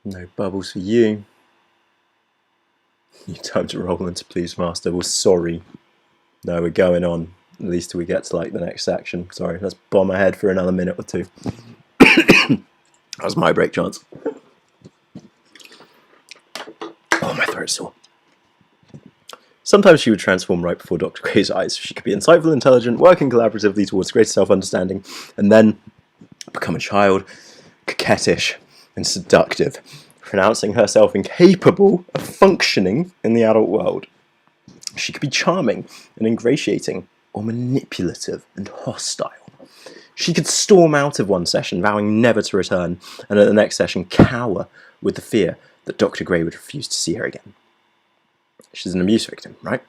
No bubbles for you. You time to roll into Please Master. Well, sorry. No, we're going on. At least till we get to like the next section. Sorry, let's bomb ahead for another minute or two. That was my break chance. Oh, my throat's sore. Sometimes she would transform right before Dr. Gray's eyes. She could be insightful, intelligent, working collaboratively towards greater self-understanding, and then become a child, coquettish and seductive, pronouncing herself incapable of functioning in the adult world. She could be charming and ingratiating, or manipulative and hostile. She could storm out of one session, vowing never to return, and at the next session cower with the fear that Dr. Gray would refuse to see her again. She's an abuse victim, right?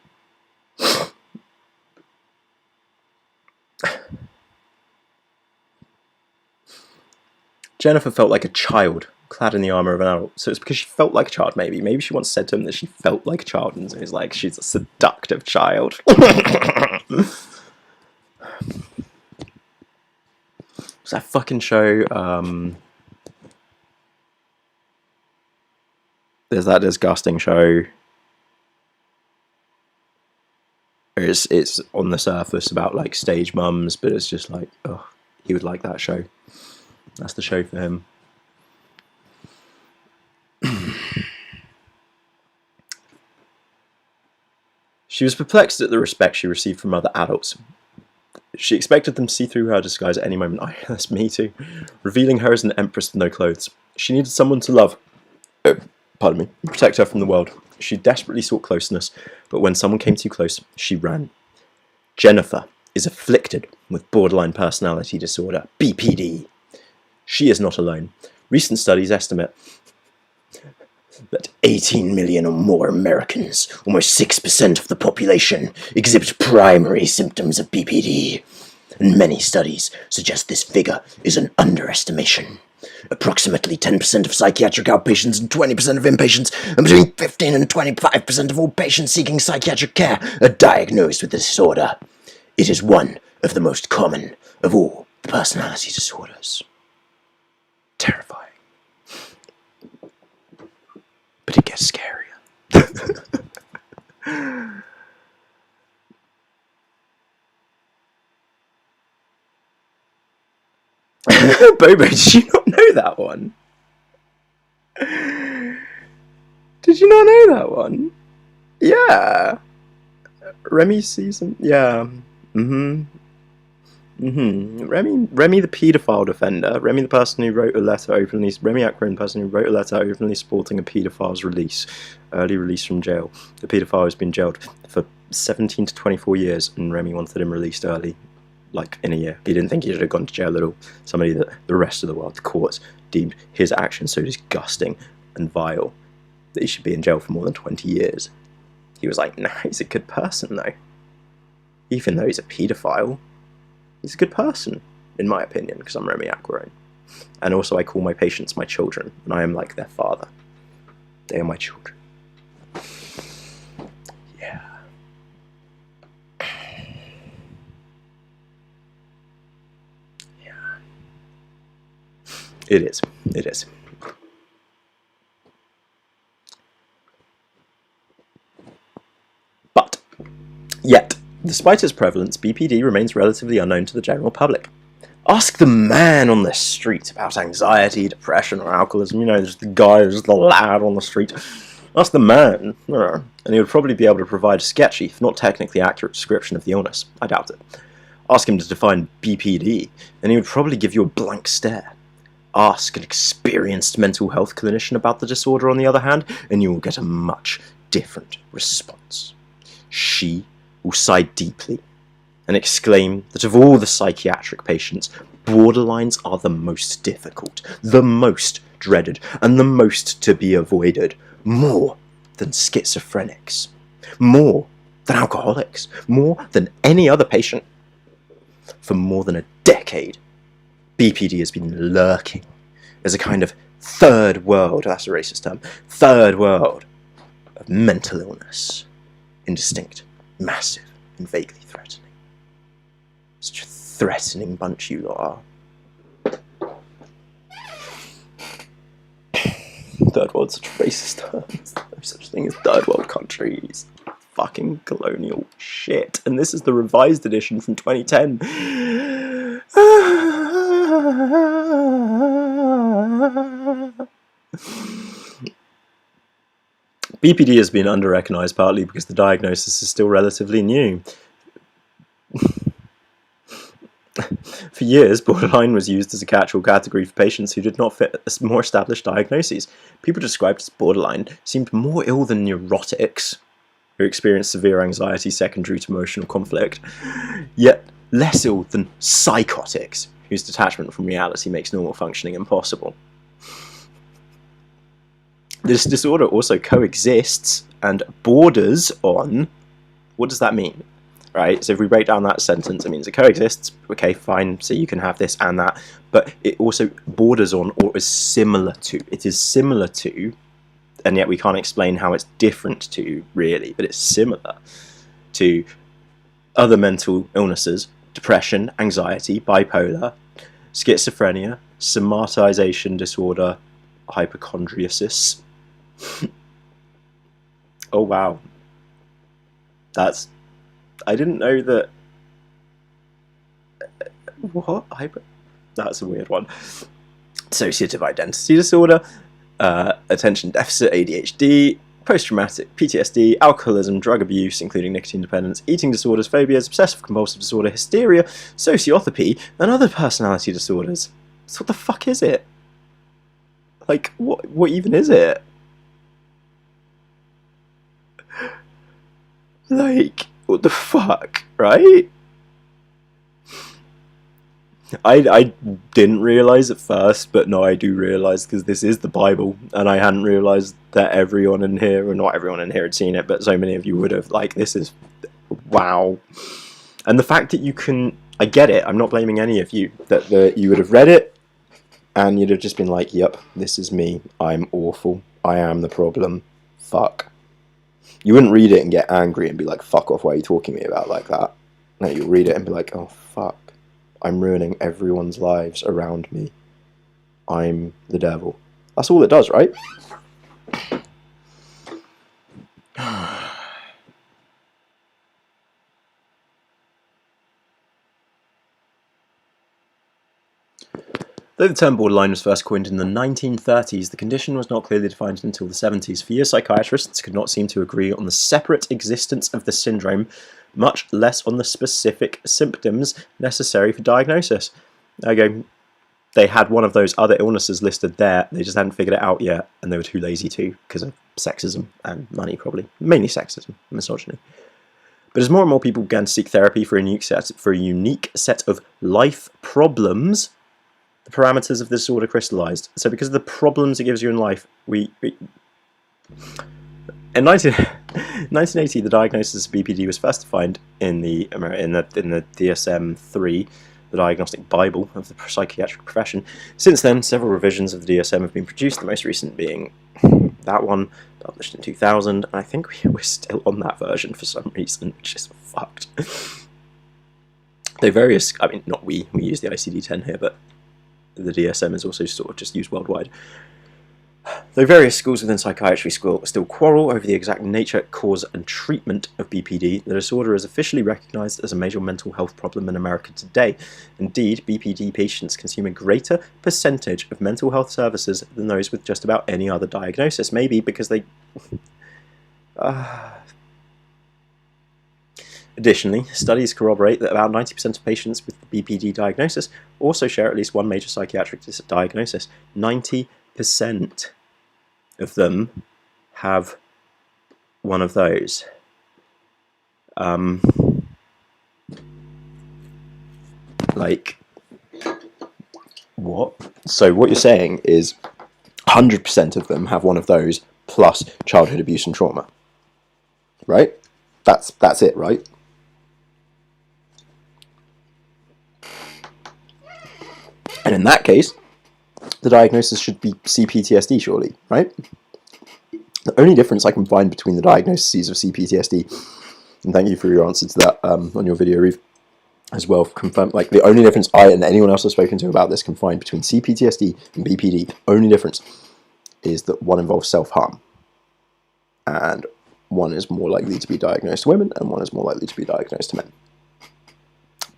Jennifer felt like a child, clad in the armour of an adult. So it's because she felt like a child, maybe. Maybe she once said to him that she felt like a child, and so he's like, she's a seductive child. What's that fucking show? There's that disgusting show. It's on the surface about like stage mums, but it's just like, oh, he would like that show. That's the show for him. She was perplexed at the respect she received from other adults. She expected them to see through her disguise at any moment. Oh, that's me too. Revealing her as an empress with no clothes. She needed someone to love. Pardon me. Protect her from the world. She desperately sought closeness, but when someone came too close, she ran. Jennifer is afflicted with borderline personality disorder, BPD. She is not alone. Recent studies estimate that 18 million or more Americans, almost 6% of the population, exhibit primary symptoms of BPD. And many studies suggest this figure is an underestimation. Approximately 10% of psychiatric outpatients and 20% of inpatients, and between 15 and 25% of all patients seeking psychiatric care are diagnosed with the disorder. It is one of the most common of all the personality disorders. Terrifying. But it gets scarier. Bobo, did you not know that one? Did you not know that one? Yeah. Remy season. Yeah. Remy the paedophile defender. Remy the person who wrote a letter openly. Remy Akron, the person who wrote a letter openly supporting a paedophile's release, early release from jail. The paedophile has been jailed for 17 to 24 years, and Remy wanted him released early, like in a year. He didn't think he should have gone to jail at all. Somebody that the rest of the world, the courts, deemed his actions so disgusting and vile that he should be in jail for more than 20 years. He was like, nah, he's a good person though. Even though he's a paedophile, he's a good person, in my opinion, because I'm Remy Akron. And also I call my patients my children, and I am like their father. They are my children. Yeah. Yeah. It is. It is. But, yet, despite its prevalence, BPD remains relatively unknown to the general public. Ask the man on the street about anxiety, depression, or alcoholism. You know, there's the guy, there's the lad on the street. Ask the man, and he would probably be able to provide a sketchy, if not technically accurate description of the illness. I doubt it. Ask him to define BPD, and he would probably give you a blank stare. Ask an experienced mental health clinician about the disorder, on the other hand, and you will get a much different response. She will sigh deeply and exclaim that of all the psychiatric patients, borderlines are the most difficult, the most dreaded, and the most to be avoided, more than schizophrenics, more than alcoholics, more than any other patient. For more than a decade, BPD has been lurking as a kind of third world, that's a racist term, third world of mental illness. Indistinct, massive, and vaguely threatening. Such a threatening bunch you lot are. God, such racist terms. No such thing as third world countries. Fucking colonial shit. And this is the revised edition from 2010. BPD has been under-recognised partly because the diagnosis is still relatively new. For years, borderline was used as a catch-all category for patients who did not fit more established diagnoses. People described as borderline seemed more ill than neurotics, who experienced severe anxiety secondary to emotional conflict, yet less ill than psychotics, whose detachment from reality makes normal functioning impossible. This disorder also coexists and borders on... What does that mean? Right, so if we break down that sentence, it means it coexists, okay, fine, so you can have this and that, but it also borders on or is similar to. It is similar to, and yet we can't explain how it's different to, really, but it's similar to other mental illnesses, depression, anxiety, bipolar, schizophrenia, somatization disorder, hypochondriasis. Oh, wow. That's... I didn't know that... What? That's a weird one. Dissociative identity disorder, attention deficit, ADHD, post-traumatic PTSD, alcoholism, drug abuse, including nicotine dependence, eating disorders, phobias, obsessive-compulsive disorder, hysteria, sociopathy, and other personality disorders. So what the fuck is it? Like, what even is it? Like... What the fuck, right? I didn't realise at first, but now I do realise because this is the Bible, and I hadn't realised that everyone in here, or not everyone in here had seen it, but so many of you would have. Like, this is... wow. And the fact that you can... I get it, I'm not blaming any of you, that you would have read it, and you'd have just been like, yep, this is me, I'm awful, I am the problem, fuck. You wouldn't read it and get angry and be like, fuck off, why are you talking to me about like that? No, you'll read it and be like, oh fuck, I'm ruining everyone's lives around me. I'm the devil. That's all it does, right? Though the term borderline was first coined in the 1930s, the condition was not clearly defined until the 70s. For years, psychiatrists could not seem to agree on the separate existence of the syndrome, much less on the specific symptoms necessary for diagnosis. Okay, they had one of those other illnesses listed there, they just hadn't figured it out yet, and they were too lazy to, because of sexism and money probably. Mainly sexism and misogyny. But as more and more people began to seek therapy for a unique set of life problems, the parameters of this disorder crystallized. So because of the problems it gives you in life, in 1980, the diagnosis of BPD was first defined in the DSM-3, the Diagnostic Bible of the psychiatric profession. Since then, several revisions of the DSM have been produced, the most recent being that one, published in 2000, and I think we're still on that version for some reason, which is fucked. Though various, I mean, not we use the ICD-10 here, but the DSM is also sort of just used worldwide. Though various schools within psychiatry still quarrel over the exact nature, cause and treatment of BPD, the disorder is officially recognised as a major mental health problem in America today. Indeed, BPD patients consume a greater percentage of mental health services than those with just about any other diagnosis, maybe because they... Additionally, studies corroborate that about 90% of patients with the BPD diagnosis also share at least one major psychiatric diagnosis. 90% of them have one of those. Like, what? So what you're saying is 100% of them have one of those plus childhood abuse and trauma, right? That's it, right? And in that case, the diagnosis should be CPTSD, surely, right? The only difference I can find between the diagnoses of CPTSD, and thank you for your answer to that on your video, Reeve, as well, confirmed, like, the only difference I and anyone else I've spoken to about this can find between CPTSD and BPD, only difference, is that one involves self-harm, and one is more likely to be diagnosed to women, and one is more likely to be diagnosed to men.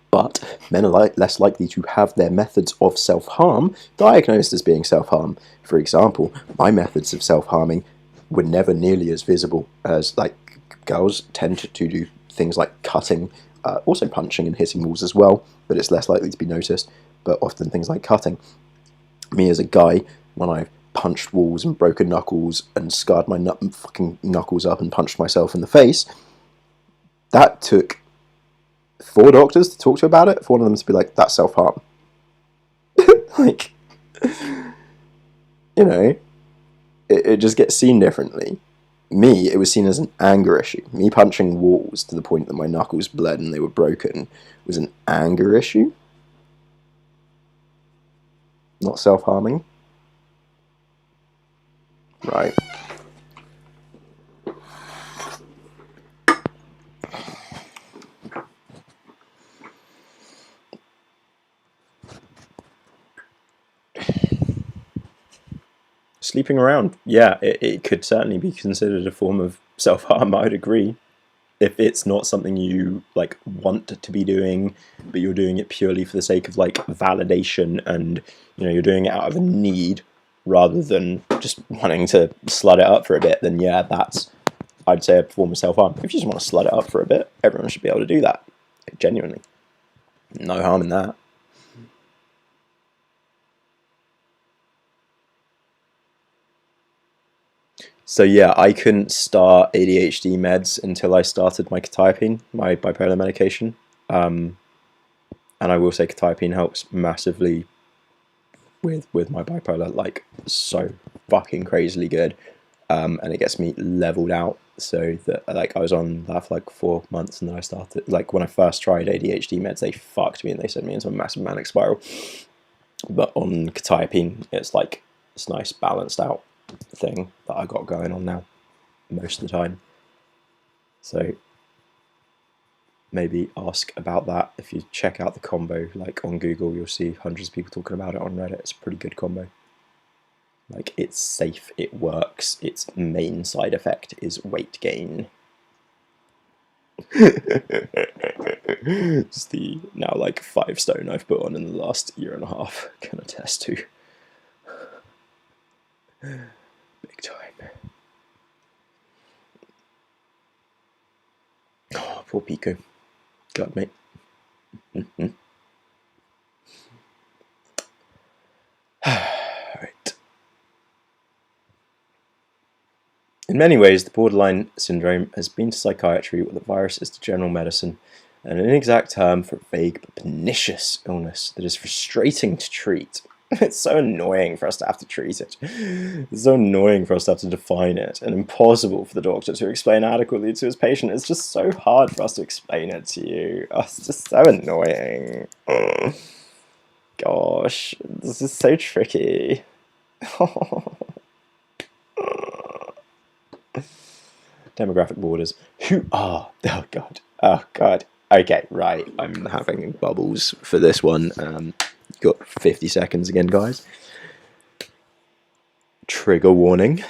But men are less likely to have their methods of self-harm diagnosed as being self-harm. For example, my methods of self-harming were never nearly as visible as, like, girls tend to do things like cutting, also punching and hitting walls as well, but it's less likely to be noticed, but often things like cutting. Me as a guy, when I've punched walls and broken knuckles and scarred my fucking knuckles up and punched myself in the face, that took 4 doctors to talk to about it, for one of them to be like, that's self-harm. Like, you know, it just gets seen differently. Me, it was seen as an anger issue. Me punching walls to the point that my knuckles bled and they were broken was an anger issue, not self-harming. Right. Sleeping around, yeah, it could certainly be considered a form of self-harm, I'd agree. If it's not something you, like, want to be doing, but you're doing it purely for the sake of, like, validation, and, you know, you're doing it out of a need rather than just wanting to slut it up for a bit, then yeah, that's, I'd say, a form of self-harm. If you just want to slut it up for a bit, everyone should be able to do that. Genuinely. No harm in that. So yeah, I couldn't start ADHD meds until I started my quetiapine, my bipolar medication. And I will say quetiapine helps massively with my bipolar, like, so fucking crazily good. And it gets me leveled out, so that, like, I was on that for like 4 months, and then I started, like, when I first tried ADHD meds, they fucked me and they sent me into a massive manic spiral. But on quetiapine, it's like this nice balanced out thing that I got going on now most of the time. So maybe ask about that. If you check out the combo, like, on Google, you'll see hundreds of people talking about it on Reddit. It's a pretty good combo. Like, it's safe, it works, its main side effect is weight gain. It's the now, like, 5 stone I've put on in the last year and a half can attest to. Big time. Oh, poor Pico. God, mate. Right. In many ways, the borderline syndrome has been to psychiatry what the virus is to general medicine, an inexact term for a vague but pernicious illness that is frustrating to treat. It's so annoying for us to have to treat it. It's so annoying for us to have to define it, and impossible for the doctor to explain adequately to his patient. It's just so hard for us to explain it to you. Oh, it's just so annoying. Oh, gosh, this is so tricky. Demographic borders. Who are? Oh god. Oh god. Okay, right. I'm having bubbles for this one. Got 50 seconds again, guys. Trigger warning.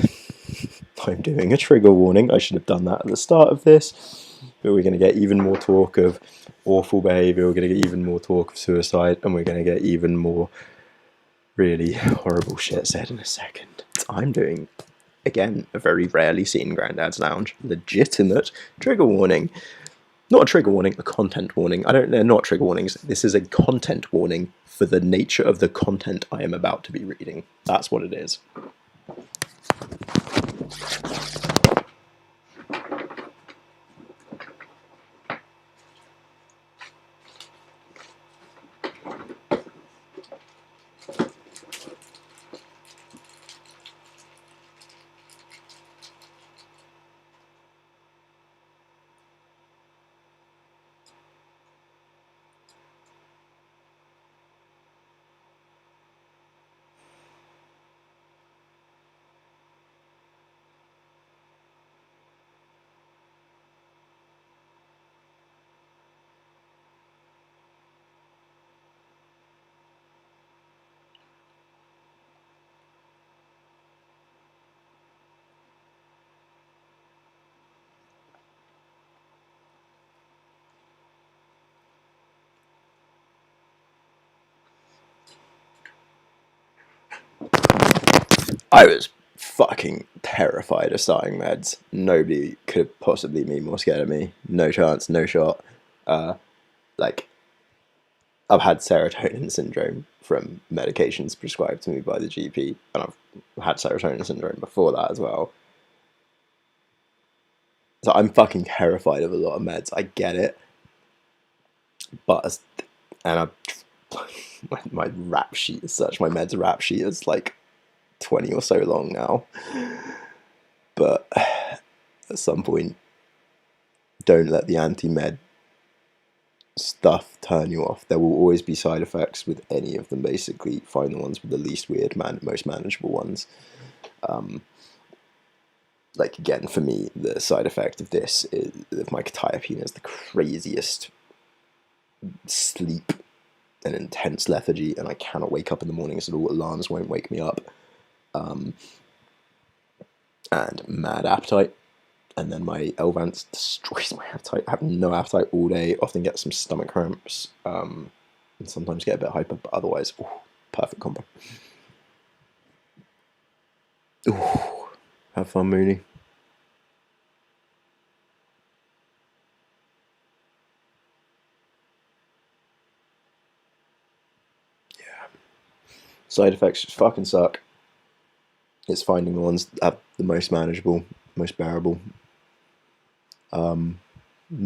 I'm doing a trigger warning. I should have done that at the start of this. But we're going to get even more talk of awful behaviour. We're going to get even more talk of suicide. And we're going to get even more really horrible shit said in a second. I'm doing, again, a very rarely seen Grandad's Lounge. Legitimate trigger warning. Not a trigger warning, a content warning. They're not trigger warnings. This is a content warning for the nature of the content I am about to be reading. That's what it is. I was fucking terrified of starting meds. Nobody could possibly be more scared of me. No chance, no shot. Like, I've had serotonin syndrome from medications prescribed to me by the GP, and I've had serotonin syndrome before that as well. So I'm fucking terrified of a lot of meds. I get it, but my rap sheet is such. My meds rap sheet is like 20 or so long now. But at some point, don't let the anti-med stuff turn you off. There will always be side effects with any of them, basically. Find the ones with the least weird, most manageable ones. Like, again, for me, the side effect of this is of my quetiapine is the craziest sleep and intense lethargy, and I cannot wake up in the mornings at all. Alarms won't wake me up. And mad appetite. And then my Elvance destroys my appetite. I have no appetite all day, often get some stomach cramps, and sometimes get a bit hyper, but otherwise, ooh, perfect combo. Ooh, have fun, Mooney. Yeah. Side effects just fucking suck. It's finding the ones that are the most manageable, most bearable.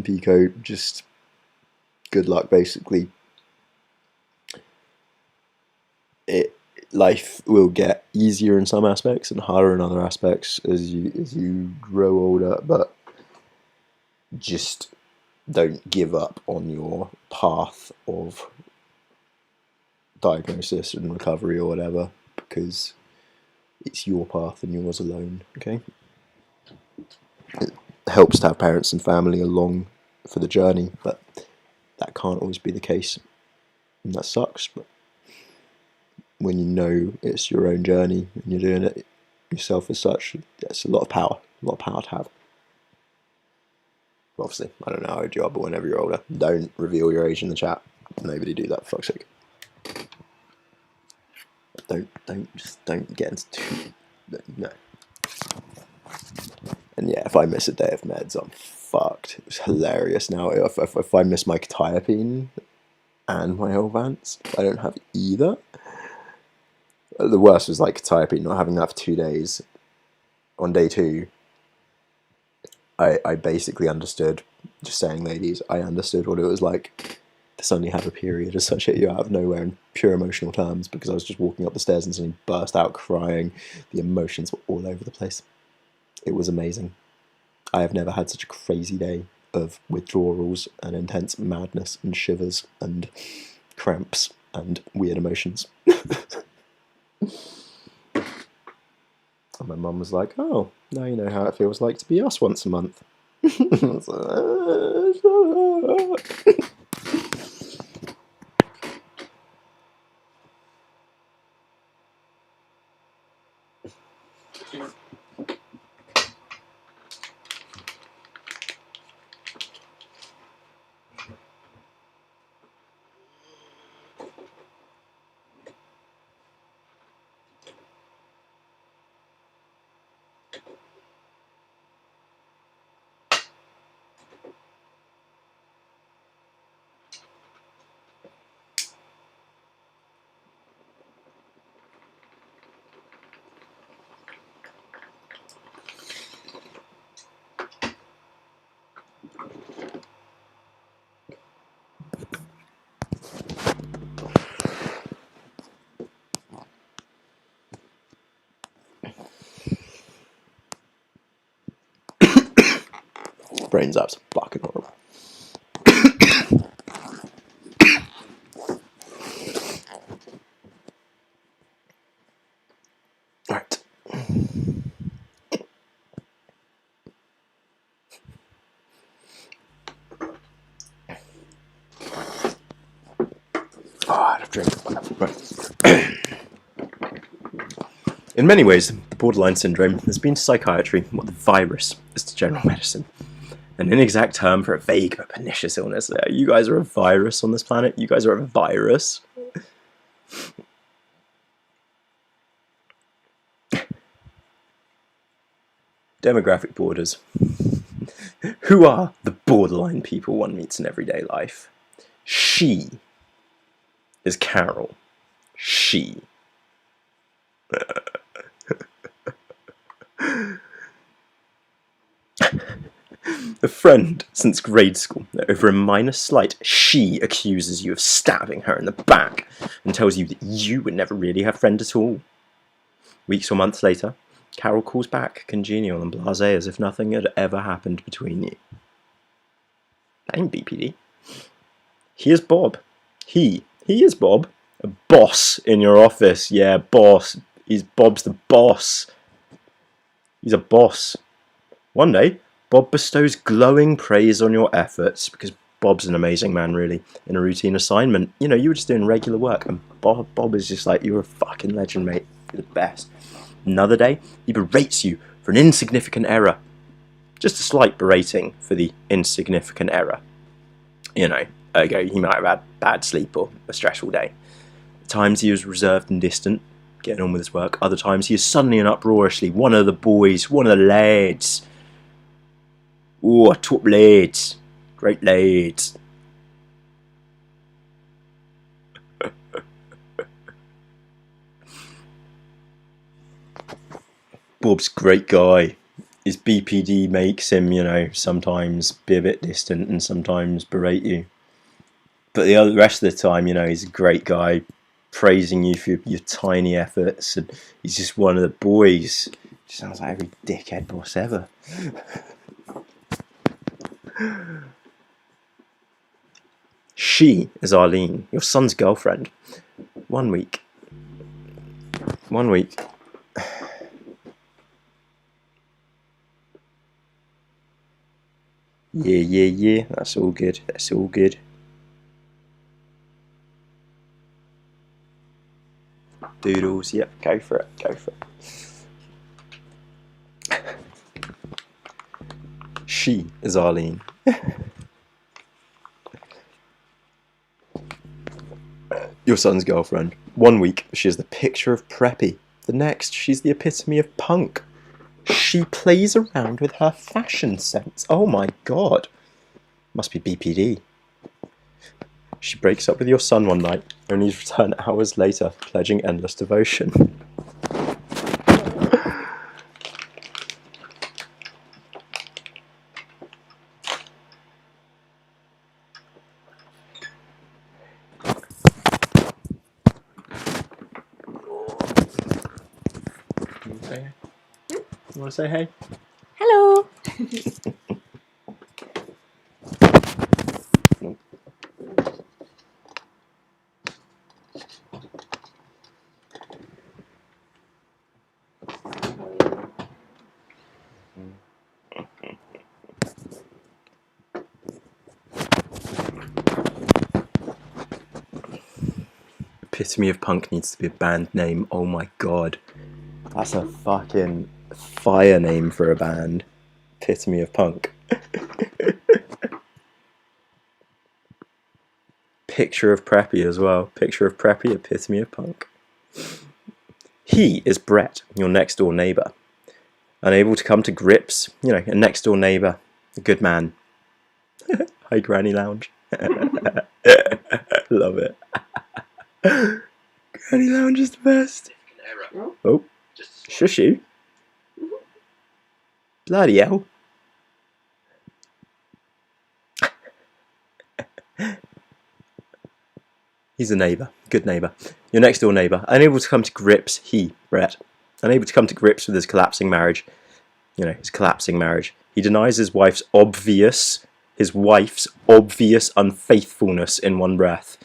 Pico, just good luck, basically. Life will get easier in some aspects and harder in other aspects as you grow older, but just don't give up on your path of diagnosis and recovery or whatever, because it's your path and yours alone, okay? It helps to have parents and family along for the journey, but that can't always be the case, and that sucks. But when you know it's your own journey and you're doing it yourself as such, it's a lot of power to have. Obviously, I don't know how old you are, but whenever you're older, don't reveal your age in the chat. Nobody do that, for fuck's sake. Don't get into too, no. And yeah, if I miss a day of meds, I'm fucked. It was hilarious now. If I miss my quetiapine and my Elvance, I don't have either. The worst was like quetiapine, not having that for 2 days. On day 2, I basically understood, just saying, ladies, I understood what it was like to suddenly have a period as such, hit you out of nowhere in pure emotional terms, because I was just walking up the stairs and suddenly burst out crying. The emotions were all over the place. It was amazing. I have never had such a crazy day of withdrawals and intense madness and shivers and cramps and weird emotions. And my mum was like, oh, now you know how it feels like to be us once a month. Brain zap's fucking horrible. Right. Oh, I had a drink. In many ways, the borderline syndrome has been to psychiatry what the virus is to general medicine. An inexact term for a vague but pernicious illness. You guys are a virus on this planet. You guys are a virus. Demographic borders. Who are the borderline people one meets in everyday life? She is Carol. She. A friend since grade school. Over a minor slight, she accuses you of stabbing her in the back and tells you that you would never really have a friend at all. Weeks or months later, Carol calls back, congenial and blasé, as if nothing had ever happened between you. That ain't BPD. He is Bob. He is Bob. A boss in your office. Yeah, boss. Bob's the boss. He's a boss. One day, Bob bestows glowing praise on your efforts, because Bob's an amazing man, really, in a routine assignment. You know, you were just doing regular work, and Bob is just like, you're a fucking legend, mate. You're the best. Another day, he berates you for an insignificant error. Just a slight berating for the insignificant error. You know, okay, he might have had bad sleep or a stressful day. At times he was reserved and distant, getting on with his work. Other times he is suddenly and uproariously one of the boys, one of the lads. Oh, top lads. Great lads. Bob's a great guy. His BPD makes him, you know, sometimes be a bit distant and sometimes berate you. But the rest of the time, you know, he's a great guy, praising you for your tiny efforts, and he's just one of the boys. Sounds like every dickhead boss ever. She is Arlene, your son's girlfriend. One week. Yeah, that's all good, Doodles, yep, go for it. She is Arlene. Your son's girlfriend. 1 week, she is the picture of preppy. The next, she's the epitome of punk. She plays around with her fashion sense. Oh my god. Must be BPD. She breaks up with your son one night, only to return hours later, pledging endless devotion. You want to say hey? Hello. Nope. Epitome of Punk needs to be a band name. Oh my god. That's a fucking fire name for a band. Epitome of Punk. Picture of preppy as well. Picture of preppy, epitome of punk. He is Brett, your next door neighbour. Unable to come to grips, you know, a next door neighbour, a good man. Hi, Granny Lounge. Love it. Granny Lounge is the best. Oh, shush you. Bloody hell. He's a neighbour, good neighbour. Your next door neighbour, unable to come to grips, he, Brett, unable to come to grips with his collapsing marriage. You know, his collapsing marriage. He denies his wife's obvious unfaithfulness in one breath.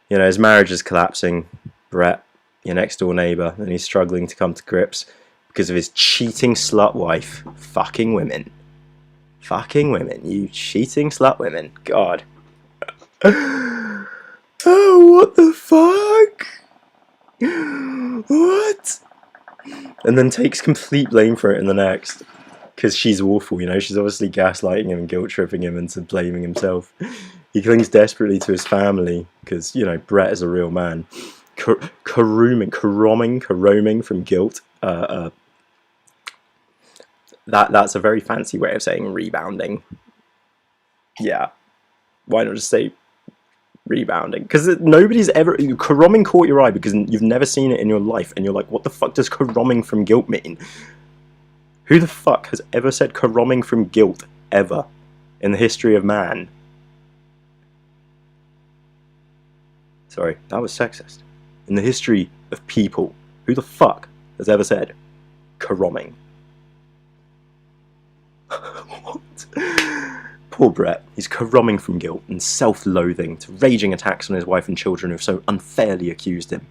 You know, his marriage is collapsing, Brett, your next door neighbour, and he's struggling to come to grips because of his cheating slut wife. Fucking women, you cheating slut women. God. Oh, what the fuck? What? And then takes complete blame for it in the next. Because she's awful, you know, she's obviously gaslighting him and guilt-tripping him into blaming himself. He clings desperately to his family, because, you know, Brett is a real man. Caroming from guilt. That's a very fancy way of saying rebounding. Yeah. Why not just say rebounding? Because nobody's ever... Caroming caught your eye because you've never seen it in your life, and you're like, what the fuck does caroming from guilt mean? Who the fuck has ever said caroming from guilt, ever, in the history of man? Sorry, that was sexist. In the history of people, who the fuck has ever said caroming? What? Poor Brett. He's caroming from guilt and self-loathing to raging attacks on his wife and children who've so unfairly accused him.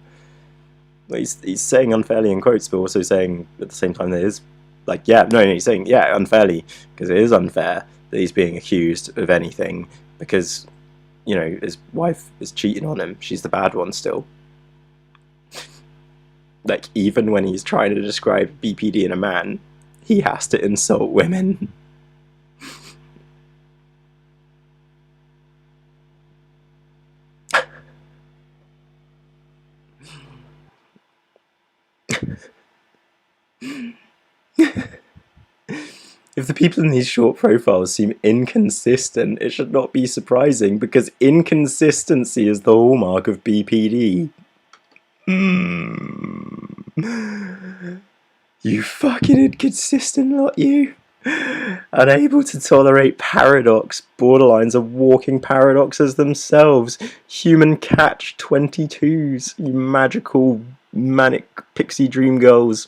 He's saying unfairly in quotes, but also saying at the same time that is, like, yeah, no, he's saying, yeah, unfairly, because it is unfair that he's being accused of anything, because, you know, his wife is cheating on him. She's the bad one still. Like, even when he's trying to describe BPD in a man, he has to insult women. If the people in these short profiles seem inconsistent, it should not be surprising, because inconsistency is the hallmark of BPD. You fucking inconsistent lot, you. Unable to tolerate paradox, borderlines are walking paradoxes themselves. Human catch-22s, you magical, manic pixie dream girls.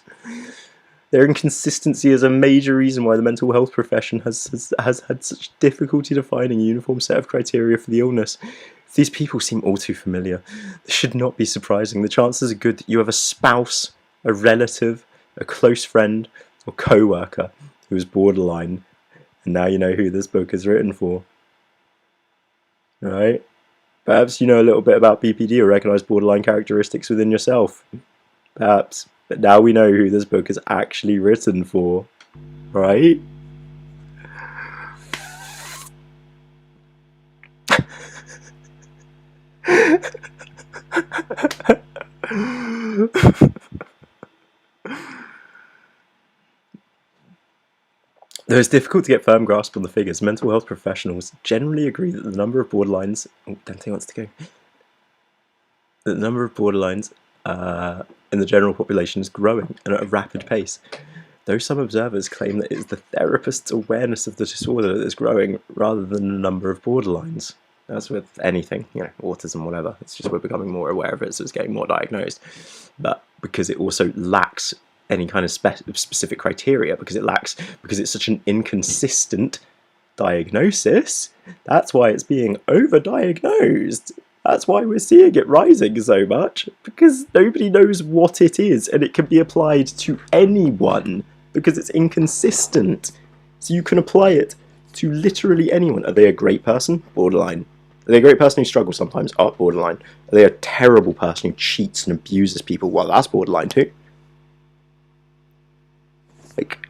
Their inconsistency is a major reason why the mental health profession has had such difficulty defining a uniform set of criteria for the illness. If these people seem all too familiar, this should not be surprising. The chances are good that you have a spouse, a relative, a close friend, or co-worker who is borderline, and now you know who this book is written for. Right? Perhaps you know a little bit about BPD or recognise borderline characteristics within yourself. Perhaps. But now we know who this book is actually written for, right? Though it's difficult to get firm grasp on the figures, mental health professionals generally agree that the number of borderlines... Oh, Dante wants to go. The number of borderlines in the general population is growing and at a rapid pace. Though some observers claim that it is the therapist's awareness of the disorder that is growing rather than the number of borderlines. As with anything, you know, autism, whatever. It's just we're becoming more aware of it, so it's getting more diagnosed. But because it also lacks any kind of specific criteria, because it's such an inconsistent diagnosis, that's why it's being overdiagnosed. That's why we're seeing it rising so much, because nobody knows what it is, and it can be applied to anyone, because it's inconsistent. So you can apply it to literally anyone. Are they a great person? Borderline. Are they a great person who struggles sometimes? Oh, borderline. Are they a terrible person who cheats and abuses people? Well, that's borderline too. Like...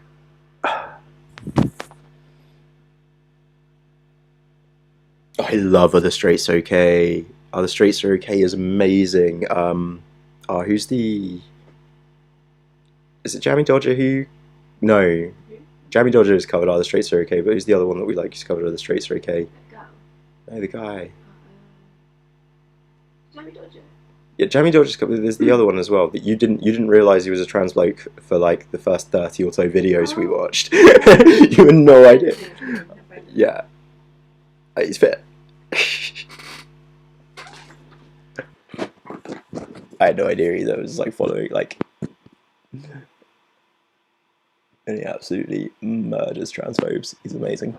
I love Are the Straights Okay? Are the Straights Are Okay is amazing. Who's the... Is it Jamie Dodger who... No. Jamie Dodger has covered Are the Straights Are Okay, but who's the other one that we like who's covered Are the Straights Are Okay? No, the guy. Jamie Dodger. Yeah, Jamie Dodger's covered. There's the other one as well that you didn't realise he was a trans bloke for like the first 30 or so videos we watched. You had no idea. Yeah. He's fit. I had no idea either. I was like following, like, and he absolutely murders transphobes. He's amazing.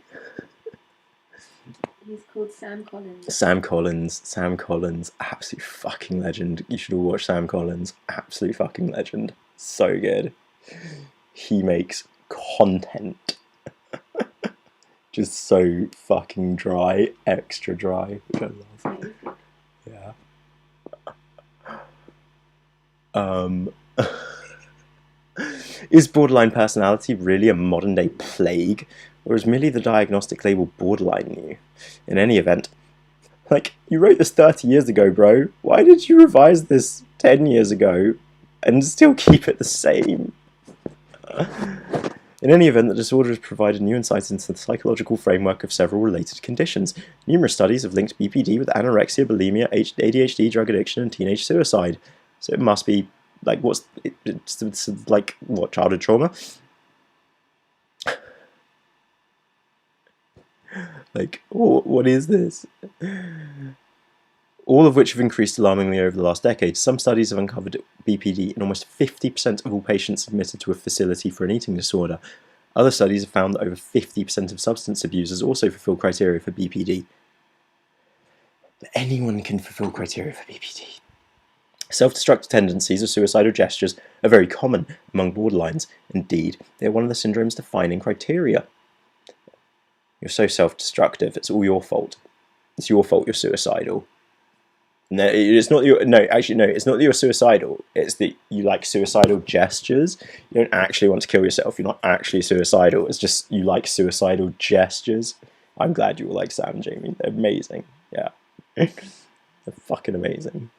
He's called Sam Collins. Sam Collins, absolute fucking legend. You should all watch Sam Collins. Absolute fucking legend. So good. He makes content. Just so fucking dry, extra dry, which I love. Yeah. Is borderline personality really a modern day plague, or is merely the diagnostic label borderline new? In any event, like, you wrote this 30 years ago, bro. Why did you revise this 10 years ago and still keep it the same? In any event, the disorder has provided new insights into the psychological framework of several related conditions. Numerous studies have linked BPD with anorexia, bulimia, ADHD, drug addiction, and teenage suicide. So it must be, like, it's like, what, childhood trauma? Like, what is this? All of which have increased alarmingly over the last decade. Some studies have uncovered BPD in almost 50% of all patients admitted to a facility for an eating disorder. Other studies have found that over 50% of substance abusers also fulfill criteria for BPD. Anyone can fulfill criteria for BPD. Self-destructive tendencies or suicidal gestures are very common among borderlines. Indeed, they are one of the syndrome's defining criteria. You're so self-destructive, it's all your fault. It's your fault you're suicidal. No, it's not your. No, actually, no. It's not that you're suicidal. It's that you like suicidal gestures. You don't actually want to kill yourself. You're not actually suicidal. It's just you like suicidal gestures. I'm glad you all like Sam and Jamie. They're amazing. Yeah, they're fucking amazing.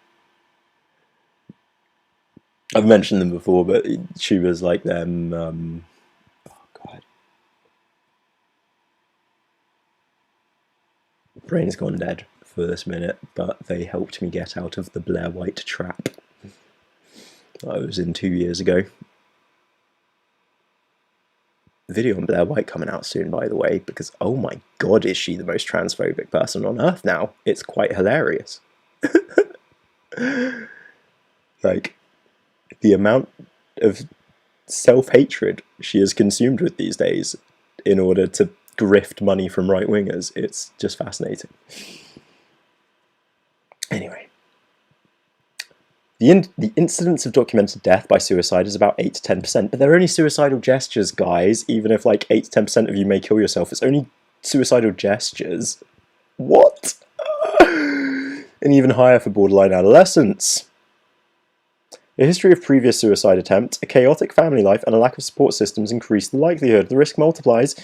I've mentioned them before, but tubers like them. Oh god, brain's gone dead for this minute, but they helped me get out of the Blair White trap I was in 2 years ago. The video on Blair White coming out soon, by the way, because oh my god, is she the most transphobic person on earth now? It's quite hilarious. Like, the amount of self-hatred she is consumed with these days in order to grift money from right-wingers, it's just fascinating. Anyway, the incidence of documented death by suicide is about 8 to 10%, but they're only suicidal gestures, guys. Even if like 8 to 10% of you may kill yourself, it's only suicidal gestures. What? And even higher for borderline adolescents. A history of previous suicide attempts, a chaotic family life, and a lack of support systems increase the likelihood. The risk multiplies.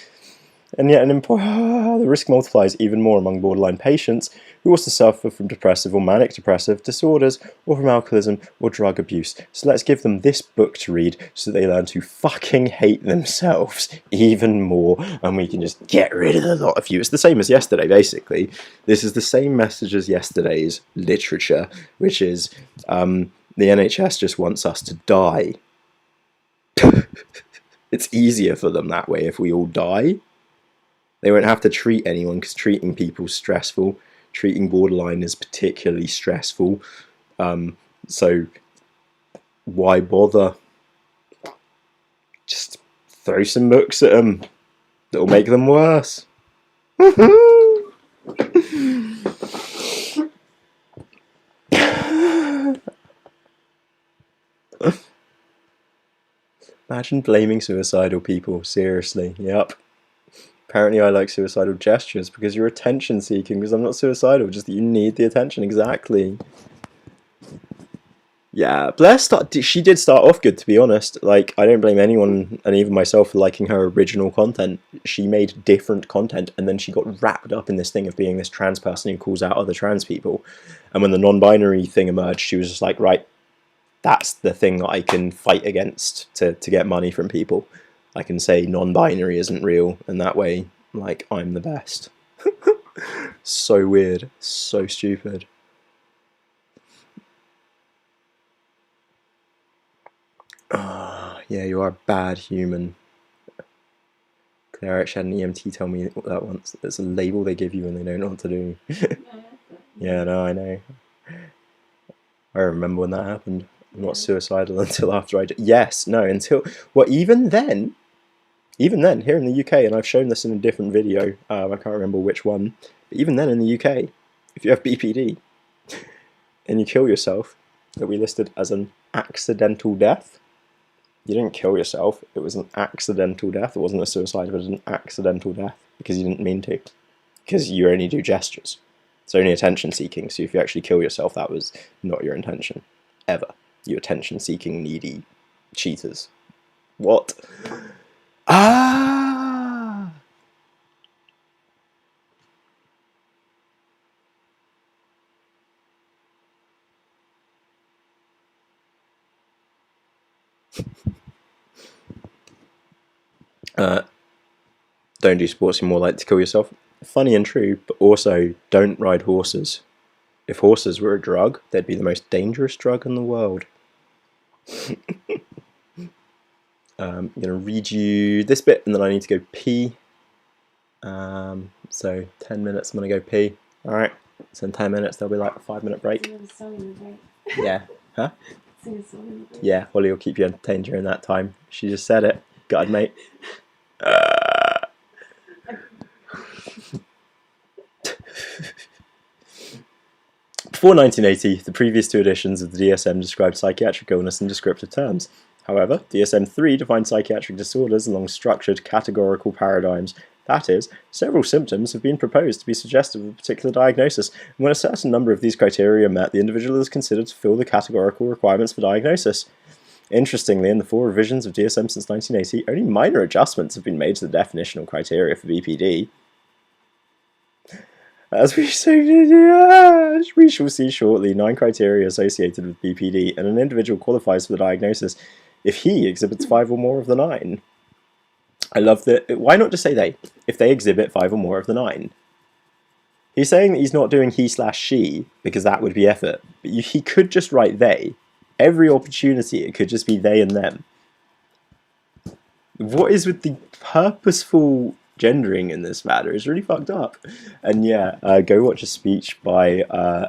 And yet the risk multiplies even more among borderline patients who also suffer from depressive or manic depressive disorders or from alcoholism or drug abuse. So let's give them this book to read so they learn to fucking hate themselves even more, and we can just get rid of a lot of you. It's the same as yesterday, basically. This is the same message as yesterday's literature, which is the NHS just wants us to die. It's easier for them that way if we all die. They won't have to treat anyone because treating people is stressful. Treating borderline is particularly stressful. So why bother? Just throw some books at them. That'll make them worse. Imagine blaming suicidal people. Seriously. Yep. Apparently I like suicidal gestures because you're attention seeking, because I'm not suicidal, just that you need the attention. Exactly. Yeah, Blair she did start off good, to be honest. Like, I don't blame anyone, and even myself, for liking her original content. She made different content, and then she got wrapped up in this thing of being this trans person who calls out other trans people. And when the non-binary thing emerged, she was just like, right, that's the thing that I can fight against to get money from people. I can say non-binary isn't real, and that way, like, I'm the best. So weird. So stupid. Yeah, you are a bad human. Claire actually had an EMT tell me that once. It's a label they give you when they don't know what to do. Yeah, no, I know. I remember when that happened. I'm not suicidal until after I did. Yes, no, until... Well, even then, here in the UK, and I've shown this in a different video, I can't remember which one, but even then in the UK, if you have BPD and you kill yourself, it'll be listed as an accidental death. You didn't kill yourself, it was an accidental death. It wasn't a suicide, it was an accidental death because you didn't mean to. Because you only do gestures. It's only attention seeking, so if you actually kill yourself, that was not your intention. Ever. You attention seeking, needy cheaters. What? Ah! Don't do sports you're more likely to kill yourself. Funny and true, but also don't ride horses. If horses were a drug, they'd be the most dangerous drug in the world. I'm going to read you this bit and then I need to go pee. So 10 minutes I'm going to go pee. Alright, so in 10 minutes there'll be like a 5-minute break. Yeah, huh? Yeah, Holly will keep you entertained during that time. She just said it. God, mate. Before 1980, the previous 2 editions of the DSM described psychiatric illness in descriptive terms. However, DSM-3 defined psychiatric disorders along structured categorical paradigms. That is, several symptoms have been proposed to be suggestive of a particular diagnosis, and when a certain number of these criteria are met, the individual is considered to fill the categorical requirements for diagnosis. Interestingly, in the 4 revisions of DSM since 1980, only minor adjustments have been made to the definitional criteria for BPD. As we shall see shortly, 9 criteria associated with BPD, and an individual qualifies for the diagnosis if he exhibits 5 or more of the 9. I love that. Why not just say they? If they exhibit 5 or more of the 9. He's saying that he's not doing he/she because that would be effort. But he could just write they. Every opportunity, it could just be they and them. What is with the purposeful gendering in this matter? It's really fucked up. And yeah, go watch a speech by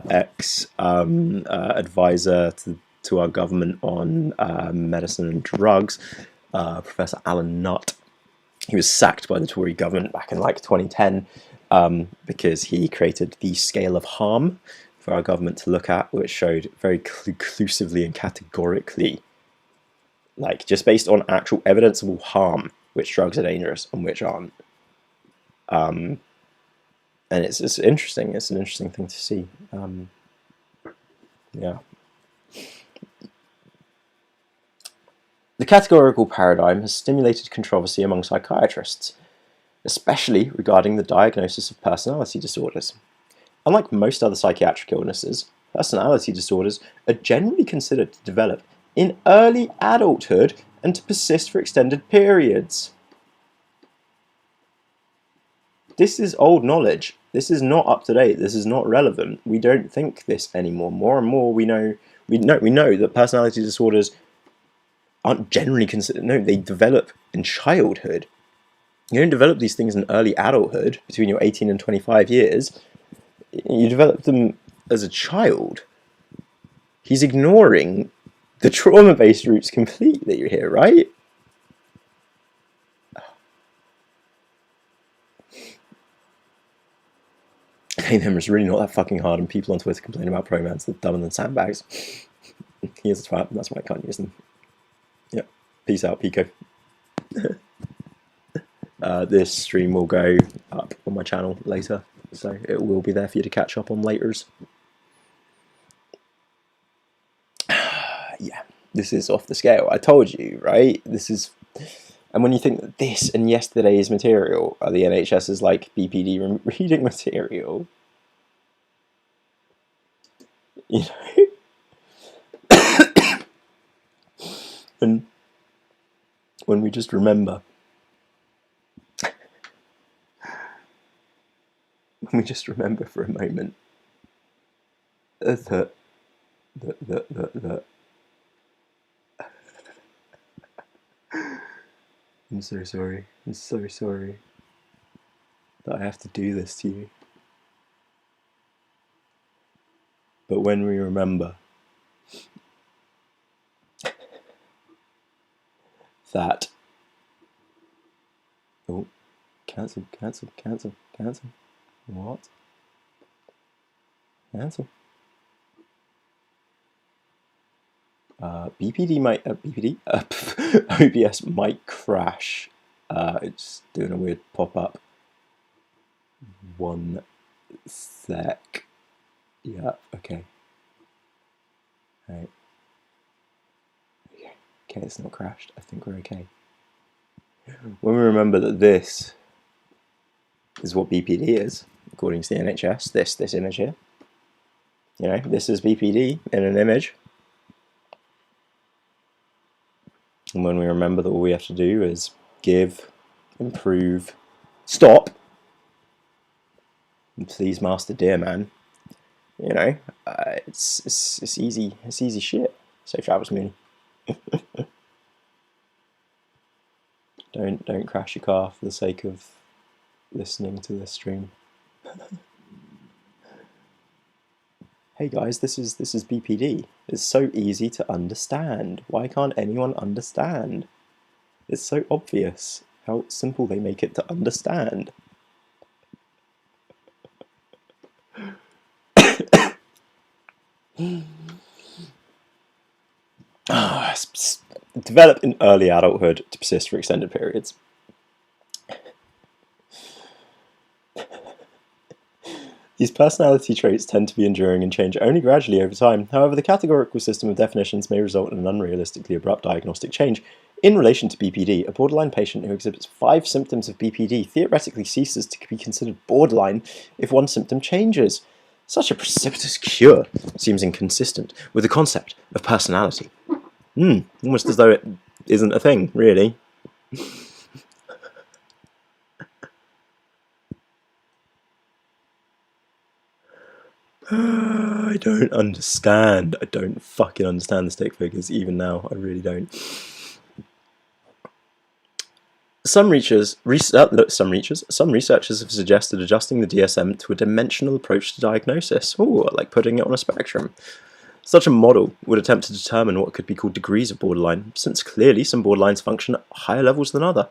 ex-advisor to our government on medicine and drugs, Professor Alan Nutt. He was sacked by the Tory government back in like 2010 because he created the scale of harm for our government to look at, which showed very conclusively and categorically, like just based on actual evidenceable harm, which drugs are dangerous and which aren't. And it's interesting. It's an interesting thing to see. Yeah. The categorical paradigm has stimulated controversy among psychiatrists, especially regarding the diagnosis of personality disorders. Unlike most other psychiatric illnesses, personality disorders are generally considered to develop in early adulthood and to persist for extended periods. This is old knowledge. This is not up to date. This is not relevant. We don't think this anymore. More and more we know that personality disorders aren't generally considered. No, they develop in childhood. You don't develop these things in early adulthood between your 18 and 25 years. You develop them as a child. He's ignoring the trauma-based roots completely here, right? Hey, them is really not that fucking hard, and people on Twitter complain about pronouns that are dumber than sandbags. He is a twat, and that's why I can't use them. Yeah. Peace out, Pico. This stream will go up on my channel later, so it will be there for you to catch up on laters. Yeah, this is off the scale. I told you, right? This is... And when you think that this and yesterday's material are the NHS's like BPD reading material, you know, and when we just remember, for a moment that I'm so sorry. I'm so sorry that I have to do this to you. But when we remember that... Oh, cancel. What? Cancel. BPD might... OBS might crash. It's doing a weird pop-up. 1 sec. Yeah, okay. Right. Okay, it's not crashed. I think we're okay. When we remember that this is what BPD is, according to the NHS, this image here. You know, this is BPD in an image. And when we remember that all we have to do is give improve, stop, and please, Master Dear Man. You know, it's easy. It's easy shit. Safe travels, Mooney. Don't crash your car for the sake of listening to this stream. Hey guys, this is BPD. It's so easy to understand. Why can't anyone understand? It's so obvious how simple they make it to understand. Develop in early adulthood to persist for extended periods. These personality traits tend to be enduring and change only gradually over time. However, the categorical system of definitions may result in an unrealistically abrupt diagnostic change. In relation to BPD, a borderline patient who exhibits 5 symptoms of BPD theoretically ceases to be considered borderline if one symptom changes. Such a precipitous cure seems inconsistent with the concept of personality. Almost as though it isn't a thing, really. I don't understand. I don't fucking understand the stick figures, even now. I really don't. Some researchers have suggested adjusting the DSM to a dimensional approach to diagnosis. Ooh, like putting it on a spectrum. Such a model would attempt to determine what could be called degrees of borderline, since clearly some borderlines function at higher levels than others.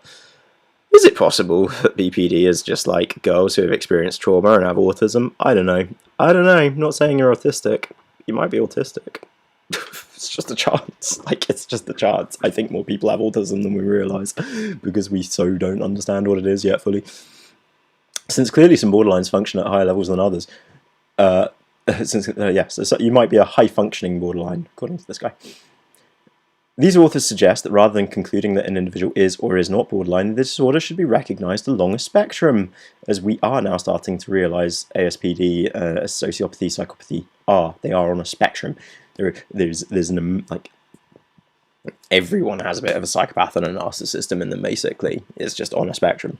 Is it possible that BPD is just like girls who have experienced trauma and have autism? I don't know. I'm not saying you're autistic. You might be autistic. It's just a chance. Like, it's just a chance. I think more people have autism than we realise, because we so don't understand what it is yet fully. Since clearly some borderlines function at higher levels than others, so you might be a high-functioning borderline, according to this guy. These authors suggest that rather than concluding that an individual is or is not borderline, the disorder should be recognised along a spectrum, as we are now starting to realise ASPD, sociopathy, psychopathy they are on a spectrum. Everyone has a bit of a psychopath and a narcissist in them, basically. It's just on a spectrum.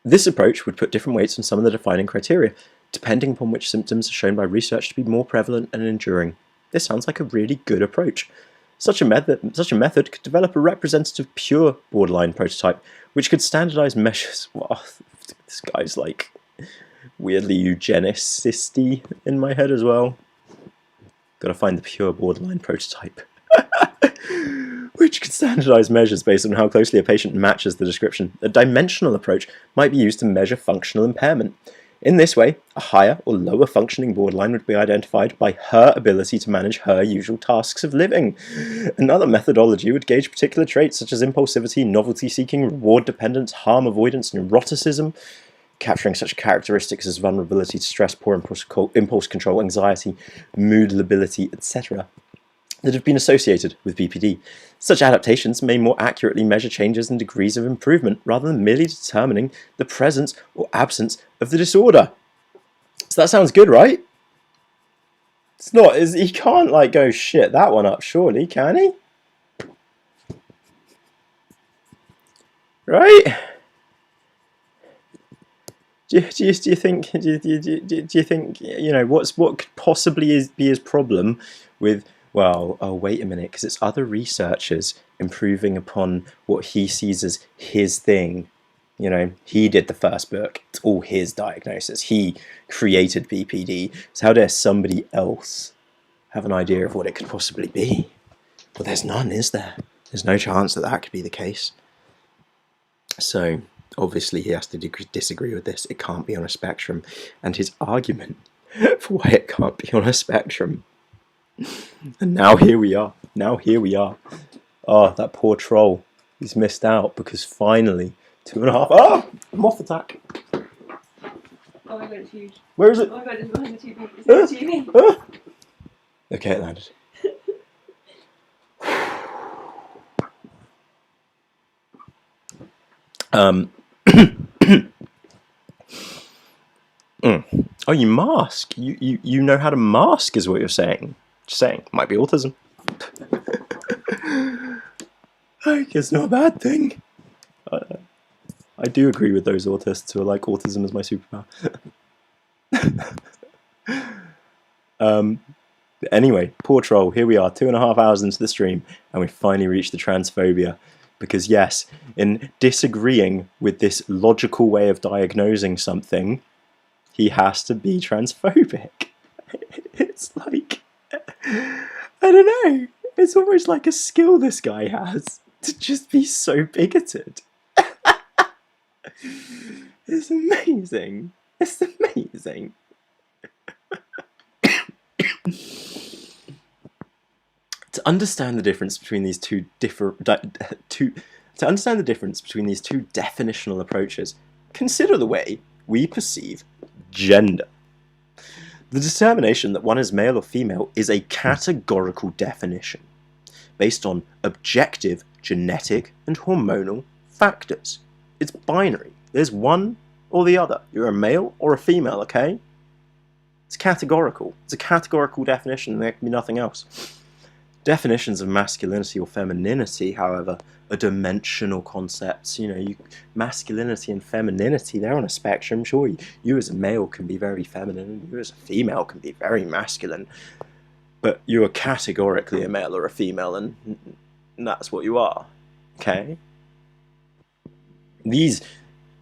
This approach would put different weights on some of the defining criteria, depending upon which symptoms are shown by research to be more prevalent and enduring. This sounds like a really good approach. Such a method could develop a representative pure borderline prototype, which could standardise measures. Wow, this guy's like weirdly eugenicist-y in my head as well. Gotta find the pure borderline prototype. Which could standardise measures based on how closely a patient matches the description. A dimensional approach might be used to measure functional impairment. In this way, a higher or lower functioning borderline would be identified by her ability to manage her usual tasks of living. Another methodology would gauge particular traits such as impulsivity, novelty-seeking, reward dependence, harm avoidance, neuroticism, capturing such characteristics as vulnerability to stress, poor impulse control, anxiety, mood lability, etc., that have been associated with BPD. Such adaptations may more accurately measure changes in degrees of improvement rather than merely determining the presence or absence of the disorder. So that sounds good, right? It's not. He can't like go shit that one up, surely, can he? Right? Do you think you know what could possibly be his problem with? Well, oh, wait a minute, because it's other researchers improving upon what he sees as his thing. You know, he did the first book. It's all his diagnosis. He created BPD. So how dare somebody else have an idea of what it could possibly be? Well, there's none, is there? There's no chance that that could be the case. So, obviously, he has to disagree with this. It can't be on a spectrum. And his argument for why it can't be on a spectrum. And now here we are. Oh, that poor troll. He's missed out because finally 2.5. Oh! Moth attack. Oh my god, it's huge. Where is it? Oh my god, it's behind the TV. It's behind the TV. Okay, it landed. Oh, you mask. You know how to mask is what you're saying. Just saying. Might be autism. Like, it's not a bad thing. I do agree with those autists who are like, autism is my superpower. Anyway, poor troll, here we are, 2.5 hours into the stream, and we finally reached the transphobia. Because yes, in disagreeing with this logical way of diagnosing something, he has to be transphobic. It's like, I don't know, it's almost like a skill this guy has to just be so bigoted. It's amazing. It's amazing. To understand the difference between these two definitional approaches, consider the way we perceive gender. The determination that one is male or female is a categorical definition based on objective genetic and hormonal factors. It's binary. There's one or the other. You're a male or a female, okay? It's categorical. It's a categorical definition. There can be nothing else. Definitions of masculinity or femininity, however, are dimensional concepts. You know, masculinity and femininity, they're on a spectrum. Sure, you as a male can be very feminine, and you as a female can be very masculine, but you are categorically a male or a female, and that's what you are, okay? These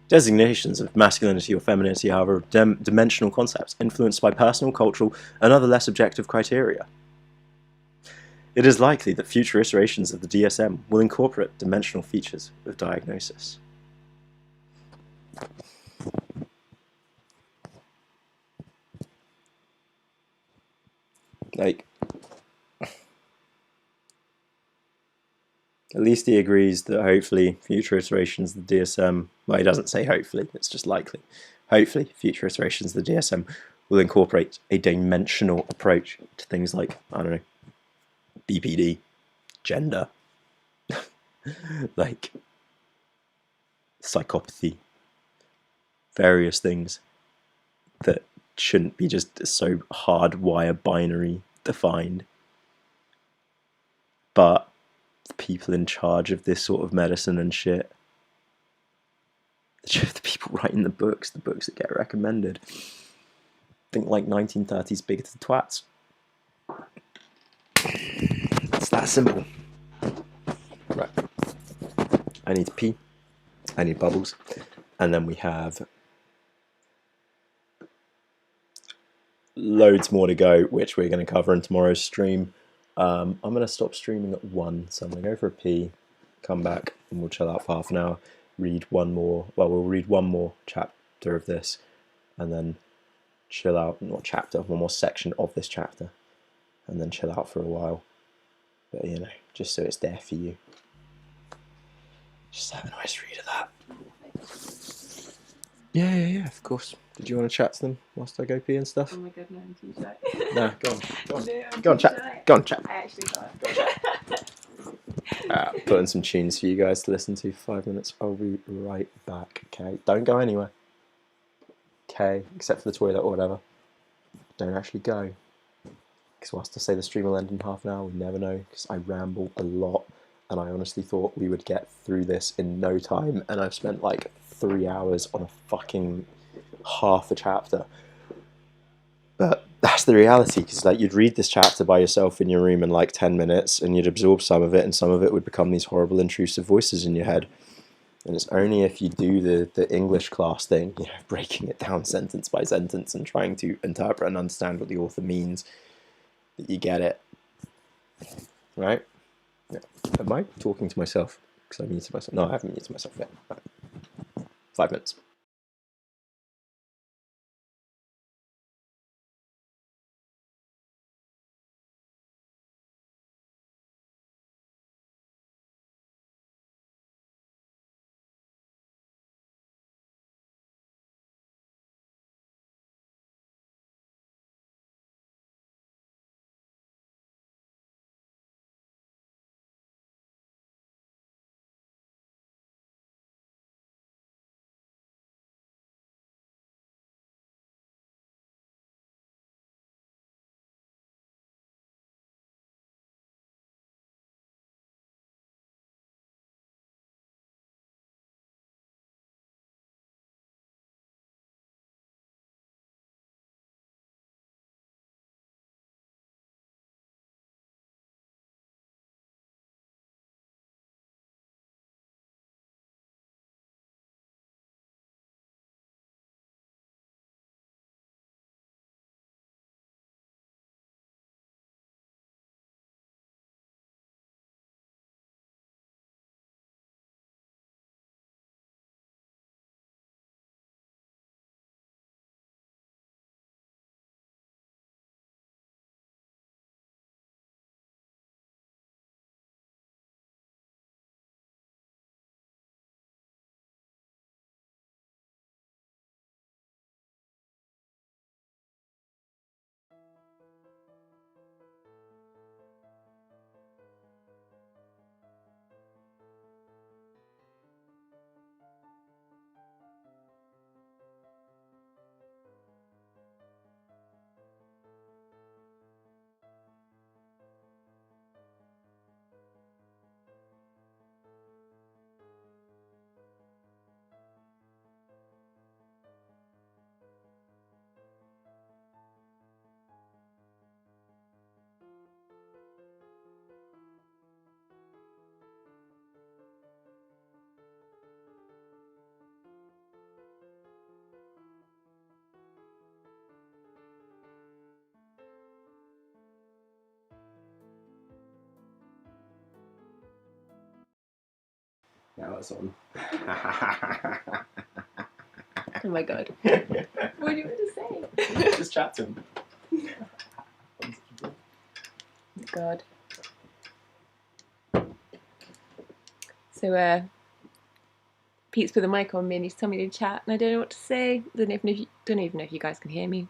designations of masculinity or femininity, however, are dimensional concepts influenced by personal, cultural, and other less objective criteria. It is likely that future iterations of the DSM will incorporate dimensional features of diagnosis. Like, at least he agrees that hopefully future iterations of the DSM, well, he doesn't say hopefully, it's just likely. Hopefully future iterations of the DSM will incorporate a dimensional approach to things like, I don't know, BPD, gender, like psychopathy, various things that shouldn't be just so hardwire binary defined. But the people in charge of this sort of medicine and shit, the people writing the books that get recommended, think like 1930s bigoted twats. It's that simple. Right. I need to pee. I need bubbles. And then we have loads more to go, which we're going to cover in tomorrow's stream. I'm going to stop streaming at 1, so I'm going to go for a pee, come back, and we'll chill out for half an hour, read one more, well, we'll read one more chapter of this, and then chill out, not chapter, one more section of this chapter, and then chill out for a while. But, you know, just so it's there for you. Just have a nice read of that. Yeah, of course. Did you want to chat to them whilst I go pee and stuff? Oh my god, no, I'm too shy. No, go on. No, Go on, chat. Go on, chat. I actually can't. Go on, chat. Putting some tunes for you guys to listen to for 5 minutes. I'll be right back, okay? Don't go anywhere. Okay, except for the toilet or whatever. Don't actually go. Because whilst I say the stream will end in half an hour, we never know, because I ramble a lot, and I honestly thought we would get through this in no time, and I've spent like 3 hours on a fucking half a chapter. But that's the reality, because like you'd read this chapter by yourself in your room in like 10 minutes, and you'd absorb some of it, and some of it would become these horrible intrusive voices in your head. And it's only if you do the English class thing, you know, breaking it down sentence by sentence and trying to interpret and understand what the author means, that you get it. Right? Yeah. Am I talking to myself? Because I muted myself. No, I haven't muted myself yet. Right. 5 minutes. Now it's on. Oh my god. What do you want to say? Just chat to him. God. So, Pete's put the mic on me and he's telling me to chat, and I don't know what to say. Don't even know if you guys can hear me.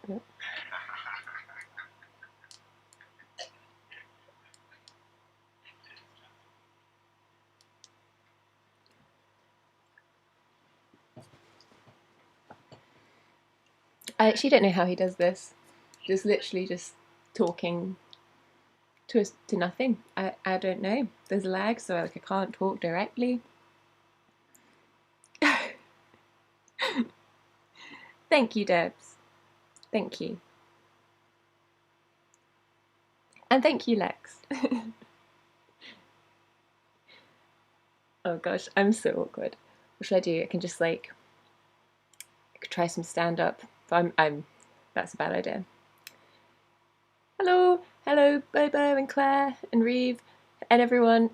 But... I actually don't know how he does this. Just literally just talking to nothing. I don't know. There's lag, so like I can't talk directly. Thank you, Debs. Thank you. And thank you, Lex. Oh gosh, I'm so awkward. What should I do? I can just like, I could try some stand-up. But that's a bad idea. Hello, hello, Bobo and Claire and Reeve and everyone.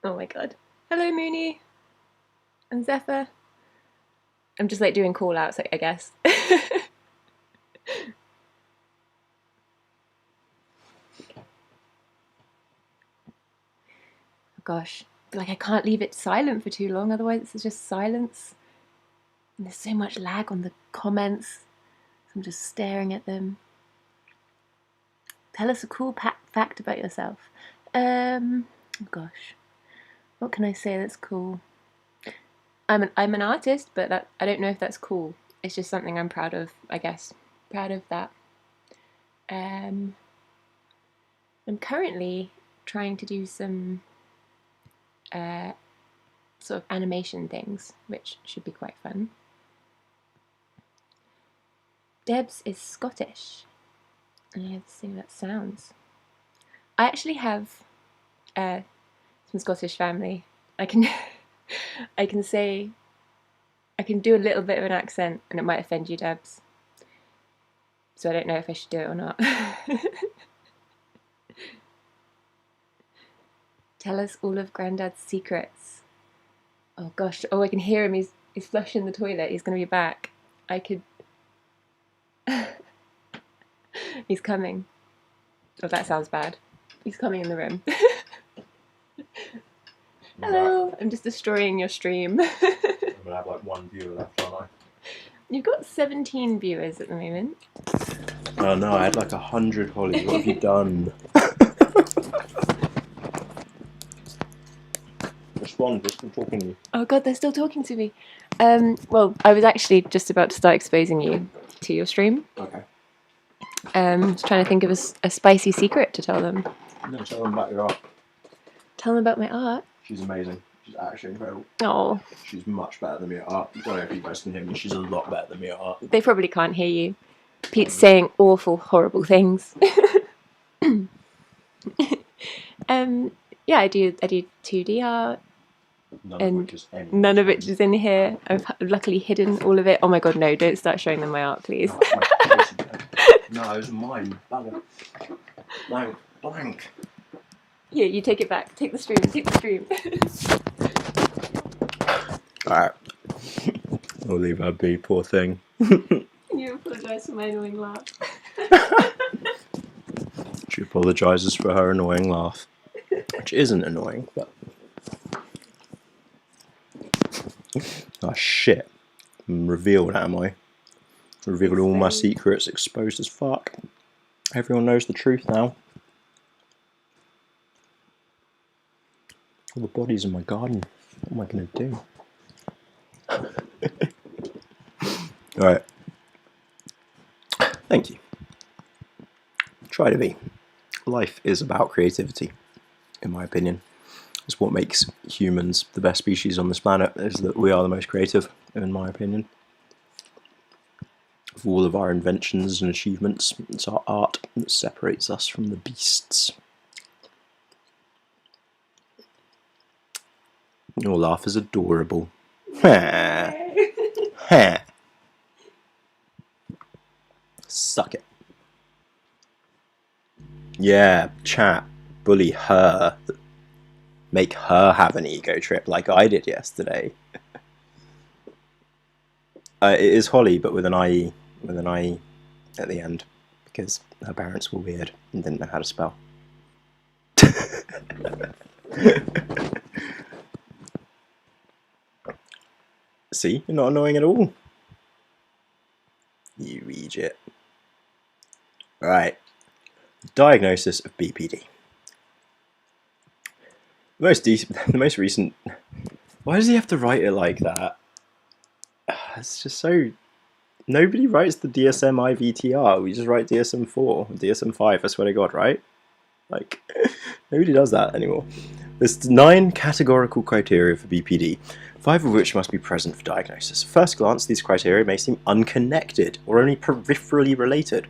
Oh my god. Hello, Mooney and Zephyr. I'm just like doing call-outs, I guess. Gosh, like I can't leave it silent for too long, otherwise it's just silence. And there's so much lag on the comments, so I'm just staring at them. Tell us a cool fact about yourself. Oh gosh, what can I say that's cool? I'm an artist, but I don't know if that's cool. It's just something I'm proud of, I guess. Proud of that. I'm currently trying to do some sort of animation things, which should be quite fun. Debs is Scottish, and I have to see what that sounds. I actually have some Scottish family. I can I can say, I can do a little bit of an accent, and it might offend you, Debs. So I don't know if I should do it or not. Tell us all of Grandad's secrets. Oh gosh, oh I can hear him, he's flushing the toilet, he's gonna be back. I could... He's coming. Oh, that sounds bad. He's coming in the room. Hello, I'm just destroying your stream. I'm gonna have like one viewer left, aren't I? You've got 17 viewers at the moment. Oh no, I had like 100, Holly. What have you done? Respond, just from talking to you. Oh god, they're still talking to me. Well, I was actually just about to start exposing you to your stream. Okay. Just trying to think of a spicy secret to tell them. No, tell them about your art. Tell them about my art. She's amazing. She's actually incredible. Oh. She's much better than me at art. I don't know if you guys can hear me. She's a lot better than me at art. They probably can't hear you. Pete's saying awful, horrible things. Yeah, I do 2D art. None of which is in here. I've luckily hidden all of it. Oh my god, no, don't start showing them my art, please. No, it was mine. Blank. Blank. Here, you take it back. Take the stream. Take the stream. Alright. We'll leave her be, poor thing. You apologise for my annoying laugh. She apologises for her annoying laugh. Which isn't annoying, but... Oh shit. I'm revealed, am I? Revealed all my secrets, exposed as fuck. Everyone knows the truth now. All the bodies in my garden. What am I going to do? Alright. Thank you. Try to be. Life is about creativity, in my opinion. It's what makes humans the best species on this planet, is that we are the most creative, in my opinion. Of all of our inventions and achievements, it's our art that separates us from the beasts. Your laugh is adorable. Suck it. Yeah, chat, bully her, make her have an ego trip like I did yesterday. It is Holly, but with an IE at the end, because her parents were weird and didn't know how to spell. See, you're not annoying at all. You idiot. Right. Diagnosis of BPD. The most recent. Why does he have to write it like that? It's just so. Nobody writes the DSM IVTR. We just write DSM 4, DSM 5. I swear to God, right? Like, nobody does that anymore. There's 9 categorical criteria for BPD, 5 of which must be present for diagnosis. At first glance, these criteria may seem unconnected or only peripherally related.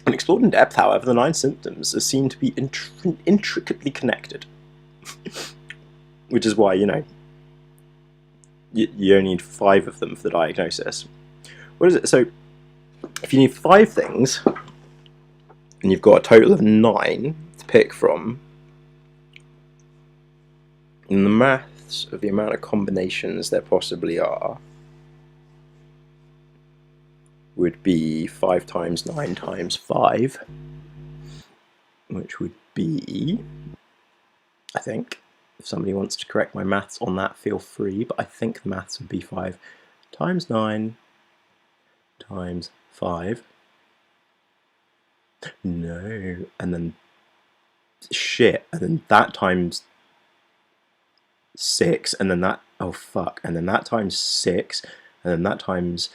When explored in depth, however, the 9 symptoms are seen to be intricately connected. Which is why, you know, you only need 5 of them for the diagnosis. What is it? So, if you need 5 things, and you've got a total of 9 to pick from, and the maths of the amount of combinations there possibly are would be 5 times 9 times 5, which would be, I think, if somebody wants to correct my maths on that, feel free, but I think the maths would be 5 times 9 times 5. No, and then shit, and then that times 6, and then that, oh fuck, and then that times 6, and then that times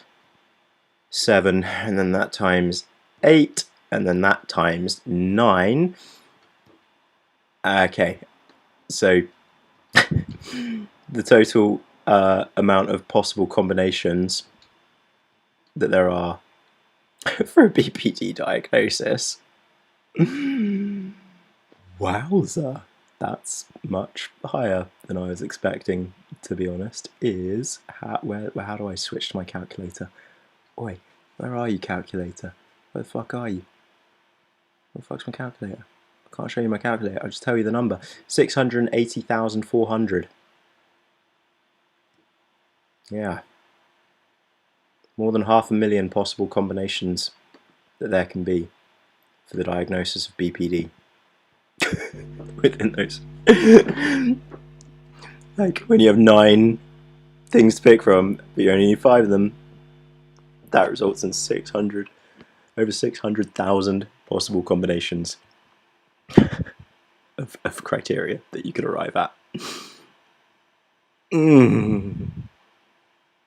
7, and then that times 8, and then that times 9. Okay, so the total amount of possible combinations that there are for a BPD diagnosis. Wowza, that's much higher than I was expecting, to be honest. Is how do I switch to my calculator? Oi, where are you, calculator? Where the fuck are you? Where the fuck's my calculator? I can't show you my calculator, I'll just tell you the number. 680,400. Yeah. More than 500,000 possible combinations that there can be for the diagnosis of BPD. Within those. Like, when you have 9 things to pick from, but you only need 5 of them, that results in over 600,000 possible combinations of criteria that you could arrive at.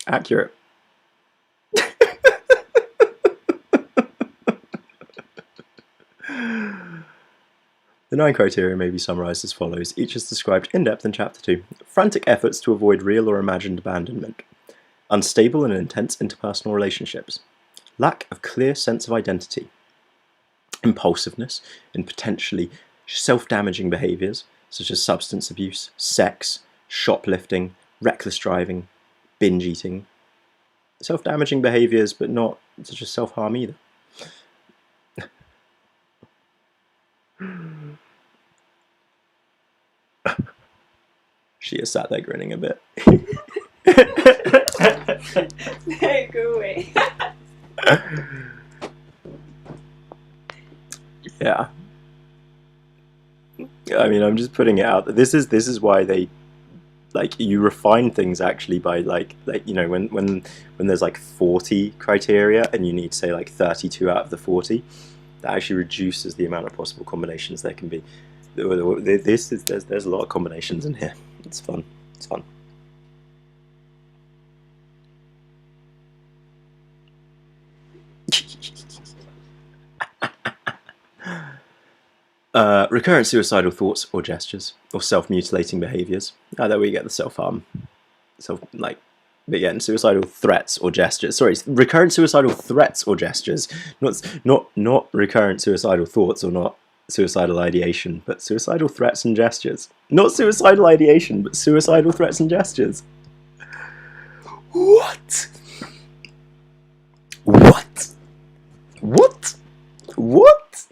Accurate. The 9 criteria may be summarised as follows. Each is described in depth in Chapter 2. Frantic efforts to avoid real or imagined abandonment. Unstable and intense interpersonal relationships. Lack of clear sense of identity. Impulsiveness in potentially self-damaging behaviours, such as substance abuse, sex, shoplifting, reckless driving, binge eating. Self-damaging behaviours, but not such as self-harm either. She is sat there grinning a bit. No, go away. Yeah. I mean, I'm just putting it out. This is why they, like, you refine things actually by like you know, when there's like 40 criteria and you need, say, like 32 out of the 40, that actually reduces the amount of possible combinations there can be. There's a lot of combinations in here. It's fun. It's fun. Recurrent suicidal thoughts or gestures, or self-mutilating behaviours. There we get the self-harm. But again, suicidal threats or gestures. Sorry, recurrent suicidal threats or gestures. Not recurrent suicidal thoughts, or not suicidal ideation, but suicidal threats and gestures. Not suicidal ideation, but suicidal threats and gestures. What? What? What? What?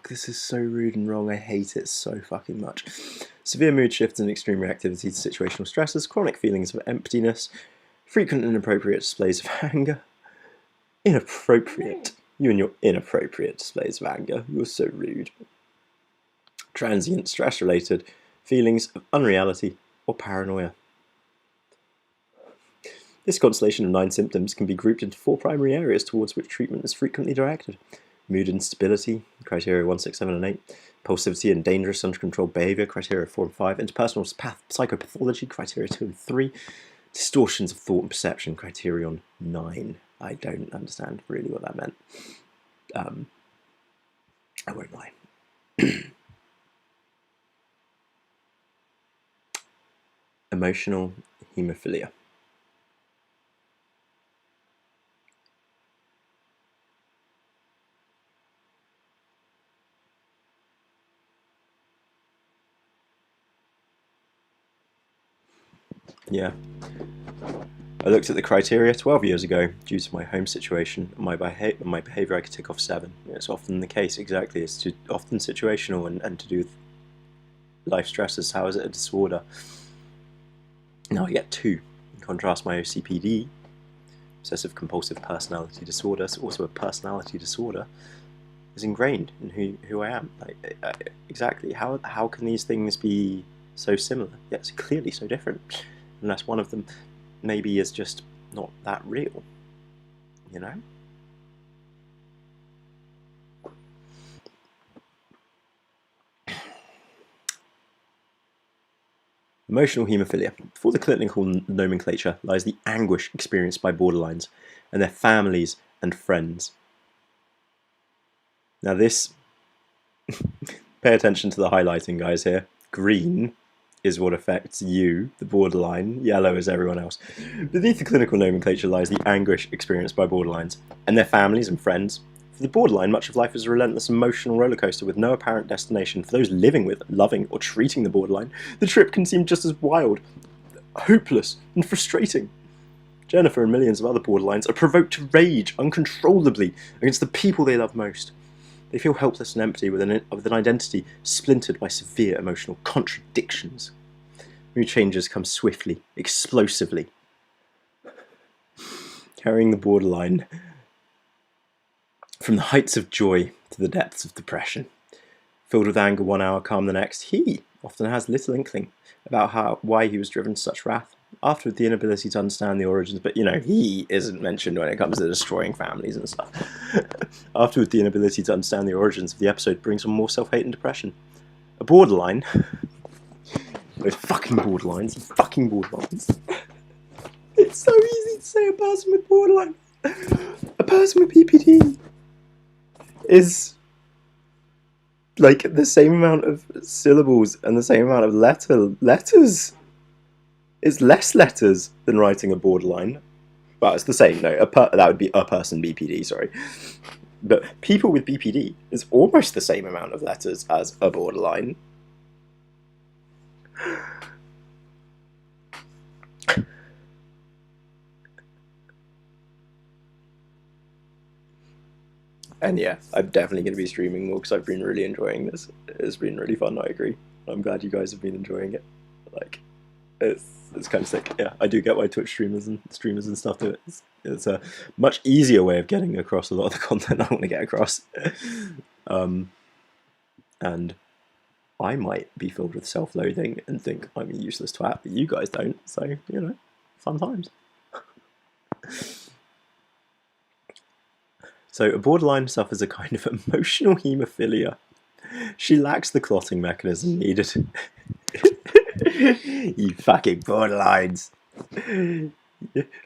fuck, this is so rude and wrong. I hate it so fucking much. Severe mood shifts and extreme reactivity to situational stresses, chronic feelings of emptiness, frequent and inappropriate displays of anger. Inappropriate. You and your inappropriate displays of anger. You're so rude. Transient, stress-related feelings of unreality or paranoia. This constellation of 9 symptoms can be grouped into 4 primary areas towards which treatment is frequently directed. Mood instability, criteria 1, 6, 7, and 8. Impulsivity and dangerous, uncontrolled behaviour, criteria 4 and 5. Interpersonal psychopathology, criteria 2 and 3. Distortions of thought and perception, criterion 9. I don't understand really what that meant. I won't lie. Emotional haemophilia. Yeah. I looked at the criteria 12 years ago. Due to my home situation and my behaviour, I could tick off 7. It's often the case, exactly. It's often situational and to do with life stresses. How is it a disorder? Now I get 2. In contrast, my OCPD, obsessive compulsive personality disorder, it's also a personality disorder, is ingrained in who I am. Exactly. How can these things be so similar? Yet it's clearly so different. Unless one of them maybe is just not that real, you know? Emotional haemophilia. Before the clinical nomenclature lies the anguish experienced by borderlines and their families and friends. Now this, pay attention to the highlighting, guys, here. Green is what affects you, the borderline. Yellow is everyone else. Beneath the clinical nomenclature lies the anguish experienced by borderlines and their families and friends. For the borderline, much of life is a relentless emotional rollercoaster with no apparent destination. For those living with, loving, or treating the borderline, the trip can seem just as wild, hopeless, and frustrating. Jennifer and millions of other borderlines are provoked to rage uncontrollably against the people they love most. They feel helpless and empty with an identity splintered by severe emotional contradictions. Mood changes come swiftly, explosively. Carrying the borderline from the heights of joy to the depths of depression. Filled with anger 1 hour, calm the next, he often has little inkling about why he was driven to such wrath. After the inability to understand the origins, but you know, he isn't mentioned when it comes to destroying families and stuff. Afterward, the inability to understand the origins of the episode brings on more self-hate and depression. A borderline, those fucking borderlines, It's so easy to say a person with borderline. A person with BPD is like the same amount of syllables and the same amount of letters. It's less letters than writing a borderline. Well, it's the same, no, that would be a person BPD, sorry. But people with BPD is almost the same amount of letters as a borderline. And yeah, I'm definitely going to be streaming more because I've been really enjoying this. It's been really fun, I agree. I'm glad you guys have been enjoying it. Like, it's kind of sick. Yeah, I do get why Twitch streamers and stuff do it. It's a much easier way of getting across a lot of the content I want to get across. And I might be filled with self-loathing and think I'm a useless twat, but you guys don't. So, you know, fun times. So a borderline suffers a kind of emotional haemophilia. She lacks the clotting mechanism needed. You fucking borderlines.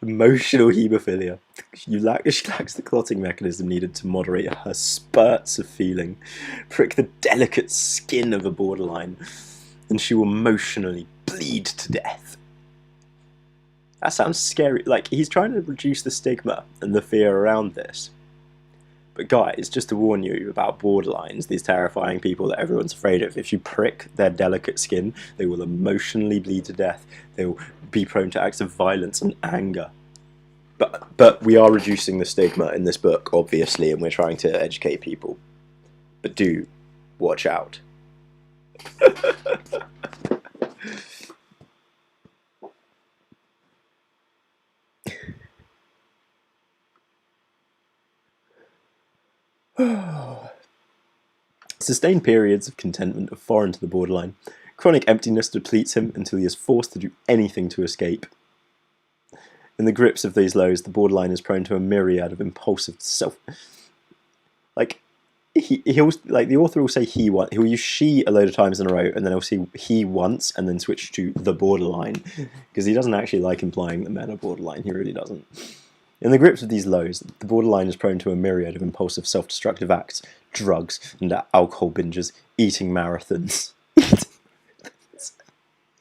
Emotional haemophilia. She lacks the clotting mechanism needed to moderate her spurts of feeling, prick the delicate skin of a borderline, and she will emotionally bleed to death. That sounds scary. Like, he's trying to reduce the stigma and the fear around this. But guys, just to warn you about borderlines, these terrifying people that everyone's afraid of, if you prick their delicate skin, they will emotionally bleed to death. They will be prone to acts of violence and anger. But we are reducing the stigma in this book, obviously, and we're trying to educate people. But do watch out. Sustained periods of contentment are foreign to the borderline. Chronic emptiness depletes him until he is forced to do anything to escape. In the grips of these lows, the borderline is prone to a myriad of impulsive self. Like, he'll like the author will say he'll use she a load of times in a row, and then he'll see he once, and then switch to the borderline, because he doesn't actually like implying that men are borderline. He really doesn't. In the grips of these lows, the borderline is prone to a myriad of impulsive self-destructive acts, drugs and alcohol binges, eating marathons.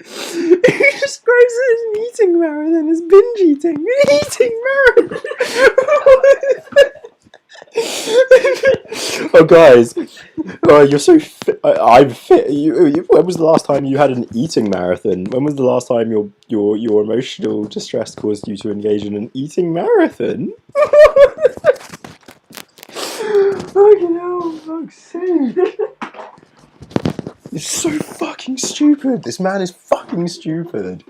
He describes it as an eating marathon, as binge eating. Eating marathon! Oh, guys. Oh, you're so fit. I'm fit. When was the last time you had an eating marathon? When was the last time your emotional distress caused you to engage in an eating marathon? Fucking hell, fuck's sake. It's so fucking stupid. This man is fucking stupid.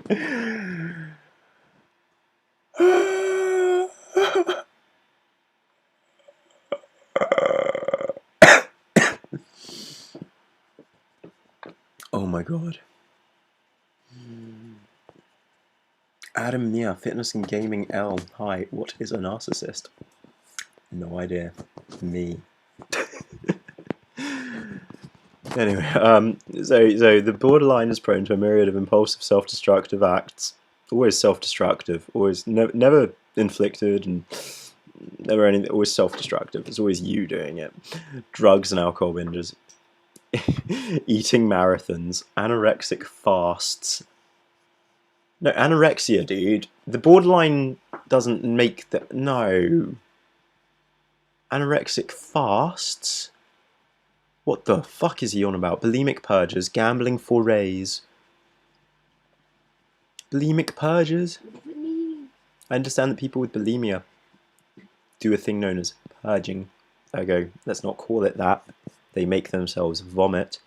Oh my god. Adam Nia, Fitness and Gaming L. Hi, what is a narcissist? No idea. Me. Anyway, so the borderline is prone to a myriad of impulsive self-destructive acts. Always self-destructive. Always never inflicted and never anything. Always self-destructive. It's always you doing it. Drugs and alcohol binges. Eating marathons. Anorexic fasts. No, anorexia, dude. The borderline doesn't make the... No. Anorexic fasts? What the fuck is he on about? Bulimic purges, gambling forays. Bulimic purges? I understand that people with bulimia do a thing known as purging. Ergo, let's not call it that. They make themselves vomit.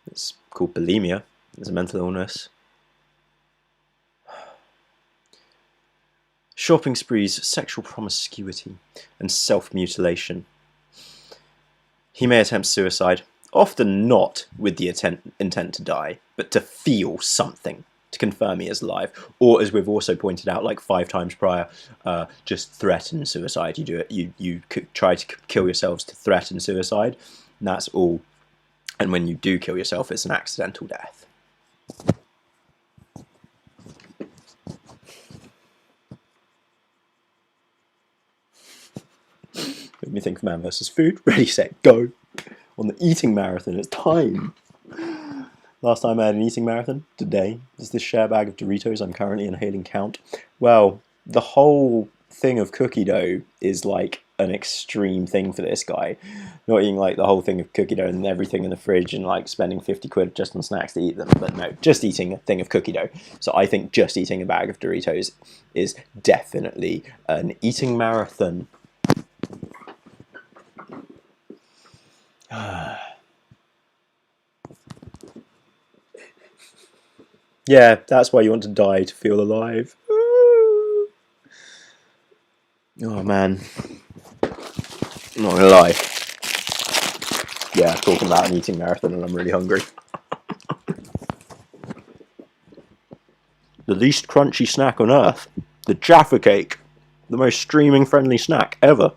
It's called bulimia. It's a mental illness. Shopping sprees, sexual promiscuity, and self-mutilation. He may attempt suicide, often not with the intent to die, but to feel something, to confirm he is alive. Or, as we've also pointed out like 5 times prior, just threaten suicide. You do it. You try to kill yourselves to threaten suicide, and that's all. And when you do kill yourself, it's an accidental death. Make me think of Man vs. Food. Ready, set, go. On the eating marathon, it's time. Last time I had an eating marathon, today. Does this share bag of Doritos I'm currently inhaling count? Well, the whole thing of cookie dough is like an extreme thing for this guy. Not eating like the whole thing of cookie dough and everything in the fridge and like spending 50 quid just on snacks to eat them. But no, just eating a thing of cookie dough. So I think just eating a bag of Doritos is definitely an eating marathon. Yeah, that's why you want to die, to feel alive. Oh man, I'm not gonna lie. Yeah, talking about an eating marathon and I'm really hungry. The least crunchy snack on earth, the Jaffa Cake, the most streaming friendly snack ever.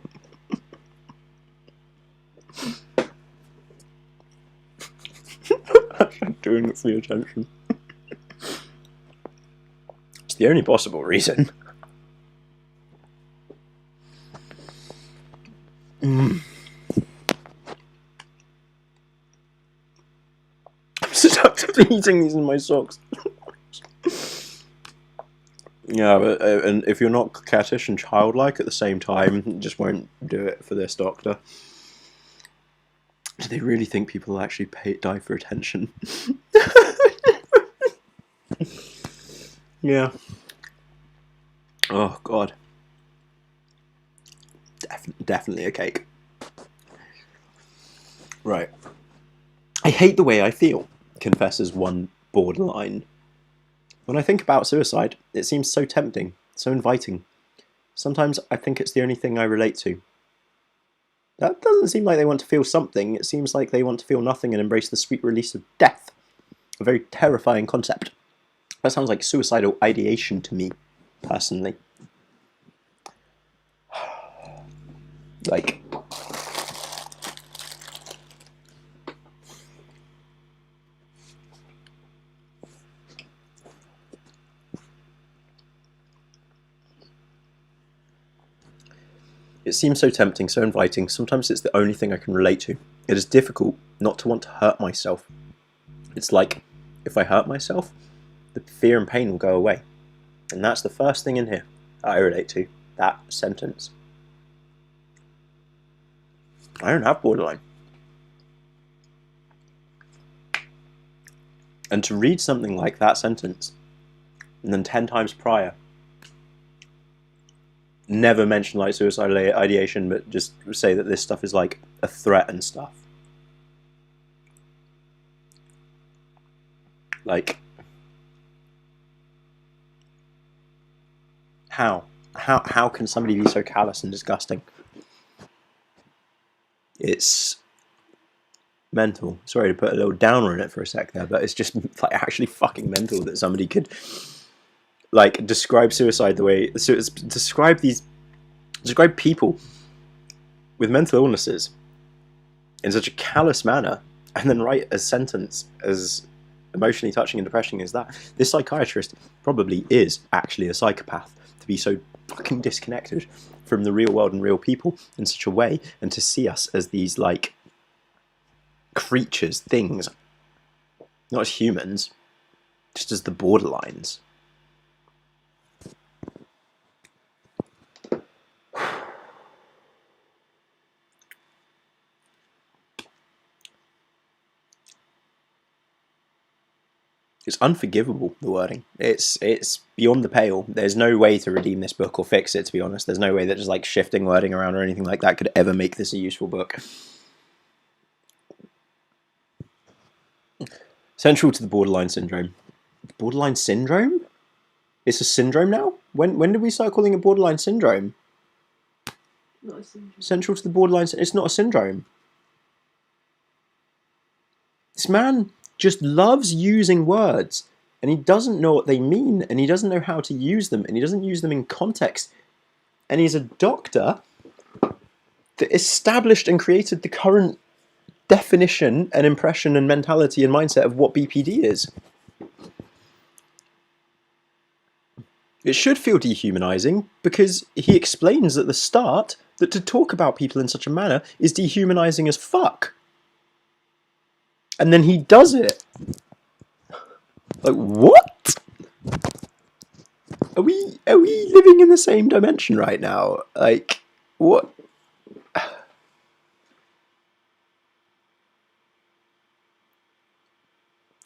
I'm doing it for your attention. It's the only possible reason. I'm seductively eating these in my socks. Yeah, but and if you're not cattish and childlike at the same time, it just won't do it for this doctor. Do they really think people will actually die for attention? Yeah. Oh, God. Definitely a cake. Right. I hate the way I feel, confesses one borderline. When I think about suicide, it seems so tempting, so inviting. Sometimes I think it's the only thing I relate to. That doesn't seem like they want to feel something, it seems like they want to feel nothing and embrace the sweet release of death. A very terrifying concept. That sounds like suicidal ideation to me, personally. Like, it seems so tempting, so inviting. Sometimes it's the only thing I can relate to. It is difficult not to want to hurt myself. It's like, if I hurt myself, the fear and pain will go away. And that's the first thing in here I relate to, that sentence. I don't have borderline. And to read something like that sentence, and then 10 times prior, never mention like suicidal ideation, but just say that this stuff is like a threat and stuff. Like, how can somebody be so callous and disgusting? It's mental. Sorry to put a little downer in it for a sec there, but it's just like actually fucking mental that somebody could like describe suicide the way describe people with mental illnesses in such a callous manner, and then write a sentence as emotionally touching and depressing as that. This psychiatrist probably is actually a psychopath, to be so fucking disconnected from the real world and real people in such a way, and to see us as these like creatures, things, not as humans, just as the borderlines. It's unforgivable, the wording. It's beyond the pale. There's no way to redeem this book or fix it, to be honest. There's no way that just like shifting wording around or anything like that could ever make this a useful book. Central to the borderline syndrome. Borderline syndrome? It's a syndrome now? When did we start calling it borderline syndrome? Not a syndrome. Central to the borderline... It's not a syndrome. This man just loves using words, and he doesn't know what they mean, and he doesn't know how to use them, and he doesn't use them in context. And he's a doctor that established and created the current definition and impression and mentality and mindset of what BPD is. It should feel dehumanizing, because he explains at the start that to talk about people in such a manner is dehumanizing as fuck. And then he does it. Like, what? Are we living in the same dimension right now? Like, what?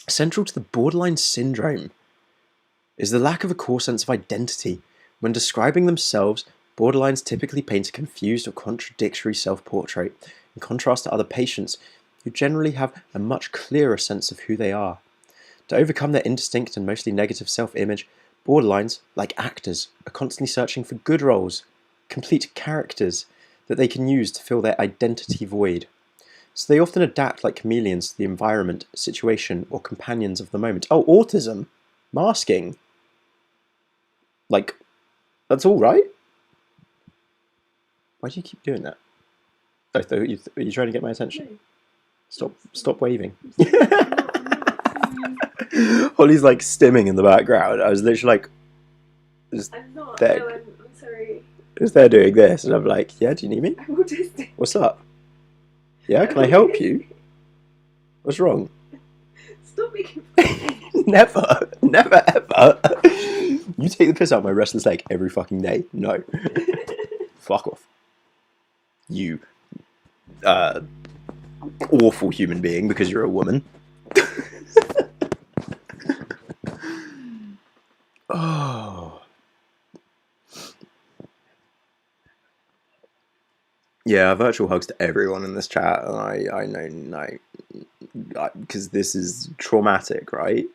Central to the borderline syndrome is the lack of a core sense of identity. When describing themselves, borderlines typically paint a confused or contradictory self-portrait, in contrast to other patients who generally have a much clearer sense of who they are. To overcome their indistinct and mostly negative self-image, borderlines, like actors, are constantly searching for good roles, complete characters that they can use to fill their identity void. So they often adapt like chameleons to the environment, situation, or companions of the moment. Oh, autism! Masking! Like, that's all right? Why do you keep doing that? Oh, are you trying to get my attention? No. Stop waving. Holly's like stimming in the background. I was literally like, I'm not. There. No, I'm sorry. Just there doing this, and I'm like, yeah, do you need me? I'm autistic. What's up? Yeah, can I help you? What's wrong? Stop making fun. Never ever. You take the piss out of my restless leg every fucking day. No. Fuck off. You awful human being because you're a woman. Oh. Yeah, virtual hugs to everyone in this chat. I know because this is traumatic, right?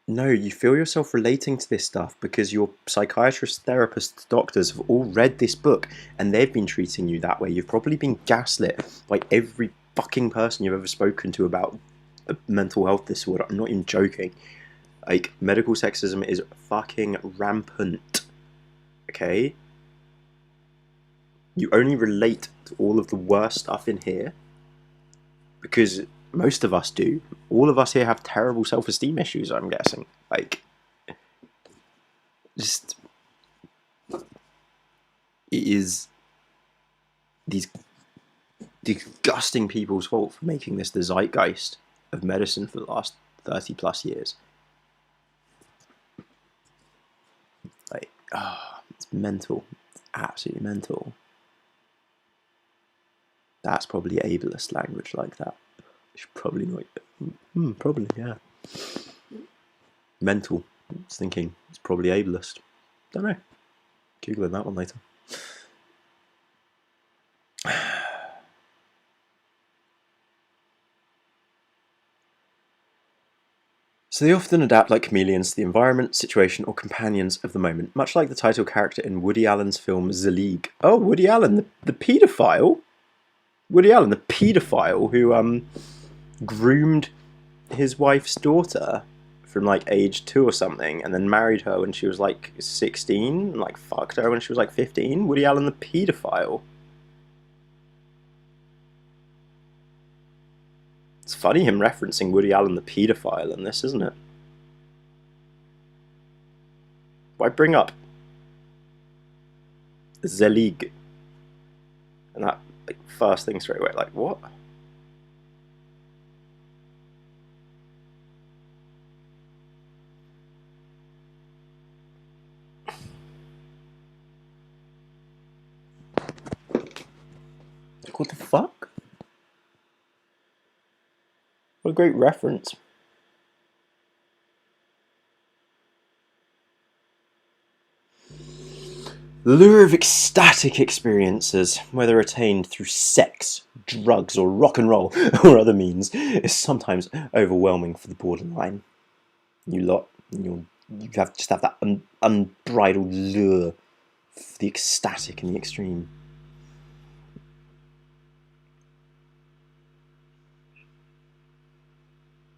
No, you feel yourself relating to this stuff because your psychiatrists, therapists, doctors have all read this book and they've been treating you that way. You've probably been gaslit by every fucking person you've ever spoken to about a mental health disorder. I'm not even joking. Like, medical sexism is fucking rampant. Okay? You only relate to all of the worst stuff in here because most of us do. All of us here have terrible self-esteem issues, I'm guessing. Like, just... It is these disgusting people's fault for making this the zeitgeist of medicine for the last 30 plus years. Like, it's mental. It's absolutely mental. That's probably ableist language like that. Should probably not. Probably, yeah. Mental. I was thinking it's probably ableist. Don't know. Googling that one later. So they often adapt like chameleons to the environment, situation, or companions of the moment, much like the title character in Woody Allen's film Zelig. Oh, Woody Allen, the paedophile? Woody Allen, the paedophile who groomed his wife's daughter from like age 2 or something, and then married her when she was like 16, and like fucked her when she was like 15. Woody Allen, the paedophile. It's funny him referencing Woody Allen, the paedophile, in this, isn't it? Why bring up Zelig? And that like first thing straight away, like what? What the fuck? What a great reference. The lure of ecstatic experiences, whether attained through sex, drugs, or rock and roll, or other means, is sometimes overwhelming for the borderline. You lot, you just have that unbridled lure for the ecstatic and the extreme.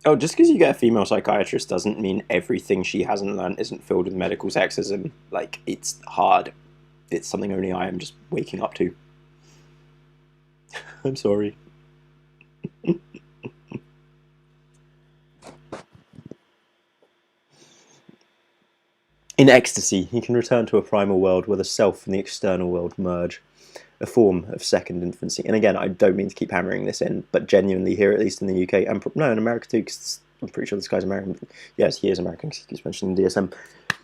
Oh, just because you get a female psychiatrist doesn't mean everything she hasn't learned isn't filled with medical sexism. Like, it's hard. It's something only I am just waking up to. I'm sorry. In ecstasy, he can return to a primal world where the self and the external world merge. A form of second infancy. And again, I don't mean to keep hammering this in, but genuinely here, at least in the UK, and no, in America too, because I'm pretty sure this guy's American. Yes, he is American, because he keeps mentioning DSM.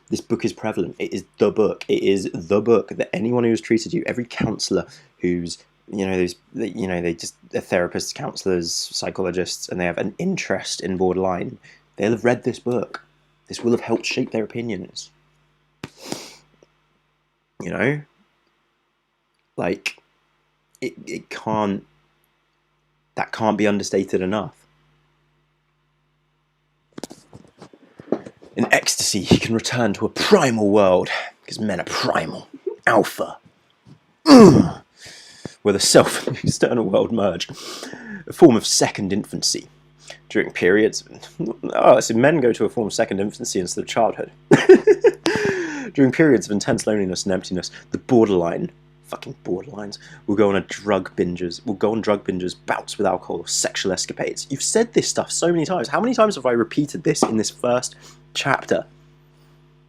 This book is prevalent. It is the book. It is the book that anyone who's treated you, every counsellor who's, they're therapists, counsellors, psychologists, and they have an interest in borderline, they'll have read this book. This will have helped shape their opinions. You know? Like, it can't, that can't be understated enough. In ecstasy, he can return to a primal world, because men are primal, alpha, where the self and the external world merge. A form of second infancy. During periods, so men go to a form of second infancy instead of childhood. During periods of intense loneliness and emptiness, the borderline, fucking borderlines, will go on drug binges, bouts with alcohol, or sexual escapades. You've said this stuff so many times. How many times have I repeated this in this first chapter?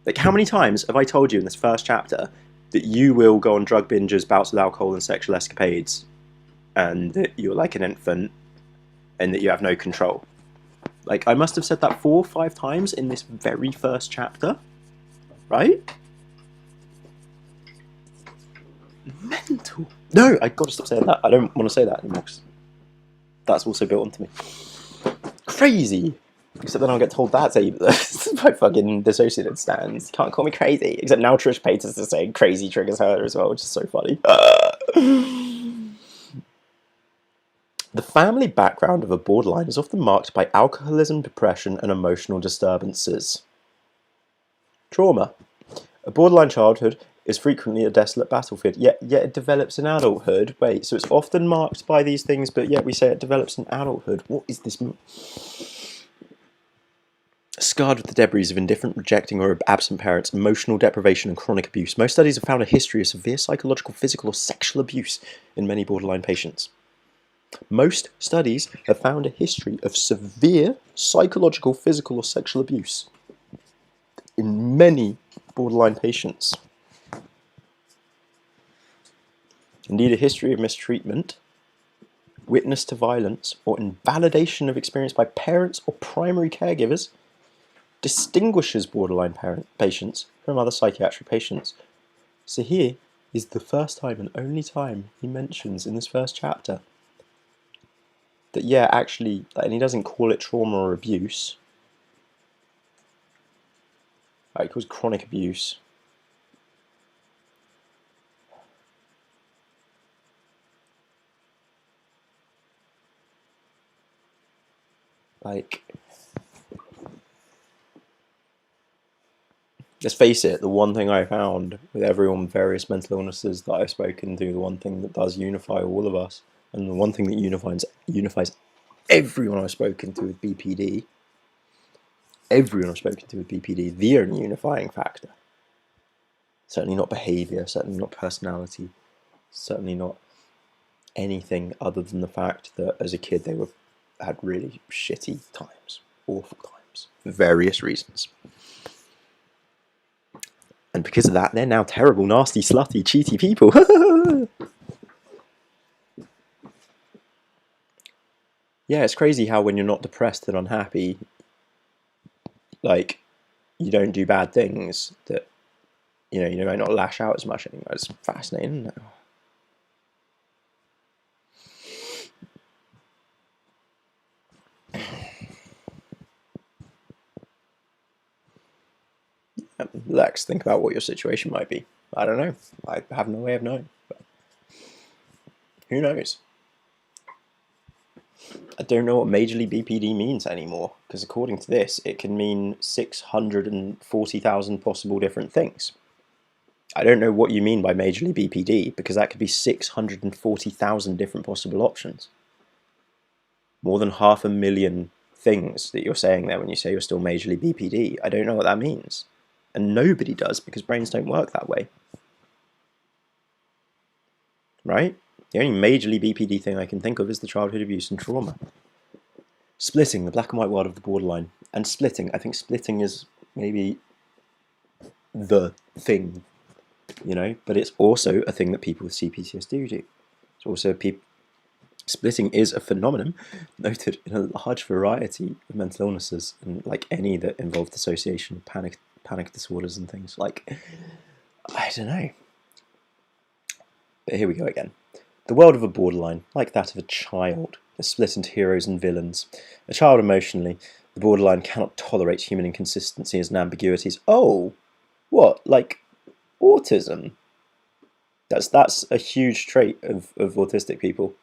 Like, how many times have I told you in this first chapter that you will go on drug binges, bouts with alcohol, and sexual escapades, and that you're like an infant, and that you have no control? Like, I must have said that 4 or 5 times in this very first chapter, right? Mental. No, I gotta stop saying that. I don't want to say that anymore. That's also built onto me. Crazy. Except then I'll get told that's ableist by fucking dissociated stands. Can't call me crazy. Except now Trish Paytas is saying crazy triggers her as well, which is so funny. The family background of a borderline is often marked by alcoholism, depression, and emotional disturbances. Trauma. A borderline childhood is frequently a desolate battlefield, yet it develops in adulthood. Wait, so it's often marked by these things, but yet we say it develops in adulthood. What is this? Scarred with the debris of indifferent, rejecting, or absent parents, emotional deprivation, and chronic abuse. Most studies have found a history of severe psychological, physical, or sexual abuse in many borderline patients. Most studies have found a history of severe psychological, physical, or sexual abuse in many borderline patients. Indeed, a history of mistreatment, witness to violence, or invalidation of experience by parents or primary caregivers distinguishes borderline patients from other psychiatric patients. So here is the first time and only time he mentions in this first chapter that, yeah, actually, and he doesn't call it trauma or abuse. He calls it chronic abuse. Like, let's face it, the one thing I found with everyone with various mental illnesses that I've spoken to, the one thing that does unify all of us, and the one thing that unifies everyone I've spoken to with BPD, the only unifying factor, certainly not behaviour, certainly not personality, certainly not anything other than the fact that as a kid they had really shitty times, awful times, for various reasons. And because of that, they're now terrible, nasty, slutty, cheaty people. Yeah, it's crazy how when you're not depressed and unhappy, like, you don't do bad things, that, you might not lash out as much anymore. It's fascinating, isn't it? Lex, think about what your situation might be. I don't know. I have no way of knowing. But who knows? I don't know what majorly BPD means anymore, because according to this, it can mean 640,000 possible different things. I don't know what you mean by majorly BPD, because that could be 640,000 different possible options. More than 500,000 things that you're saying there when you say you're still majorly BPD. I don't know what that means. And nobody does, because brains don't work that way. Right? The only majorly BPD thing I can think of is the childhood abuse and trauma. Splitting, the black and white world of the borderline. And splitting, I think splitting is maybe the thing, but it's also a thing that people with CPTSD do. It's also splitting is a phenomenon noted in a large variety of mental illnesses, and like any that involve dissociation, panic disorders and things. Like, I don't know. But here we go again. The world of a borderline, like that of a child, is split into heroes and villains. A child emotionally, the borderline cannot tolerate human inconsistencies and ambiguities. Oh, what? Like autism? That's a huge trait of autistic people,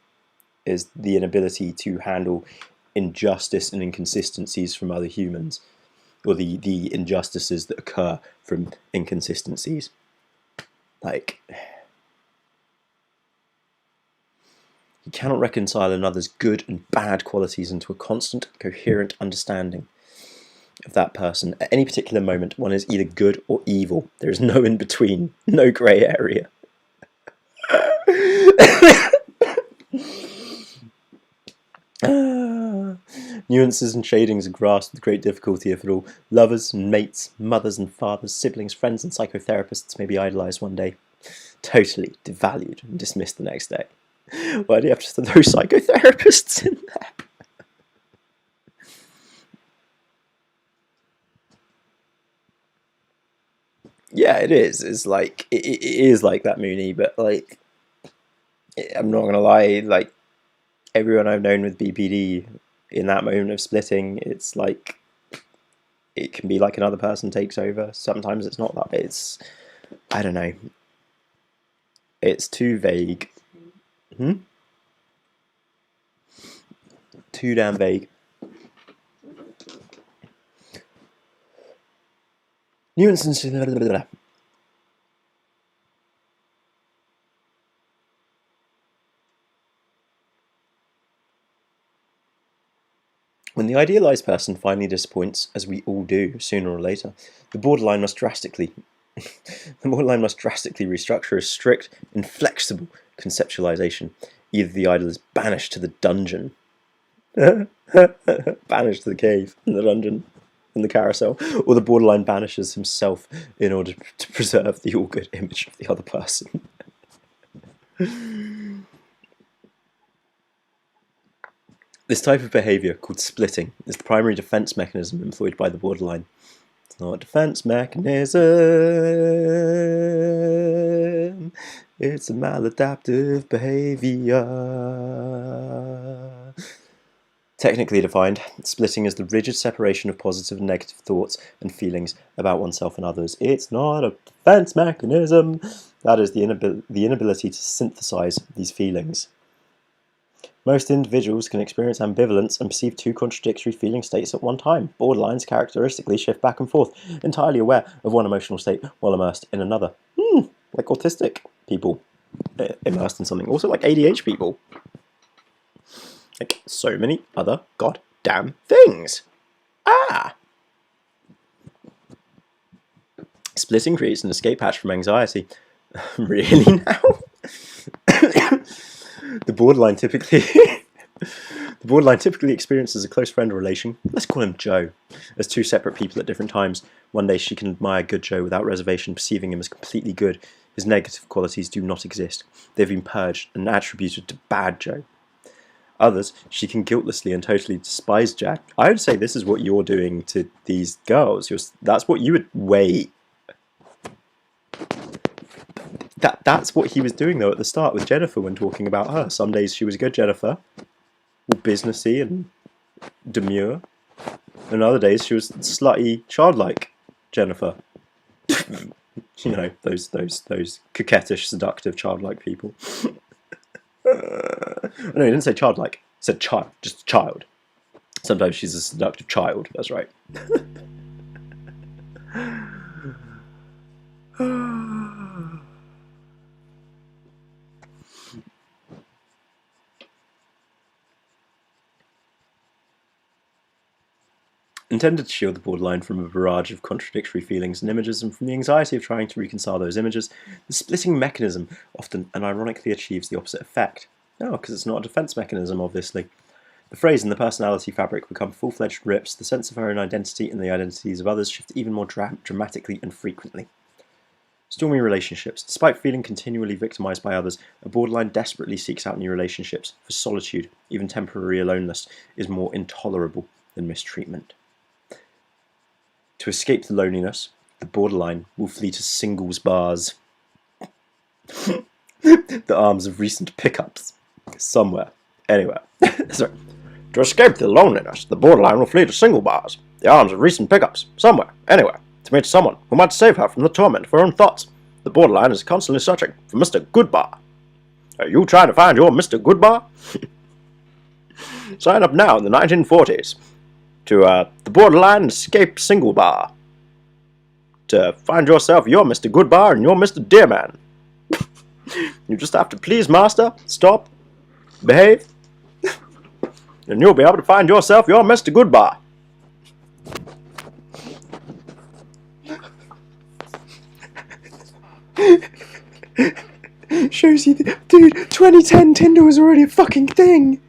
is the inability to handle injustice and inconsistencies from other humans, or the injustices that occur from inconsistencies. Like, he cannot reconcile another's good and bad qualities into a constant, coherent understanding of that person. At any particular moment, one is either good or evil. There is no in between, no grey area. Nuances and shadings are grasped with great difficulty, if at all. Lovers and mates, mothers and fathers, siblings, friends and psychotherapists may be idolised one day, totally devalued and dismissed the next day. Why do you have to throw psychotherapists in there? Yeah, it is. It's like, it is like that, Mooney, but like, I'm not gonna lie, like, everyone I've known with BPD in that moment of splitting, it's like it can be like another person takes over. Sometimes it's not that. It's, I don't know. It's too vague. Too damn vague. New instance. When the idealised person finally disappoints, as we all do sooner or later, the borderline must drastically restructure a strict, inflexible conceptualization. Either the idol is banished to the dungeon, banished to the cave, in the dungeon, in the carousel, or the borderline banishes himself in order to preserve the all-good image of the other person. This type of behaviour, called splitting, is the primary defence mechanism employed by the borderline. It's not a defence mechanism, it's a maladaptive behaviour. Technically defined, splitting is the rigid separation of positive and negative thoughts and feelings about oneself and others. It's not a defence mechanism. That is the inability to synthesise these feelings. Most individuals can experience ambivalence and perceive two contradictory feeling states at one time. Borderlines characteristically shift back and forth, entirely aware of one emotional state while immersed in another. Like autistic people immersed in something. Also like ADHD people. Like so many other goddamn things. Splitting creates an escape hatch from anxiety. Really now? The borderline typically experiences a close friend or relation, let's call him Joe, as two separate people at different times. One day she can admire good Joe without reservation, perceiving him as completely good. His negative qualities do not exist. They've been purged and attributed to bad Joe. Others, she can guiltlessly and totally despise Jack. I would say this is what you're doing to these girls. That's what you would... Wait. That's what he was doing, though, at the start with Jennifer when talking about her. Some days she was a good Jennifer, all businessy and demure. And other days she was slutty, childlike Jennifer. You know, those coquettish, seductive, childlike people. No, he didn't say childlike. He said child, just child. Sometimes she's a seductive child, that's right. Intended to shield the borderline from a barrage of contradictory feelings and images and from the anxiety of trying to reconcile those images, the splitting mechanism often and ironically achieves the opposite effect. No, because it's not a defence mechanism, obviously. The phrase and the personality fabric become full-fledged rips, the sense of her own identity and the identities of others shift even more dramatically and frequently. Stormy relationships. Despite feeling continually victimised by others, a borderline desperately seeks out new relationships, for solitude, even temporary aloneness, is more intolerable than mistreatment. To escape the loneliness, the borderline will flee to singles bars. The arms of recent pickups. Somewhere. Anywhere. Sorry. To escape the loneliness, the borderline will flee to single bars. The arms of recent pickups. Somewhere. Anywhere. To meet someone who might save her from the torment of her own thoughts. The borderline is constantly searching for Mr. Goodbar. Are you trying to find your Mr. Goodbar? Sign up now in the 1940s. To the borderline escape single bar. To find yourself your Mr. Goodbar and your Mr. Dearman. You just have to please master, stop, behave, and you'll be able to find yourself your Mr. Goodbar. Shows you, dude, 2010 Tinder was already a fucking thing.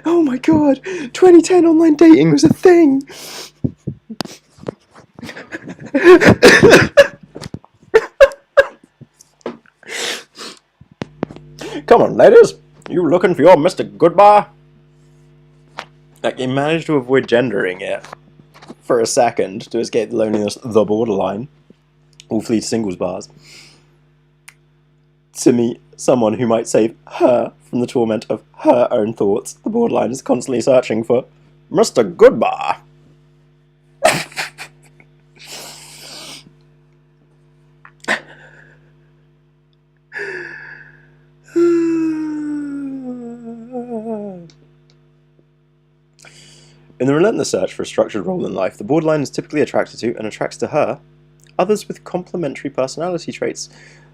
Oh my god, 2010 online dating was a thing! Come on, ladies, you looking for your Mr. Goodbar? Like, he managed to avoid gendering it for a second to escape the loneliness, the borderline. All flee to singles bars. To meet someone who might save her from the torment of her own thoughts, the borderline is constantly searching for Mr. Goodbar. In the relentless search for a structured role in life, the borderline is typically attracted to, and attracts to her, others with complementary personality traits.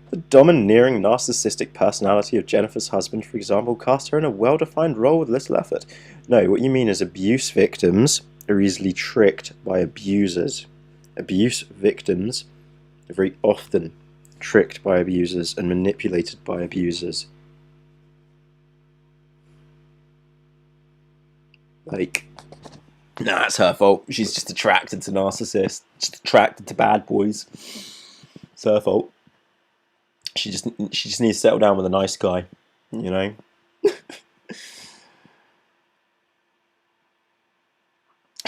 The domineering narcissistic personality of Jennifer's husband, for example, cast her in a well-defined role with little effort. No, what you mean is abuse victims are easily tricked by abusers. Abuse victims are very often tricked by abusers and manipulated by abusers. Like, nah, it's her fault. She's just attracted to narcissists. Just attracted to bad boys. It's her fault. She just needs to settle down with a nice guy, you know.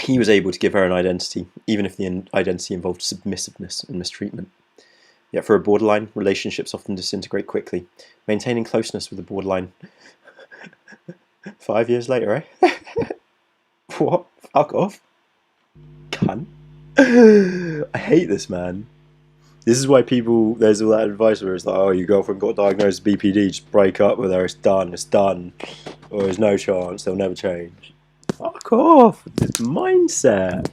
He was able to give her an identity, even if the identity involved submissiveness and mistreatment. Yet for a borderline, relationships often disintegrate quickly. Maintaining closeness with a borderline. 5 years later, eh? What? Fuck off. Cunt. I hate this, man. This is why there's all that advice where it's like, oh, your girlfriend got diagnosed with BPD, just break up with her, it's done. Or there's no chance, they'll never change. Fuck off with this mindset.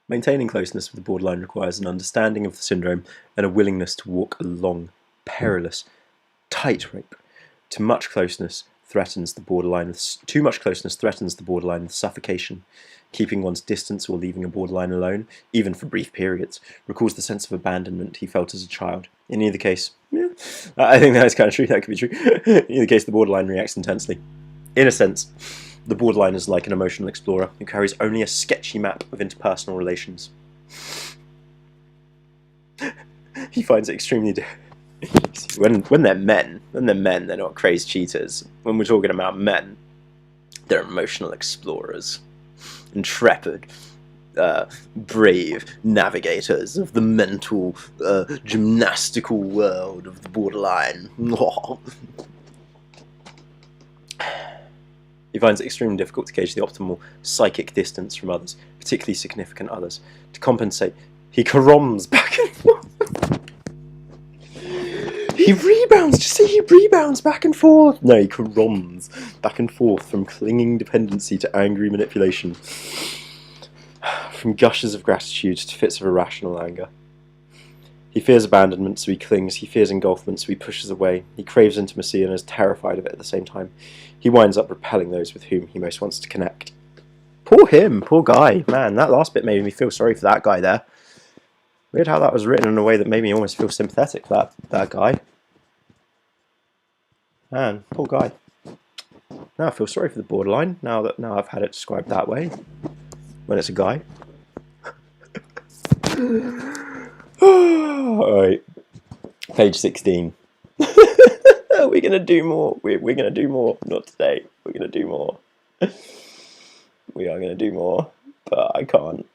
Maintaining closeness with the borderline requires an understanding of the syndrome and a willingness to walk a long, perilous tightrope. Too much closeness threatens the borderline with suffocation. Keeping one's distance or leaving a borderline alone, even for brief periods, recalls the sense of abandonment he felt as a child. In either case, yeah, I think that's kind of true, that could be true. In either case, the borderline reacts intensely. In a sense, the borderline is like an emotional explorer who carries only a sketchy map of interpersonal relations. He finds it extremely when they're men, they're not crazed cheaters. When we're talking about men, they're emotional explorers. Intrepid, brave navigators of the mental, gymnastical world of the borderline. He finds it extremely difficult to gauge the optimal psychic distance from others, particularly significant others. To compensate, he caroms back and forth. He rebounds, just say he rebounds back and forth. No, he caroms back and forth from clinging dependency to angry manipulation. From gushes of gratitude to fits of irrational anger. He fears abandonment, so he clings. He fears engulfment, so he pushes away. He craves intimacy and is terrified of it at the same time. He winds up repelling those with whom he most wants to connect. Poor him, poor guy. Man, that last bit made me feel sorry for that guy there. Weird how that was written in a way that made me almost feel sympathetic for that guy. Man, poor guy. Now I feel sorry for the borderline, now I've had it described that way. When it's a guy. Alright. Page 16. We're gonna do more. We're gonna do more. Not today. We're gonna do more. We are gonna do more. But I can't.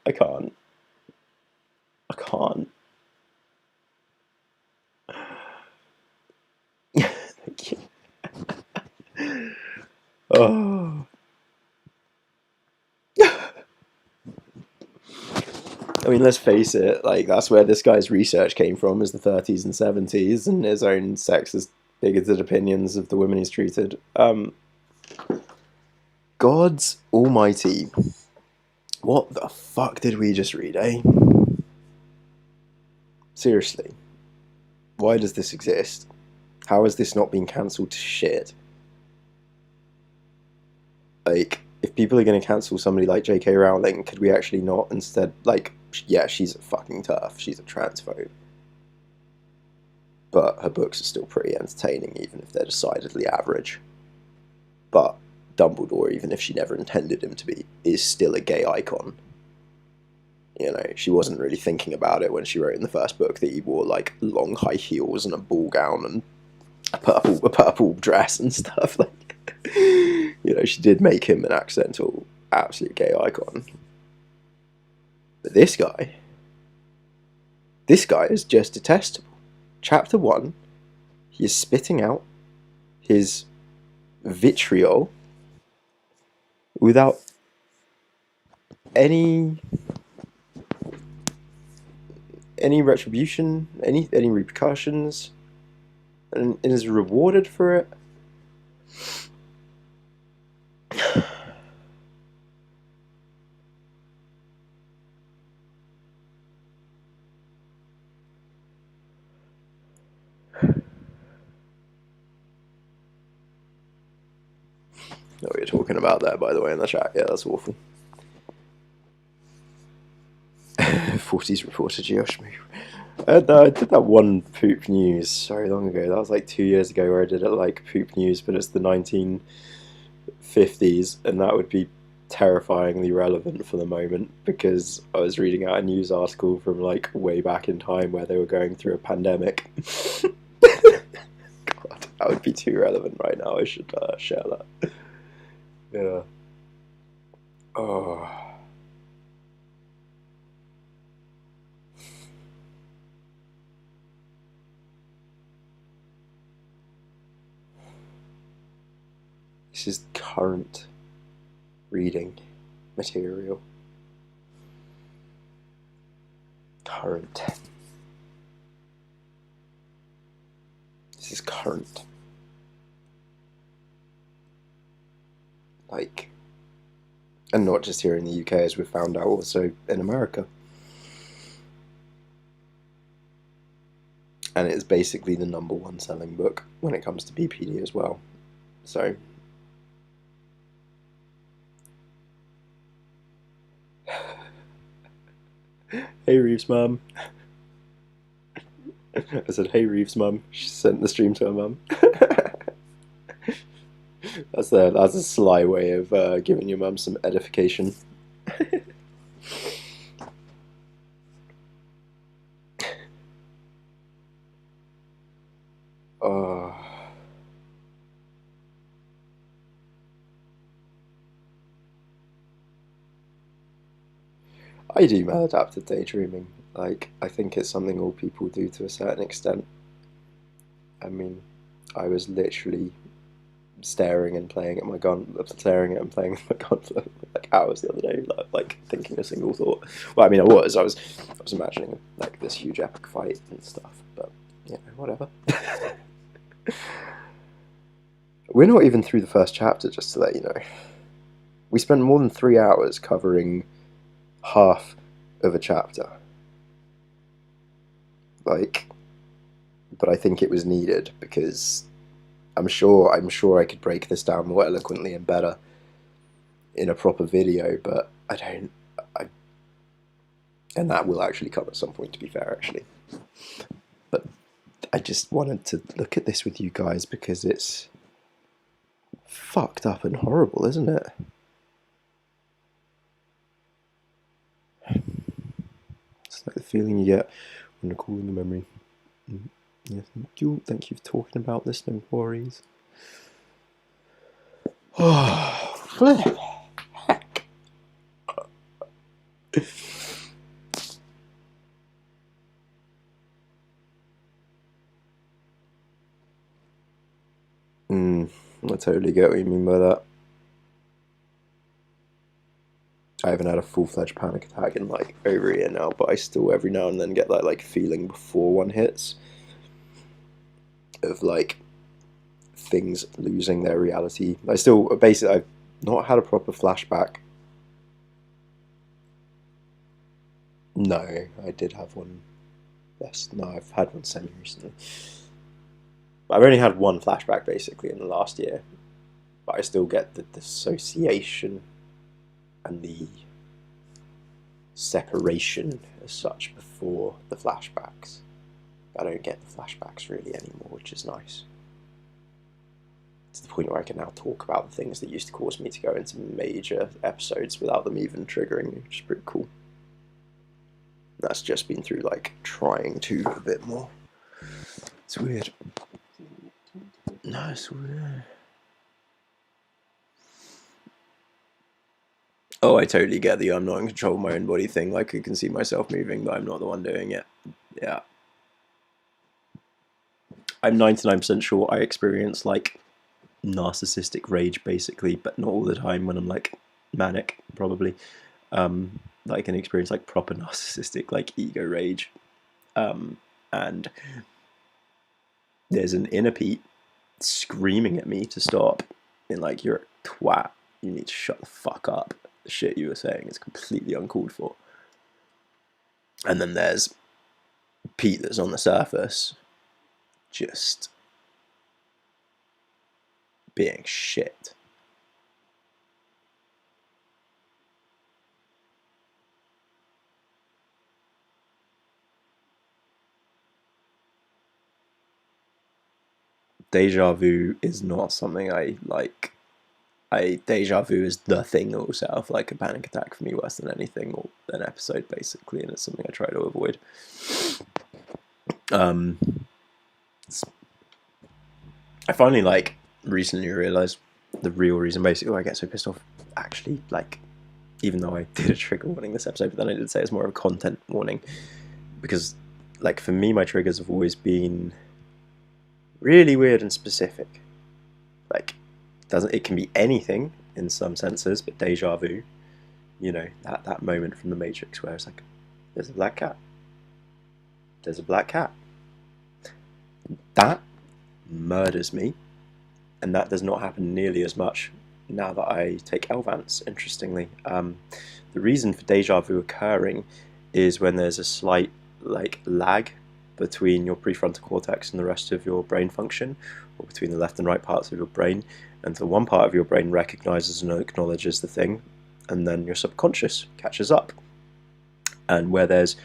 Thank you. Oh. I mean, let's face it, like, that's where this guy's research came from, is the 30s and 70s, and his own sexist, bigoted opinions of the women he's treated. God's almighty. What the fuck did we just read, eh? Seriously. Why does this exist? How has this not been cancelled to shit? Like, if people are going to cancel somebody like J.K. Rowling, could we actually not instead, like, yeah, she's a fucking tough, she's a transphobe. But her books are still pretty entertaining, even if they're decidedly average. But Dumbledore, even if she never intended him to be, is still a gay icon. You know, she wasn't really thinking about it when she wrote in the first book that he wore, like, long high heels and a ball gown and a purple dress and stuff. Like, you know, she did make him an accidental, absolute gay icon. But this guy, This guy is just detestable. Chapter 1, he is spitting out his vitriol without any retribution, any repercussions, and is rewarded for it. Know what you're talking about there, by the way, in the chat. Yeah, that's awful. 40s reporter Josh move. I did that one poop news so long ago. That was like 2 years ago, where I did it like poop news, but it's the 1950s, and that would be terrifyingly relevant for the moment, because I was reading out a news article from like way back in time where they were going through a pandemic. God, that would be too relevant right now. I should share that. Yeah. Oh. This is current reading material. Current. This is current. Like, and not just here in the UK, as we've found out, also in America. And it's basically the #1 selling book when it comes to BPD as well. So, hey Reeves' mum. I said, hey Reeves' mum. She sent the stream to her mum. That's a sly way of giving your mum some edification. Oh. I do maladaptive daydreaming. Like, I think it's something all people do to a certain extent. I mean, I was literally staring and playing at my playing for like hours the other day, like thinking a single thought. Well, I mean, I was imagining like this huge epic fight and stuff, but you know, whatever. We're not even through the first chapter, just to let you know. We spent more than 3 hours covering half of a chapter. Like, but I think it was needed, because I'm sure I could break this down more eloquently and better in a proper video, but I don't. And that will actually come at some point, to be fair, actually. But I just wanted to look at this with you guys, because it's fucked up and horrible, isn't it? It's like the feeling you get when recalling a memory. Yeah, thank you for talking about this, no worries. Oh, flip. Heck. I totally get what you mean by that. I haven't had a full-fledged panic attack in like over a year now, but I still every now and then get that like feeling before one hits of like things losing their reality. I still basically, I've not had a proper flashback. No, I did have one. Yes, no, I've had one semi-recently. I've only had one flashback basically in the last year, but I still get the dissociation and the separation as such before the flashbacks. I don't get the flashbacks really anymore, which is nice. To the point where I can now talk about the things that used to cause me to go into major episodes without them even triggering me, which is pretty cool. That's just been through like trying to a bit more. It's weird. No, it's weird. Oh, I totally get the I'm not in control of my own body thing. Like, I can see myself moving, but I'm not the one doing it. Yeah. I'm 99% sure I experience like narcissistic rage basically, but not all the time when I'm like manic, probably. That I can experience like proper narcissistic like ego rage. And there's an inner Pete screaming at me to stop, and like, you're a twat, you need to shut the fuck up, the shit you were saying is completely uncalled for. And then there's Pete that's on the surface just being shit. Deja vu is not something I like. Deja vu is the thing that will set off like a panic attack for me worse than anything, or an episode basically, and it's something I try to avoid. I finally like recently realised the real reason basically why I get so pissed off. Actually, like, even though I did a trigger warning this episode, but then I did say it's more of a content warning, because like for me my triggers have always been really weird and specific. Like, it can be anything in some senses, but deja vu, you know, that moment from The Matrix where it's like, there's a black cat. There's a black cat. That murders me, and that does not happen nearly as much now that I take Elvance, interestingly. The reason for deja vu occurring is when there's a slight like lag between your prefrontal cortex and the rest of your brain function, or between the left and right parts of your brain, and the one part of your brain recognizes and acknowledges the thing, and then your subconscious catches up. And where there's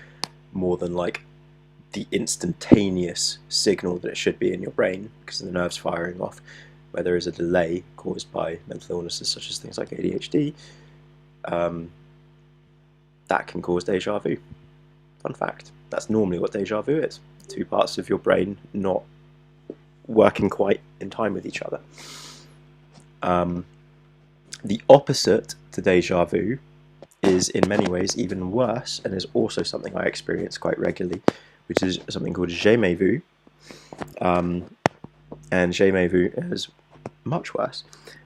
more than like the instantaneous signal that it should be in your brain because of the nerves firing off, where there is a delay caused by mental illnesses such as things like ADHD, that can cause deja vu. Fun fact, that's normally what deja vu is. Two parts of your brain not working quite in time with each other. The opposite to deja vu is in many ways even worse, and is also something I experience quite regularly, which is something called jamais vu. And jamais vu is much worse.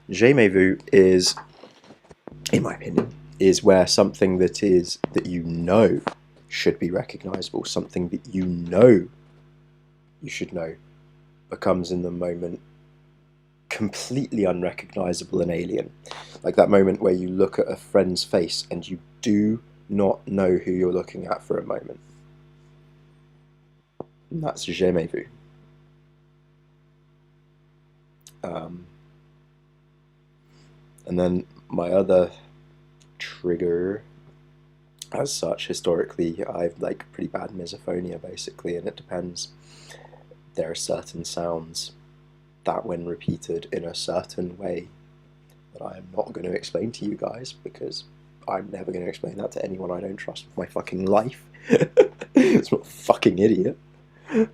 Jamais vu is, in my opinion, is where something that you know should be recognizable, something that you know you should know, becomes in the moment completely unrecognizable and alien. Like that moment where you look at a friend's face and you do not know who you're looking at for a moment. And that's jamais vu. And then my other trigger, as such, historically, I've like pretty bad misophonia basically, and it depends. There are certain sounds that, when repeated in a certain way, that I am not going to explain to you guys, because I'm never going to explain that to anyone I don't trust with my fucking life. It's not a fucking idiot to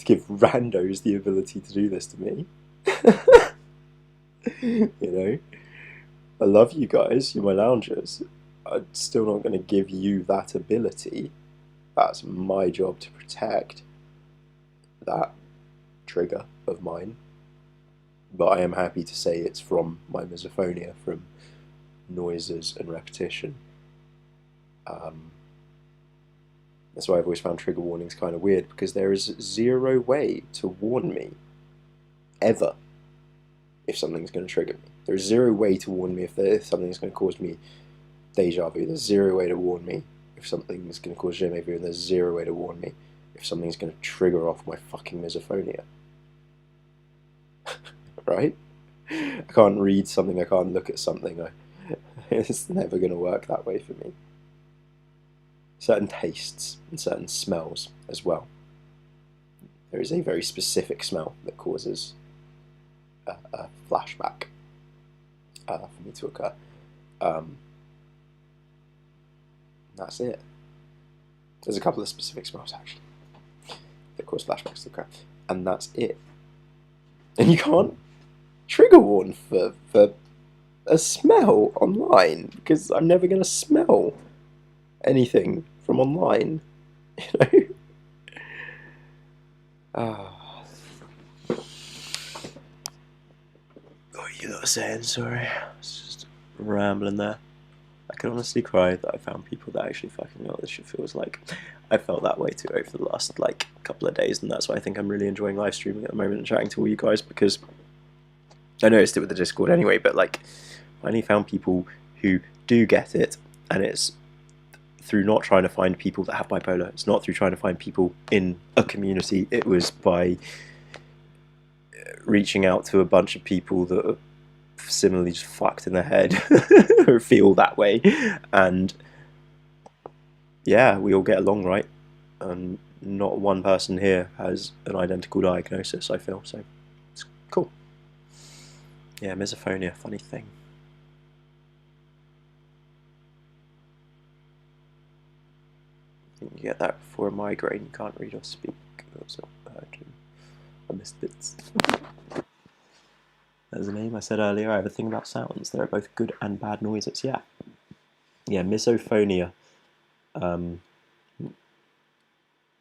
give randos the ability to do this to me. You know, I love you guys, you're my loungers. I'm still not going to give you that ability. That's my job to protect that trigger of mine. But I am happy to say it's from my misophonia, from noises and repetition. That's why I've always found trigger warnings kind of weird, because there is zero way to warn me, ever, if something's going to trigger me. There's zero way to warn me if something's going to cause me deja vu. There's zero way to warn me if something's going to cause jamais vu, and there's zero way to warn me if something's going to trigger off my fucking misophonia. Right? I can't read something, I can't look at something. It's never going to work that way for me. Certain tastes and certain smells as well. There is a very specific smell that causes a flashback for me to occur. That's it. There's a couple of specific smells actually that cause flashbacks to occur, and that's it. And you can't trigger warn for a smell online, because I'm never going to smell anything from online, you know. Oh. What are you lot saying? Sorry, it's just rambling there. I could honestly cry that I found people that actually fucking know what this shit feels like. I felt that way too over the last like couple of days, and that's why I think I'm really enjoying live streaming at the moment and chatting to all you guys, because I noticed it with the Discord anyway, but like I only found people who do get it, and it's through not trying to find people that have bipolar. It's not through trying to find people in a community. It was by reaching out to a bunch of people that are similarly just fucked in the head or feel that way, and yeah, we all get along, right? And not one person here has an identical diagnosis, I feel, so it's cool. Yeah, misophonia, funny thing. You get that before a migraine, you can't read or speak. I missed bits. There's a name I said earlier. I have a thing about sounds. There are both good and bad noises. Yeah. Yeah, misophonia.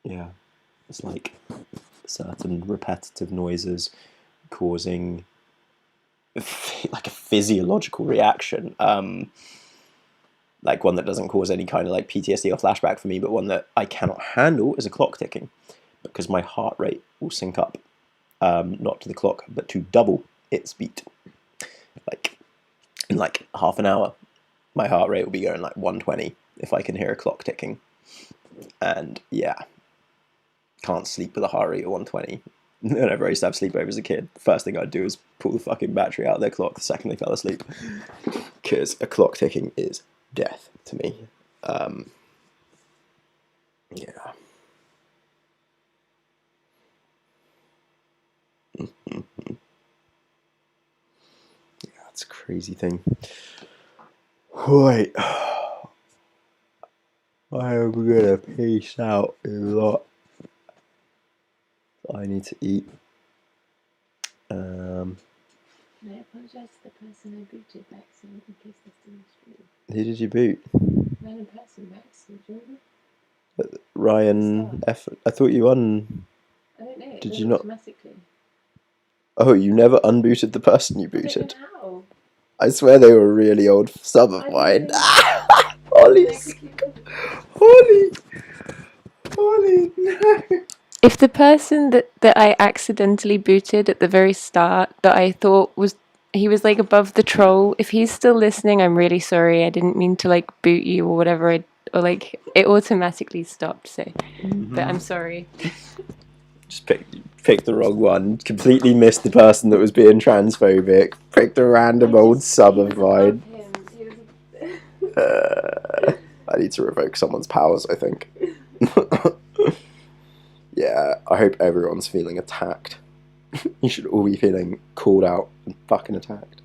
Yeah, it's like certain repetitive noises causing like a physiological reaction. Like one that doesn't cause any kind of like PTSD or flashback for me, but one that I cannot handle is a clock ticking, because my heart rate will sync up, not to the clock, but to double its beat. Like in like half an hour, my heart rate will be going like 120 if I can hear a clock ticking. And yeah, can't sleep with a heart rate of 120. Whenever I used to have sleepovers as a kid, the first thing I'd do is pull the fucking battery out of their clock the second they fell asleep, because a clock ticking is death to me. Yeah. Yeah, it's a crazy thing. Wait. I am gonna peace out a lot. I need to eat. Can I apologise to the person I booted by accident in case they're still in the stream? Who did you boot? Random person by accident, do you remember? Ryan F. I thought you I don't know. Did you not? Automatically. Oh, you never unbooted the person you booted? I don't know how. I swear they were a really old sub of mine. Holly, no. If the person that I accidentally booted at the very start, that I thought he was like above the troll, if he's still listening, I'm really sorry. I didn't mean to like boot you or whatever. Or like it automatically stopped. So, but I'm sorry. Just picked the wrong one. Completely missed the person that was being transphobic. Picked a random old sub of mine. I need to revoke someone's powers, I think. Yeah, I hope everyone's feeling attacked. You should all be feeling called out and fucking attacked.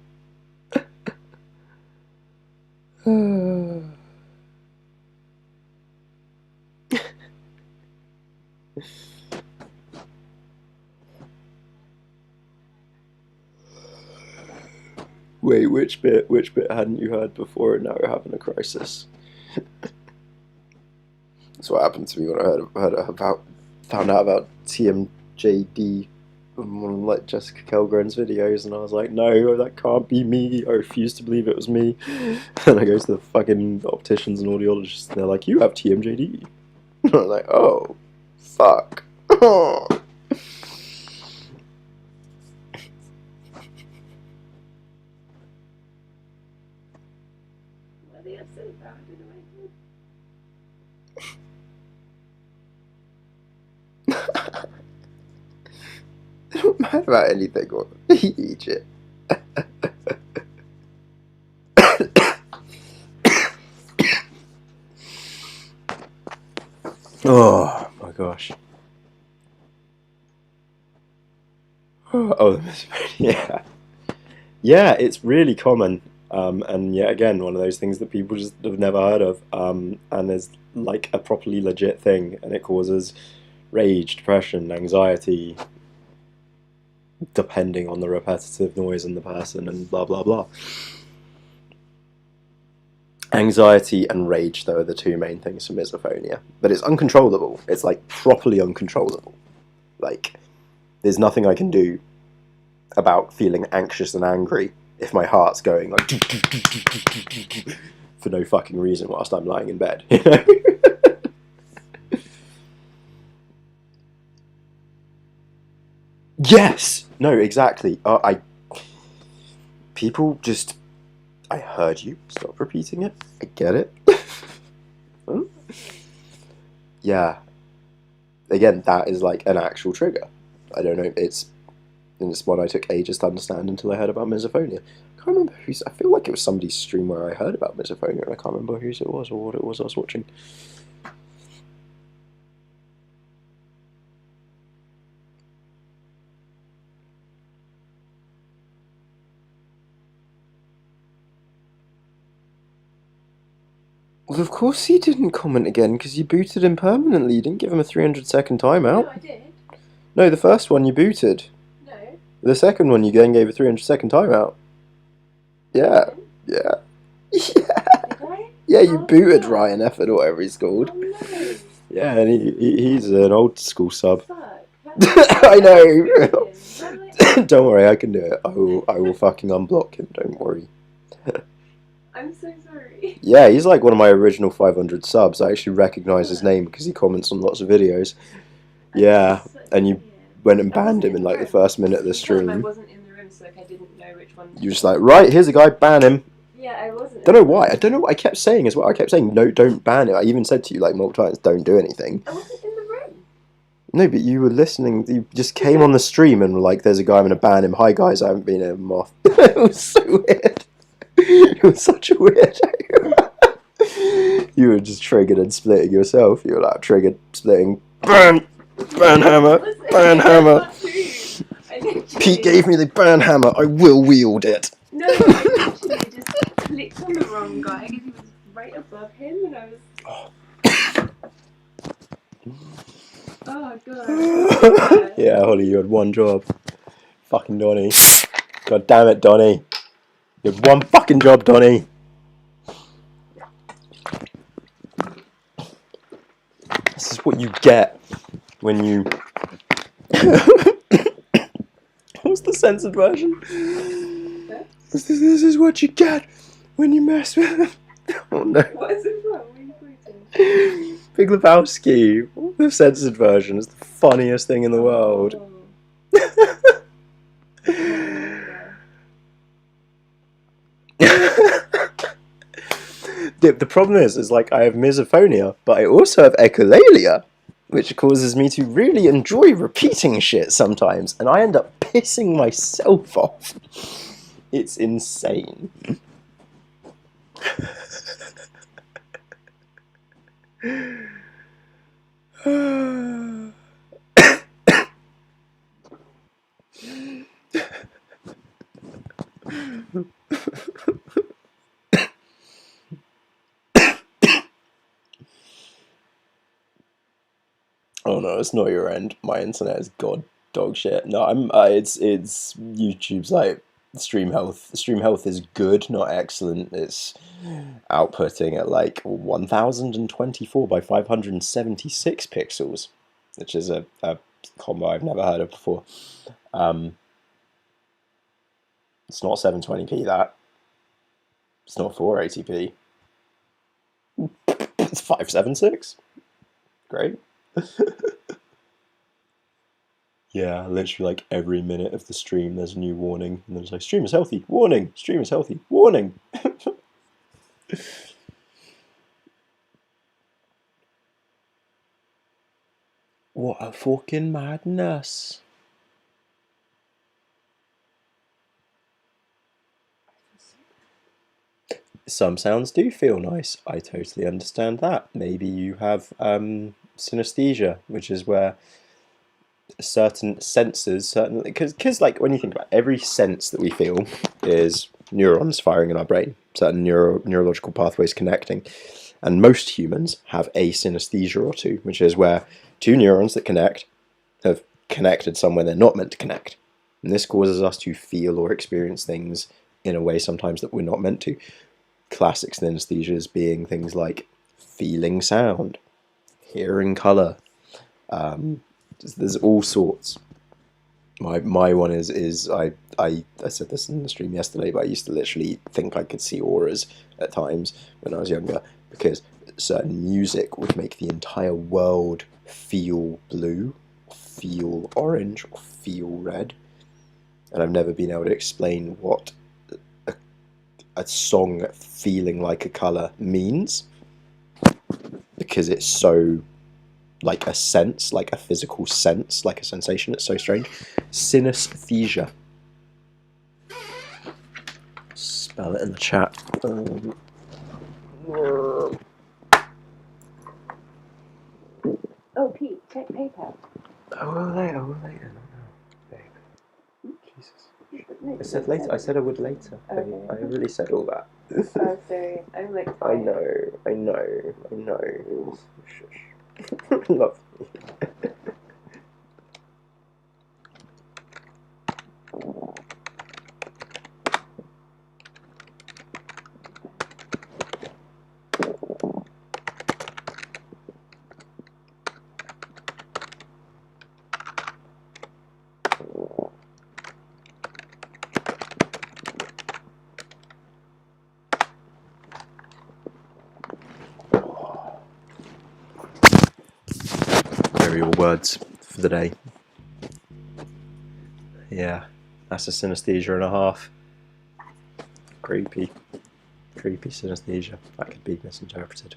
Wait, which bit hadn't you heard before and now you're having a crisis? That's what happened to me when I found out about TMJD on one of like Jessica Kelgren's videos, and I was like, no, that can't be me. I refuse to believe it was me. And I go to the fucking opticians and audiologists, and they're like, you have TMJD. And I was like, oh, fuck. I don't mad about anything or Egypt. Oh my gosh. Oh, yeah. Yeah, it's really common. And yet again, one of those things that people just have never heard of. And is like a properly legit thing, and it causes rage, depression, anxiety, depending on the repetitive noise and the person, and blah blah blah. Anxiety and rage, though, are the two main things for misophonia. But it's uncontrollable. It's like properly uncontrollable. Like, there's nothing I can do about feeling anxious and angry if my heart's going like for no fucking reason whilst I'm lying in bed, you know? Yes! No, exactly. People just... I heard you. Stop repeating it. I get it. Yeah. Again, that is like an actual trigger. I don't know. It's one I took ages to understand until I heard about misophonia. I can't remember who's... I feel like it was somebody's stream where I heard about misophonia, and I can't remember whose it was or what it was I was watching. Well, of course he didn't comment again, because you booted him permanently. You didn't give him a 300-second timeout. No, I did. No, the first one you booted. No. The second one you then gave a 300-second timeout. Yeah. Yeah. Yeah. Did I? Yeah, you booted Ryan Efford or whatever he's called. Oh, no. Yeah, and he's an old school sub. Fuck. I know. Don't worry, I can do it. I will fucking unblock him. Don't worry. I'm so sorry. Yeah, he's like one of my original 500 subs. I actually recognise his name because he comments on lots of videos. Yeah, and you went and banned him in like the first minute of the stream. I wasn't in the room, so like I didn't know which one. You were just like, right, here's a guy, ban him. Yeah, I wasn't. Don't know why. I don't know what I kept saying as well. I kept saying, no, don't ban him. I even said to you like multiple times, don't do anything. I wasn't in the room. No, but you were listening. You just came on the stream and were like, there's a guy, I'm going to ban him. Hi guys, I haven't been in him off. It was so weird. It was such a weird. You were just triggered and splitting yourself. You were like, triggered, splitting. Ban hammer. Ban hammer. Pete gave me the ban hammer. I will wield it. No, I literally just clicked on the wrong guy because he was right above him, and I was. Oh god. Yeah, Holly, you had one job. Fucking Donnie. God damn it, Donnie. You had one fucking job, Donnie. This is what you get when you... What's the censored version? This is what you get when you mess with... Oh no. What is it from? What are you quoting? Big Lebowski. The censored version is the funniest thing in the world. The problem is like I have misophonia, but I also have echolalia, which causes me to really enjoy repeating shit sometimes, and I end up pissing myself off. It's insane. Oh no, it's not your end. My internet is dog shit. No, it's YouTube's like stream health. Stream health is good, not excellent. It's outputting at like 1024 by 576 pixels, which is a combo I've never heard of before. It's not 720p that. It's not 480p. It's 576. Great. Yeah, literally like every minute of the stream there's a new warning, and there's like, stream is healthy, warning, stream is healthy, warning. What a fucking madness. Some sounds do feel nice. I totally understand that. Maybe you have synesthesia, which is where certain senses, because like when you think about it, every sense that we feel is neurons firing in our brain, certain neurological pathways connecting, and most humans have a synesthesia or two, which is where two neurons that connect have connected somewhere they're not meant to connect, and this causes us to feel or experience things in a way sometimes that we're not meant to. Classic synesthesias being things like feeling sound, hearing colour, There's all sorts. My one is I said this in the stream yesterday, but I used to literally think I could see auras at times when I was younger, because certain music would make the entire world feel blue, feel orange, or feel red. And I've never been able to explain what a song feeling like a colour means, because it's so like a sense, like a physical sense, like a sensation. It's so strange. Synesthesia. Spell it in the chat. Oh, Pete, check PayPal. Oh, later. Babe. Jesus. I said later. I said I would later. Okay. I really said all that. Oh, sorry. I'm like. I know. Shush. Love you. There are your words for the day. Yeah, that's a synesthesia and a half. Creepy synesthesia. That could be misinterpreted.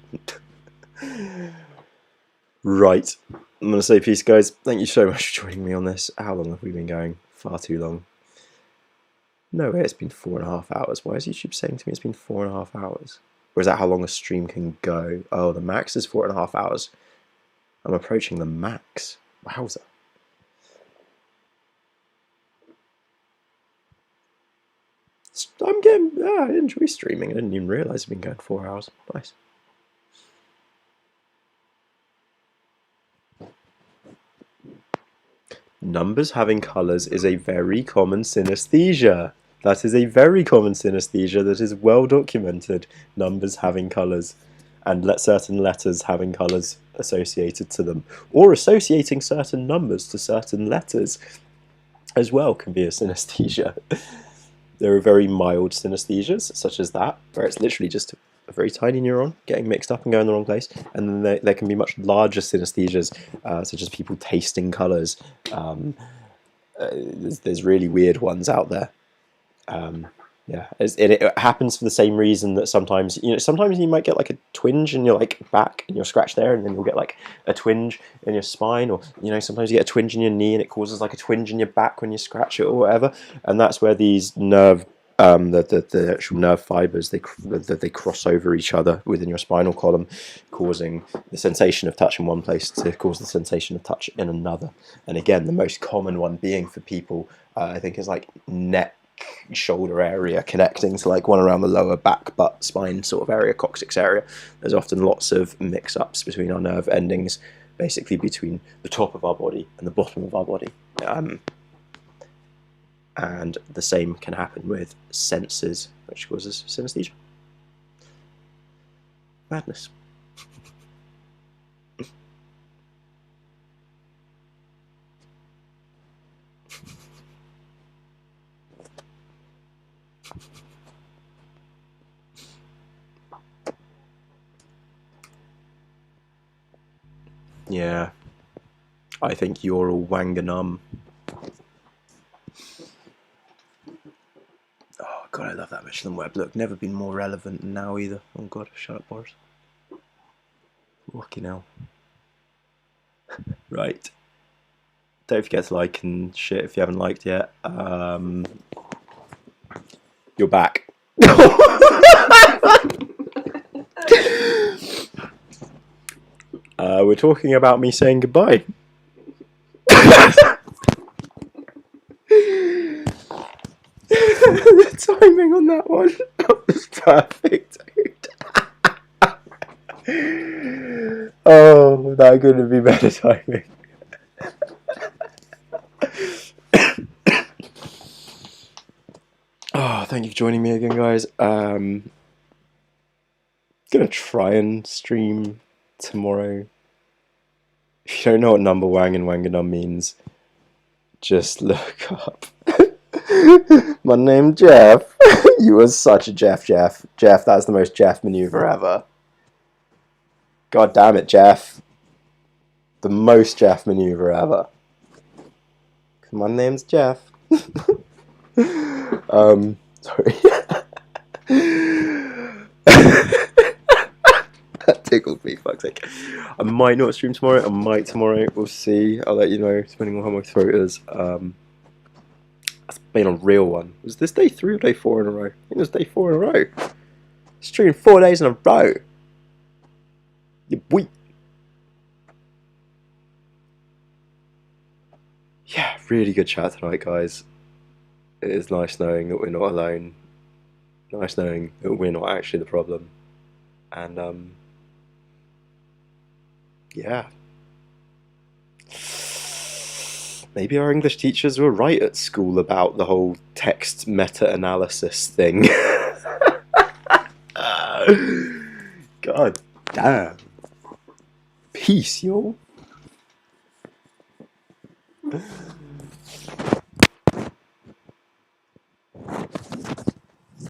Right, I'm going to say peace, guys. Thank you so much for joining me on this. How long have we been going? Far too long. No way, it's been 4.5 hours. Why is YouTube saying to me it's been 4.5 hours? Or is that how long a stream can go? Oh, the max is 4.5 hours. I'm approaching the max. Wowza. I enjoy streaming. I didn't even realise I've been going 4 hours. Nice. Numbers having colours is a very common synesthesia. That is a very common synesthesia that is well documented. Numbers having colours, and certain letters having colours associated to them, or associating certain numbers to certain letters as well can be a synesthesia. There are very mild synesthesias, such as that, where it's literally just a very tiny neuron getting mixed up and going the wrong place. And then there can be much larger synesthesias, such as people tasting colours. There's really weird ones out there. Yeah, it happens for the same reason that sometimes you might get like a twinge in your like back and your scratch there, and then you'll get like a twinge in your spine, or sometimes you get a twinge in your knee and it causes like a twinge in your back when you scratch it or whatever. And that's where these nerve the actual nerve fibers they cross over each other within your spinal column, causing the sensation of touch in one place to cause the sensation of touch in another. And again, the most common one being for people, I think, is like neck, shoulder area, connecting to like one around the lower back, butt, spine sort of area, coccyx area. There's often lots of mix-ups between our nerve endings, basically between the top of our body and the bottom of our body. And the same can happen with senses, which causes synesthesia. Madness. Yeah, I think you're all wanganum. Oh god, I love that Michelin web look. Never been more relevant than now either. Oh god, shut up, Boris. Fucking hell. Right. Don't forget to like and shit if you haven't liked yet. You're back. We're talking about me saying goodbye. The timing on that one was perfect, dude. Oh, that couldn't be better timing. Oh, thank you for joining me again, guys. Gonna try and stream tomorrow If you don't know what number wang and wanganum means, just look up. My name's Jeff. You were such a Jeff. Jeff, that's the most Jeff maneuver ever. God damn it, Jeff. The most Jeff maneuver ever. My name's Jeff. Sorry. That tickled me, fuck's sake. I might not stream tomorrow, I might tomorrow, we'll see. I'll let you know, depending on how my throat is. That's been a real one. Was this day 3 or day 4 in a row? I think it was day 4 in a row. Streamed 4 days in a row. You boy. Yeah, really good chat tonight, guys. It is nice knowing that we're not alone. Nice knowing that we're not actually the problem. And, yeah. Maybe our English teachers were right at school about the whole text meta-analysis thing. God damn. Peace, y'all.